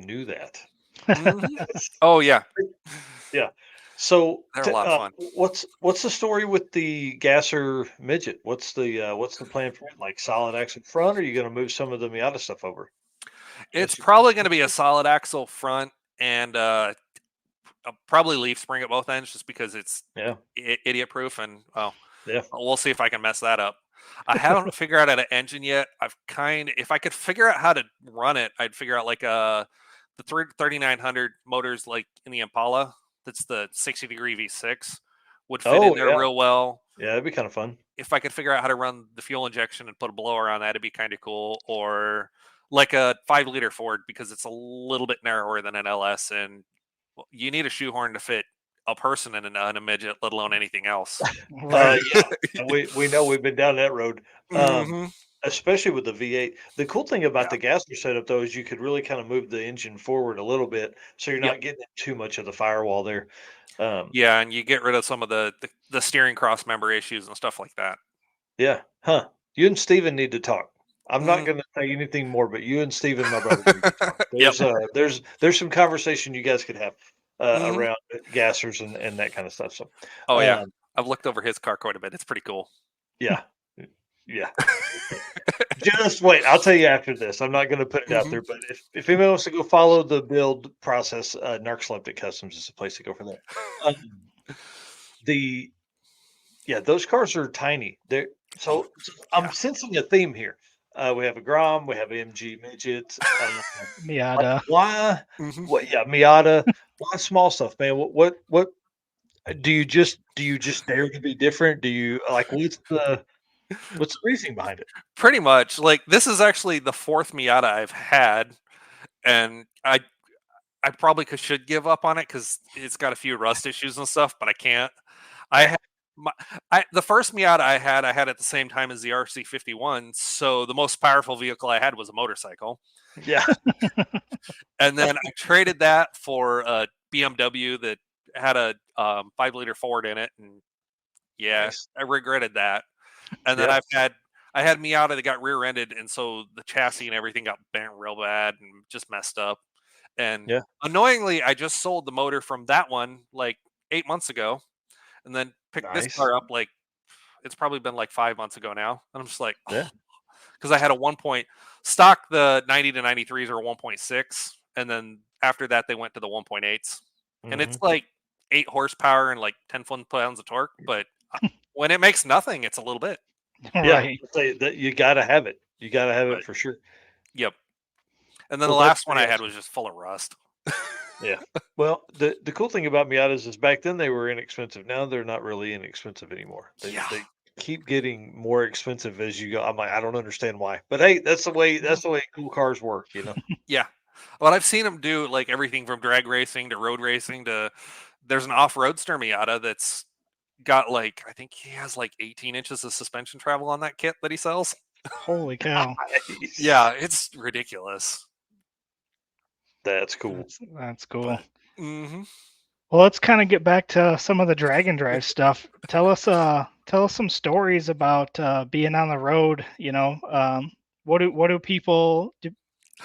Speaker 1: knew that.
Speaker 5: Mhm. Oh yeah,
Speaker 1: Yeah. So
Speaker 5: they're a lot of fun.
Speaker 1: what's the story with the gasser midget? What's the plan for it? Like solid axle front, or are you going to move some of the Miata stuff over?
Speaker 5: It's
Speaker 1: Gasser-
Speaker 5: probably going to be a solid axle front and probably leaf spring at both ends, just because it's
Speaker 1: Yeah.
Speaker 5: idiot proof. And well,
Speaker 1: Yeah.
Speaker 5: we'll see if I can mess that up. I haven't figured out an engine yet. If I could figure out how to run it, I'd figure out like the 3900 motors like in the Impala. That's the 60-degree V6 would fit in there
Speaker 1: yeah.
Speaker 5: real well.
Speaker 1: Yeah, that'd be kind of fun.
Speaker 5: If I could figure out how to run the fuel injection and put a blower on that, it'd be kind of cool. Or like a 5-liter Ford, because it's a little bit narrower than an LS, and you need a shoehorn to fit a person in a midget, let alone anything else.
Speaker 3: Right.
Speaker 1: Yeah, we know we've been down that road.
Speaker 5: Mhm.
Speaker 1: Especially with the V8. The cool thing about
Speaker 5: Yeah.
Speaker 1: the gasser setup, though, is you could really kind of move the engine forward a little bit, so you're
Speaker 5: Yep.
Speaker 1: not getting too much of the firewall there.
Speaker 5: Yeah, and you get rid of some of the steering cross member issues and stuff like that.
Speaker 1: Yeah, huh? You and Steven need to talk. I'm not
Speaker 5: Mhm.
Speaker 1: going to say anything more, but you and Steven, my brother, need to talk.
Speaker 5: Yep.
Speaker 1: There's some conversation you guys could have
Speaker 5: Mhm.
Speaker 1: around gassers and that kind of stuff. So,
Speaker 5: Oh yeah,
Speaker 1: um,
Speaker 5: I've looked over his car quite a bit. It's pretty cool.
Speaker 1: yeah, yeah. Just wait. I'll tell you after this. I'm not going to put it out
Speaker 5: Mhm.
Speaker 1: there, but if anyone wants to go follow the build process, Narcoleptic Customs is the place to go for that. Um, the Yeah, those cars are tiny. So I'm
Speaker 5: Yeah.
Speaker 1: sensing a theme here. We have a Grom, we have MG midgets. Like
Speaker 3: Miata.
Speaker 1: why?
Speaker 5: Mhm.
Speaker 1: What? Yeah, Miata. Why small stuff, man? What? Do you just dare to be different? Do you like what's the reasoning behind it?
Speaker 5: Pretty much. Like, this is actually the 4th Miata I've had, and I probably should give up on it because it's got a few rust issues and stuff, but I can't. I had the first Miata I had at the same time as the RC51, so the most powerful vehicle I had was a motorcycle.
Speaker 1: Yeah,
Speaker 5: And then I traded that for a BMW that had a 5-liter Ford in it, and yeah,
Speaker 1: nice.
Speaker 5: I regretted that. And then
Speaker 1: Yeah,
Speaker 5: I had Miata that got rear-ended, and so the chassis and everything got bent real bad and just messed up. And
Speaker 1: yeah.
Speaker 5: annoyingly, I just sold the motor from that one like 8 months ago, and then picked this
Speaker 1: Nice.
Speaker 5: car up like it's probably been like 5 months ago now. And I'm just like,
Speaker 1: Yeah.
Speaker 5: because I had a 1 point stock, the 90 to 93s are 1.6, and then after that they went to the 1.8s, and it's
Speaker 1: Mhm.
Speaker 5: like 8 horsepower and like 10 foot-pounds of torque, but when it makes nothing, it's a little bit.
Speaker 1: Yeah,
Speaker 3: Right.
Speaker 1: I'll tell you that you got to have it. You got to have it
Speaker 5: But
Speaker 1: for sure.
Speaker 5: yep. And then
Speaker 1: Well,
Speaker 5: the
Speaker 1: that's
Speaker 5: last one
Speaker 1: pretty
Speaker 5: I had
Speaker 1: awesome.
Speaker 5: was just full of rust.
Speaker 1: Yeah. Well, the cool thing about Miatas is back then they were inexpensive. Now they're not really inexpensive anymore.
Speaker 5: Yeah.
Speaker 1: They keep getting more expensive as you go. I'm like, I don't understand why. But hey, that's the way cool cars work, you know.
Speaker 5: Yeah. Well, I've seen them do like everything from drag racing to road racing to there's an off-roadster Miata that's got like, I think he has like 18 inches of suspension travel on that kit that he sells.
Speaker 3: Holy cow.
Speaker 1: Nice.
Speaker 5: Yeah, it's ridiculous.
Speaker 1: That's cool.
Speaker 3: That's cool.
Speaker 5: Mm-hmm.
Speaker 3: Well, let's kind of get back to some of the drag and drive stuff. Tell us some stories about being on the road. What do people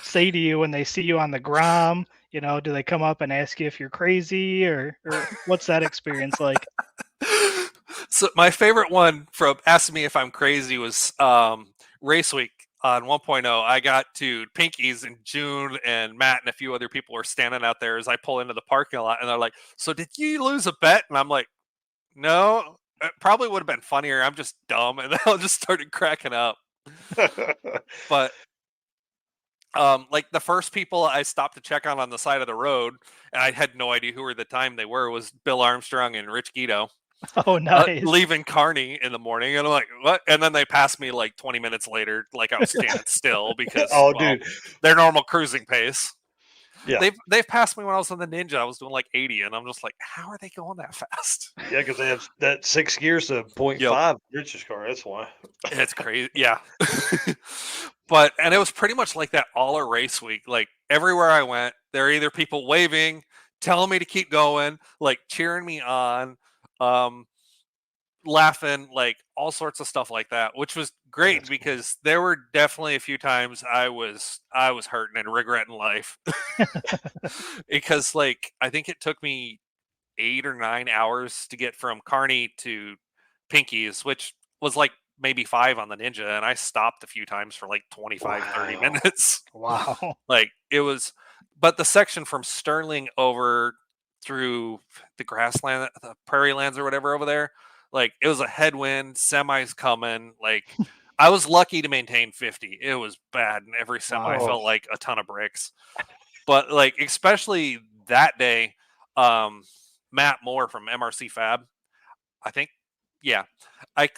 Speaker 3: say to you when they see you on the Grom? Do they come up and ask you if you're crazy, or what's that experience like?
Speaker 5: So my favorite one from asking me if I'm crazy was race week on 1.0. I got to Pinky's in June, and Matt and a few other people were standing out there as I pull into the parking lot, and they're like, "So did you lose a bet?" And I'm like, "No, it probably would have been funnier. I'm just dumb," and I just started cracking up. But like the first people I stopped to check on the side of the road, and I had no idea who at the time they were, was Bill Armstrong and Rich Guido.
Speaker 3: Oh, nice.
Speaker 5: Leaving Kearney in the morning, and I'm like, what? And then they passed me like 20 minutes later, like I was standing still because
Speaker 1: dude,
Speaker 5: their normal cruising pace.
Speaker 1: Yeah.
Speaker 5: They've passed me when I was on the Ninja. I was doing like 80, and I'm just like, how are they going that fast?
Speaker 1: Yeah, because they have that 6 gears to 0.5 Rich's car. That's why.
Speaker 5: It's crazy. Yeah. And it was pretty much like that all a race week. Like everywhere I went, there are either people waving, telling me to keep going, like cheering me on, laughing, like all sorts of stuff like that, which was great. That's because cool. There were definitely a few times I was hurting and regretting life. Because like I think it took me 8 or 9 hours to get from Kearney to Pinky's, which was like maybe 5 on the Ninja, and I stopped a few times for like 25 30 minutes.
Speaker 3: Wow.
Speaker 5: Like it was, but the section from Sterling over through the grassland, the prairie lands or whatever over there, like it was a headwind, semis coming. Like I was lucky to maintain 50. It was bad, and every semi felt like a ton of bricks. But like especially that day, Matt Moore from MRC Fab, I think, yeah, I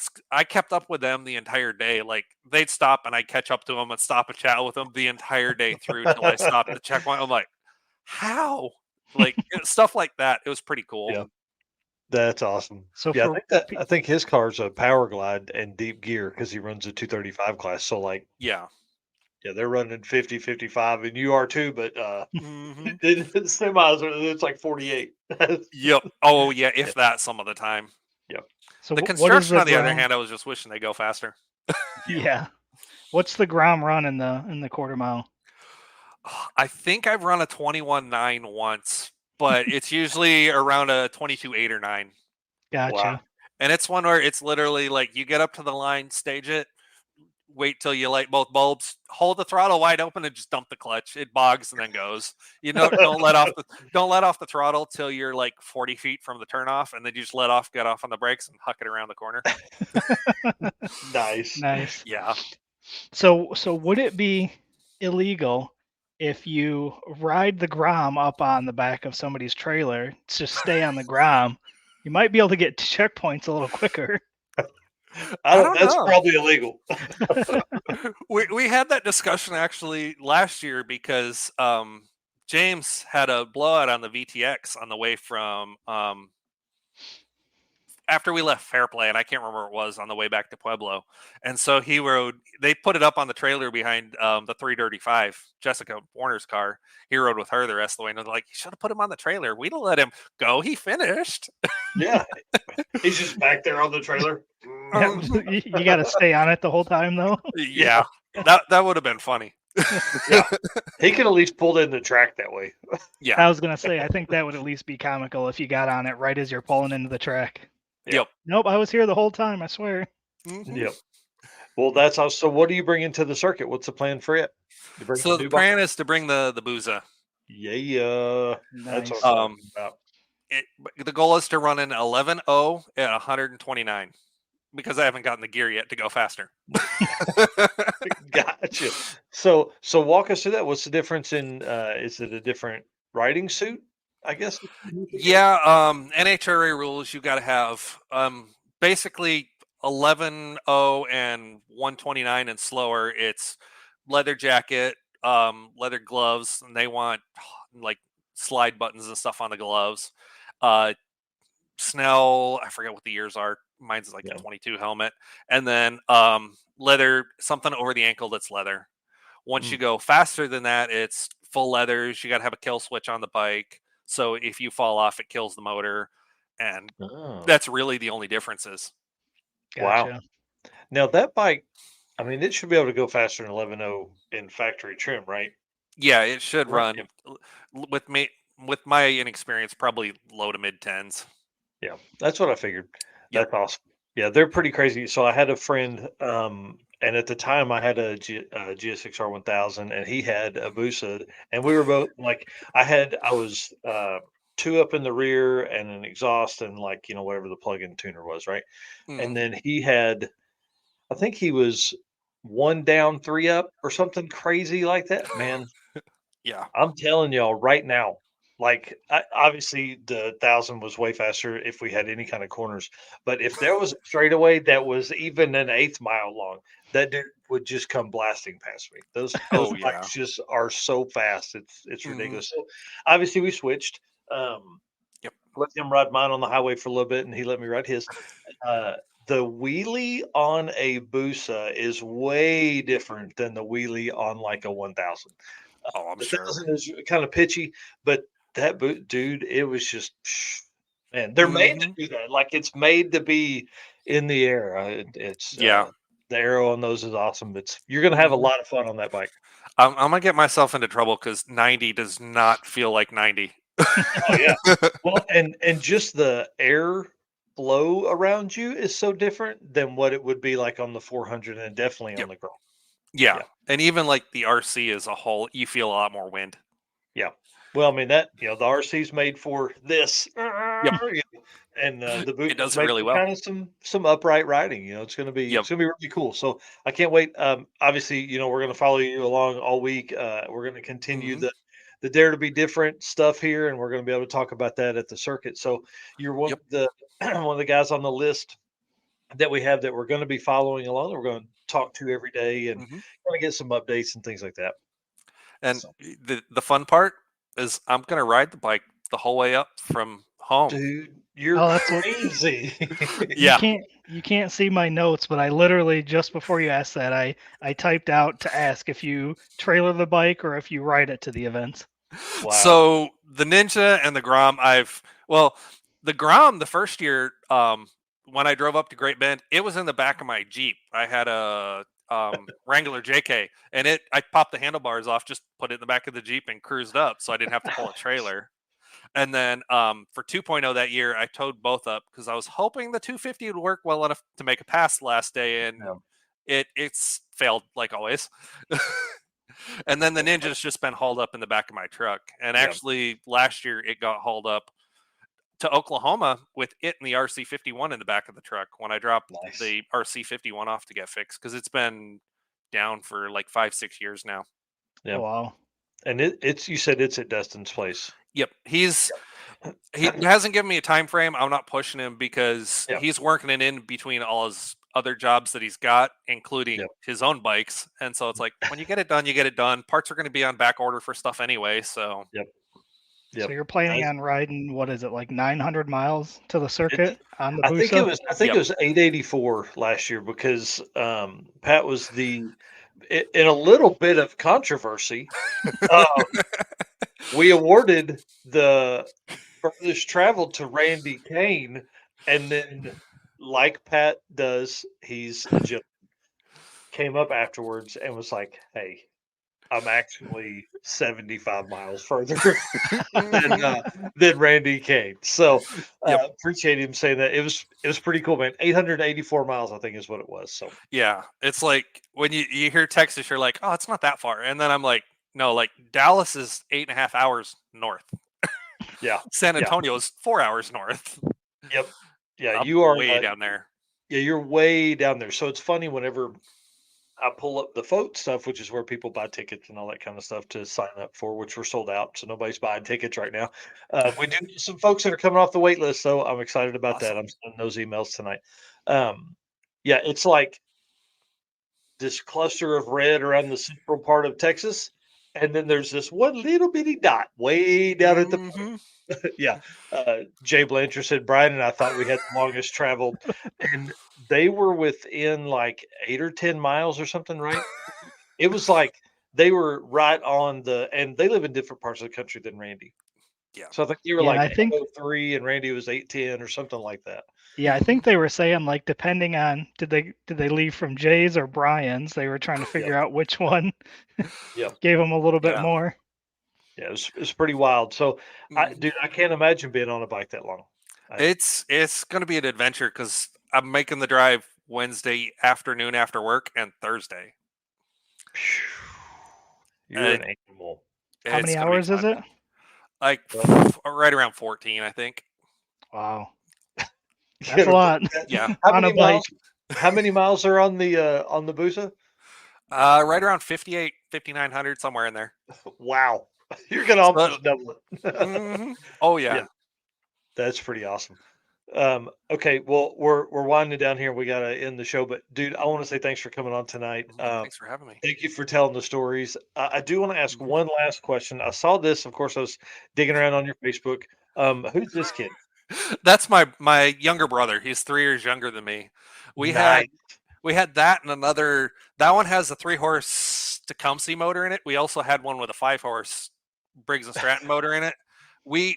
Speaker 5: kept up with them the entire day. Like they'd stop and I'd catch up to them and stop and chat with them the entire day through till I stopped at the checkpoint. I'm like, how? Like stuff like that. It was pretty cool.
Speaker 1: Yeah. That's awesome.
Speaker 3: So
Speaker 1: yeah, I think his car's a Power Glide and deep gear because he runs a 235 class. So like,
Speaker 5: yeah,
Speaker 1: they're running 50, 55, and you are too. But semis, it's like 48.
Speaker 5: Yep. Oh yeah, if that some of the time.
Speaker 1: Yep.
Speaker 5: So the construction, on the other hand, I was just wishing they go faster.
Speaker 3: Yeah. What's the Grom run in the quarter mile?
Speaker 5: I think I've run a 21.9 once, but it's usually around a 22.8 or 9.
Speaker 3: Gotcha. Wow.
Speaker 5: And it's one where it's literally like you get up to the line, stage it, wait till you light both bulbs, hold the throttle wide open, and just dump the clutch. It bogs and then goes. Don't let off the throttle till you're like 40 feet from the turnoff, and then you just get off on the brakes and huck it around the corner.
Speaker 1: Nice.
Speaker 5: Yeah.
Speaker 3: So would it be illegal if you ride the Grom up on the back of somebody's trailer, just stay on the Grom? You might be able to get to checkpoints a little quicker.
Speaker 1: That's probably illegal.
Speaker 5: we had that discussion actually last year because James had a blowout on the VTX on the way from after we left Fairplay, and I can't remember what it was, on the way back to Pueblo. And so they put it up on the trailer behind the 335, Jessica Warner's car. He rode with her the rest of the way, and they're like, you should have put him on the trailer. We'd have let him go. He finished.
Speaker 1: Yeah. He's just back there on the trailer.
Speaker 3: You got to stay on it the whole time, though.
Speaker 5: Yeah. That would have been funny.
Speaker 1: Yeah. He could at least pull in the track that way.
Speaker 5: Yeah.
Speaker 3: I was going to say, I think that would at least be comical if you got on it right as you're pulling into the track.
Speaker 5: Yep.
Speaker 3: Nope, I was here the whole time, I swear.
Speaker 1: Mm-hmm. Yep. Well, that's how. So, what do you bring into the circuit? What's the plan for it?
Speaker 5: So the plan is to bring the Booza.
Speaker 1: Yeah.
Speaker 3: Nice.
Speaker 1: That's what I'm talking about.
Speaker 5: The goal is to run an 11.0 at 129 because I haven't gotten the gear yet to go faster.
Speaker 1: Gotcha. So walk us through that. What's the difference in? Is it a different riding suit? I guess.
Speaker 5: Yeah. NHRA rules. You got to have basically 11.0 and 129 and slower. It's leather jacket, leather gloves, and they want like slide buttons and stuff on the gloves. Snell, I forget what the years are. Mine's like
Speaker 1: Yeah.
Speaker 5: a 22 helmet, and then leather, something over the ankle that's leather. Once you go faster than that, it's full leathers. You got to have a kill switch on the bike, so if you fall off, it kills the motor, and
Speaker 1: Oh,
Speaker 5: that's really the only differences.
Speaker 1: wow.
Speaker 3: Gotcha.
Speaker 1: Now that bike, I mean, it should be able to go faster than 11.0 in factory trim, right?
Speaker 5: Yeah, it should
Speaker 1: Right.
Speaker 5: run with me with my inexperience, probably low to mid tens.
Speaker 1: Yeah, that's what I figured.
Speaker 5: Yep.
Speaker 1: That's awesome. Yeah, they're pretty crazy. So I had a friend, and at the time I had a GSX-R 1000, and he had a Busa, and we were both like, I was two up in the rear and an exhaust and like whatever the plug-in tuner was, right? And
Speaker 5: Mhm.
Speaker 1: then he had, I think he was one down, three up, or something crazy like that. Man,
Speaker 5: Yeah.
Speaker 1: I'm telling y'all right now, like obviously the 1000 was way faster if we had any kind of corners, but if there was a straightaway that was even an eighth mile long, that dude would just come blasting past me. Those
Speaker 5: Oh yeah.
Speaker 1: bikes just are so fast. It's
Speaker 5: Mhm.
Speaker 1: ridiculous. So obviously we switched.
Speaker 5: Yep.
Speaker 1: Let him ride mine on the highway for a little bit, and he let me ride his. Uh, the wheelie on a Busa is way different than the wheelie on like a 1000.
Speaker 5: Oh, I'm
Speaker 1: The
Speaker 5: sure.
Speaker 1: 1000 is kind of pitchy, but that boot, dude, it was just, man, they're made to
Speaker 5: Mhm.
Speaker 1: do that. Like it's made to be in the air.
Speaker 5: Yeah.
Speaker 1: The arrow on those is awesome. You're gonna have a
Speaker 5: Mhm.
Speaker 1: lot of fun on that bike.
Speaker 5: I'm gonna get myself into trouble because 90 does not feel like 90.
Speaker 1: Oh yeah. Well, and just the air flow around you is so different than what it would be like on the 400 and definitely on
Speaker 5: Yep.
Speaker 1: the Grom.
Speaker 5: Yeah,
Speaker 1: Yeah.
Speaker 5: and even like the RC as a whole, you feel a lot more wind.
Speaker 1: Yeah. Well, I mean that the RC's made for this,
Speaker 5: Yep.
Speaker 1: and the
Speaker 5: It
Speaker 1: boot
Speaker 5: does
Speaker 1: is
Speaker 5: it
Speaker 1: made
Speaker 5: really
Speaker 1: for
Speaker 5: well.
Speaker 1: kind of some upright riding.
Speaker 5: Yep.
Speaker 1: It's gonna be really cool. So I can't wait. Obviously, we're gonna follow you along all week. We're gonna continue
Speaker 5: Mhm.
Speaker 1: the Dare to Be Different stuff here, and we're gonna be able to talk about that at the circuit. So you're one
Speaker 5: Yep.
Speaker 1: of the one of the guys on the list that we have that we're going to be following along. That we're going to talk to every day and
Speaker 5: Mhm.
Speaker 1: kind of get some updates and things like that.
Speaker 5: And
Speaker 1: So.
Speaker 5: the fun part is I'm gonna ride the bike the whole way up from home.
Speaker 1: Dude, you're
Speaker 3: Oh, that's what
Speaker 1: crazy.
Speaker 3: you
Speaker 5: Yeah.
Speaker 3: can't see my notes, but I literally just before you asked that, I typed out to ask if you trailer the bike or if you ride it to the events.
Speaker 1: Wow.
Speaker 5: So the Ninja and the Grom, the Grom the first year, when I drove up to Great Bend, it was in the back of my Jeep. I had a Wrangler JK, and I popped the handlebars off, just put it in the back of the Jeep and cruised up, so I didn't have to pull a trailer. And then for 2.0 that year, I towed both up because I was hoping the 250 would work well enough to make a pass the last day, and
Speaker 1: Yeah.
Speaker 5: it's failed like always. And then the Ninja's just been hauled up in the back of my truck. And
Speaker 1: Yeah.
Speaker 5: actually, last year it got hauled up to Oklahoma with it and the RC51 in the back of the truck when I dropped
Speaker 1: Nice.
Speaker 5: the RC51 off to get fixed because it's been down for like 5-6 years now.
Speaker 3: Oh,
Speaker 1: Yeah.
Speaker 3: wow.
Speaker 1: And you said it's at Dustin's place.
Speaker 5: Yep, he hasn't given me a time frame. I'm not pushing him because
Speaker 1: Yeah.
Speaker 5: he's working it in between all his other jobs that he's got, including
Speaker 1: Yep.
Speaker 5: his own bikes. And so it's like when you get it done, you get it done. Parts are going to be on back order for stuff anyway. So
Speaker 1: Yep.
Speaker 3: So
Speaker 1: Yep.
Speaker 3: you're planning on riding, what is it, like 900 miles to the
Speaker 1: It's
Speaker 3: circuit on the
Speaker 1: I think it
Speaker 3: Busa?
Speaker 1: was I think
Speaker 5: yep.
Speaker 1: it was 884 last year because Pat was in a little bit of controversy. Um, we awarded the furthest travel to Randy Kane, and then, like Pat does, he's a gentleman. Came up afterwards and was like, "Hey, I'm actually 75 miles further than Randy Kane." So
Speaker 5: Yep.
Speaker 1: appreciate him saying that. It was pretty cool, man. 884 miles, I think, is what it was. So
Speaker 5: Yeah. It's like when you hear Texas, you're like, oh, it's not that far. And then I'm like, no, like Dallas is 8.5 hours north.
Speaker 1: yeah,
Speaker 5: San
Speaker 1: yeah,
Speaker 5: Antonio is 4 hours north.
Speaker 1: yep, yeah.
Speaker 5: I'm
Speaker 1: You are
Speaker 5: way down there.
Speaker 1: yeah, you're way down there. So it's funny whenever I pull up the float stuff, which is where people buy tickets and all that kind of stuff to sign up for, which we're sold out. So nobody's buying tickets right now. We do get some folks that are coming off the wait list, so I'm excited about that.
Speaker 5: Awesome.
Speaker 1: I'm sending those emails tonight. Yeah, it's like this cluster of red around the central part of Texas. And then there's this one little bitty dot way down at the bottom.
Speaker 5: Mhm.
Speaker 1: Yeah. Jay Blanchard said Brian and I thought we had the longest traveled, and they were within like 8 or 10 miles or something, right? It was like they were right on and they live in different parts of the country than Randy.
Speaker 5: Yeah.
Speaker 1: So I think you were
Speaker 3: Yeah, and
Speaker 1: like
Speaker 3: I think
Speaker 1: 803 and Randy was 810 or something like that.
Speaker 3: yeah, I
Speaker 5: Mhm.
Speaker 3: think they were saying like depending on did they leave from Jay's or Brian's, they were trying to
Speaker 1: Yeah.
Speaker 3: figure out which one
Speaker 1: Yeah.
Speaker 3: gave them a little bit
Speaker 5: Yeah.
Speaker 3: more.
Speaker 1: Yeah. It was pretty wild. So
Speaker 5: Mhm.
Speaker 1: dude, I can't imagine being on a bike that long. I,
Speaker 5: It's going to be an adventure because I'm making the drive Wednesday afternoon after work and Thursday.
Speaker 1: you're
Speaker 5: Uh,
Speaker 1: an animal.
Speaker 3: How
Speaker 5: it's
Speaker 3: many
Speaker 5: going to be
Speaker 3: hours is
Speaker 5: fun.
Speaker 3: it?
Speaker 5: Like
Speaker 1: Well,
Speaker 5: right around 14, I think.
Speaker 3: Wow,
Speaker 1: you
Speaker 3: that's a
Speaker 1: gotta believe
Speaker 3: lot
Speaker 1: that.
Speaker 5: Yeah.
Speaker 1: How
Speaker 3: on a
Speaker 1: many miles?
Speaker 3: bike.
Speaker 1: How many miles are on the Busa?
Speaker 5: Right around 58, 5,900, somewhere in there.
Speaker 1: Wow, you're gonna
Speaker 5: So,
Speaker 1: almost double it.
Speaker 5: oh
Speaker 1: Yeah,
Speaker 5: yeah.
Speaker 1: that's pretty awesome. Okay, well, we're winding down here. We gotta end the show, but dude, I want to say thanks for coming on tonight.
Speaker 5: Thanks for having me.
Speaker 1: Thank you for telling the stories. I do want to ask
Speaker 5: Mhm.
Speaker 1: one last question. I saw this, of course, I was digging around on your Facebook. Who's this kid?
Speaker 5: That's my younger brother. He's 3 years younger than me. We had
Speaker 1: Nice.
Speaker 5: we had that and another. That one has a 3 horse Tecumseh motor in it. We also had one with a 5 horse Briggs and Stratton motor in it. We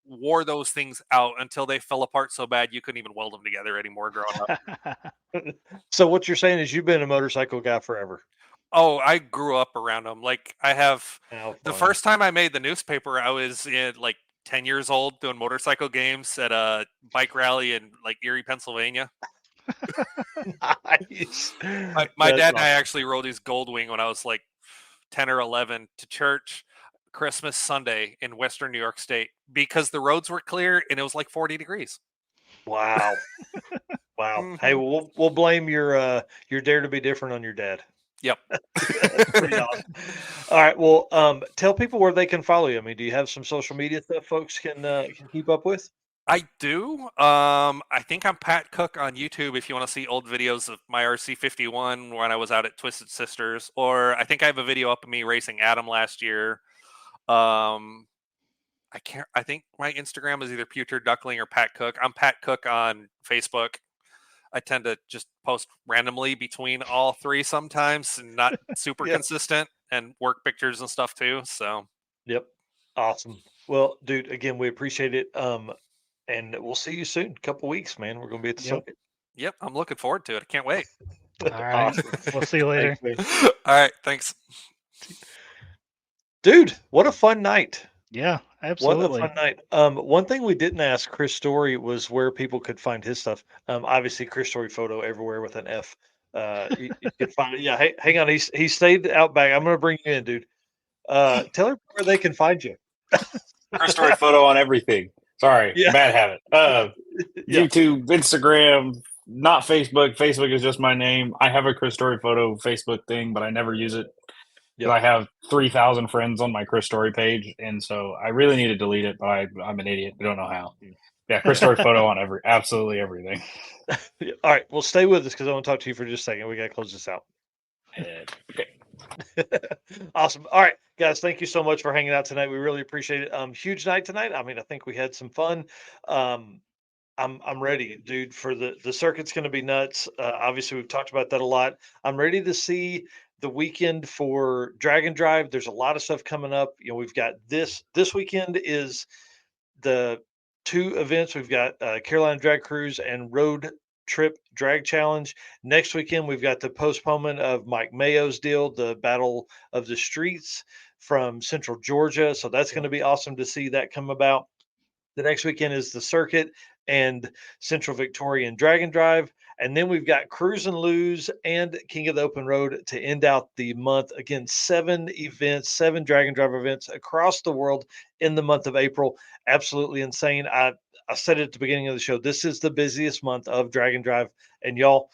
Speaker 5: wore those things out until they fell apart so bad you couldn't even weld them together anymore. Growing up.
Speaker 1: So what you're saying is you've been a motorcycle guy forever.
Speaker 5: Oh, I grew up around them. Like I have.
Speaker 1: How
Speaker 5: The
Speaker 1: fun.
Speaker 5: first time I made the newspaper, I was in like 10 years old doing motorcycle games at a bike rally in like Erie, Pennsylvania.
Speaker 1: Nice.
Speaker 5: My
Speaker 1: That's
Speaker 5: dad and I
Speaker 1: awesome.
Speaker 5: actually rode his Goldwing when I was like 10 or 11 to church Christmas Sunday in Western New York State because the roads were clear and it was like 40 degrees.
Speaker 1: Wow. Wow. Hey,
Speaker 5: Hmm.
Speaker 1: we'll blame your dare to be different on your dad.
Speaker 5: Yep.
Speaker 1: That's pretty awesome. All right. Well, tell people where they can follow you. I mean, do you have some social media stuff folks can keep up with?
Speaker 5: I do. I think I'm Pat Cook on YouTube if you want to see old videos of my RC51 when I was out at Twisted Sisters, or I think I have a video up of me racing Adam last year. Um, I can't. I think my Instagram is either Pewter Duckling or Pat Cook. I'm Pat Cook on Facebook. I tend to just post randomly between all three sometimes, and not super
Speaker 1: Yeah.
Speaker 5: consistent, and work pictures and stuff too. So,
Speaker 1: Yep. Awesome. Well, dude, again, we appreciate it. And we'll see you soon. Couple weeks, man. We're gonna be at the
Speaker 3: Yep.
Speaker 1: circuit.
Speaker 5: yep, I'm looking forward to it. I can't wait.
Speaker 3: All right.
Speaker 1: Awesome.
Speaker 3: We'll see you later.
Speaker 1: Thanks, man.
Speaker 5: All right, thanks.
Speaker 1: Dude, what a fun night.
Speaker 3: Yeah,
Speaker 1: What a
Speaker 3: absolutely.
Speaker 1: fun night. One thing we didn't ask Chris Story was where people could find his stuff. Obviously Chris Story photo everywhere with an F. You can find it. Yeah, hey, hang on. He stayed out back. I'm gonna bring you in, dude. Tell everybody where they can find you.
Speaker 4: Chris Story photo on everything. Sorry,
Speaker 1: Yeah,
Speaker 4: bad habit.
Speaker 1: yeah,
Speaker 4: YouTube, Instagram, not Facebook. Facebook is just my name. I have a Chris Story photo Facebook thing, but I never use it because
Speaker 1: yep.
Speaker 4: I have 3,000 friends on my Chris Story page, and so I really need to delete it, but I'm an idiot. I don't know how. Yeah, Chris Story photo on absolutely everything.
Speaker 1: All right, well, stay with us because I want to talk to you for just a second. We gotta close this out.
Speaker 4: Okay.
Speaker 1: Awesome. All right, guys, thank you so much for hanging out tonight. We really appreciate it. Huge night tonight. I mean, I think we had some fun. Um, I'm ready, dude, for the circuit's going to be nuts. Obviously, we've talked about that a lot. I'm ready to see the weekend for Dragon Drive. There's a lot of stuff coming up. You know, we've got this weekend is the two events. We've got Carolina Drag Cruise and Road Trip Drag Challenge. Next weekend, we've got the postponement of Mike Mayo's deal, the Battle of the Streets from Central Georgia. So that's going to be awesome to see that come about. The next weekend is the circuit and Central Victorian Dragon Drive. And then we've got Cruise and Lose and King of the Open Road to end out the month. Again, 7 events, 7 Dragon Drive events across the world in the month of April. Absolutely insane. I said it at the beginning of the show. This is the busiest month of Dragon Drive. And y'all,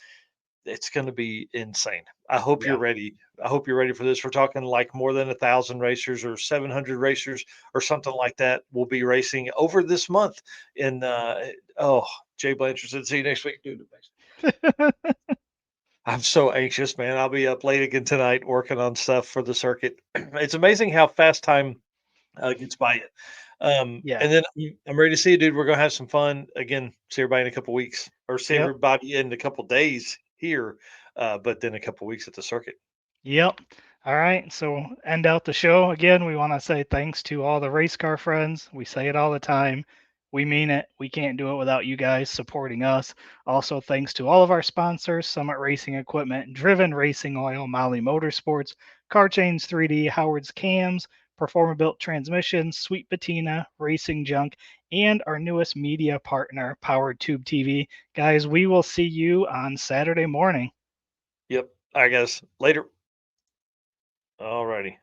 Speaker 1: it's going to be insane. I hope you're
Speaker 3: Yeah.
Speaker 1: ready. I hope you're ready for this. We're talking like more than 1,000 racers or 700 racers or something like that will be racing over this month. In Jay Blanchard said, "See you next week, dude." I'm so anxious, man. I'll be up late again tonight working on stuff for the circuit. It's amazing how fast time gets by it.
Speaker 3: Yeah.
Speaker 1: And then I'm ready to see you, dude. We're gonna have some fun again. See everybody in a couple weeks, or see
Speaker 3: Yep.
Speaker 1: everybody in a couple days here, but then a couple weeks at the circuit.
Speaker 3: Yep. All right. So end out the show again. We want to say thanks to all the race car friends. We say it all the time. We mean it. We can't do it without you guys supporting us. Also, thanks to all of our sponsors: Summit Racing Equipment, Driven Racing Oil, Molly Motorsports, Car Chains 3D, Howard's Cams, Performer Built Transmissions, Sweet Patina, Racing Junk, and our newest media partner, Powered Tube TV. Guys, we will see you on Saturday morning.
Speaker 1: Yep. All right, guys. Later. All righty.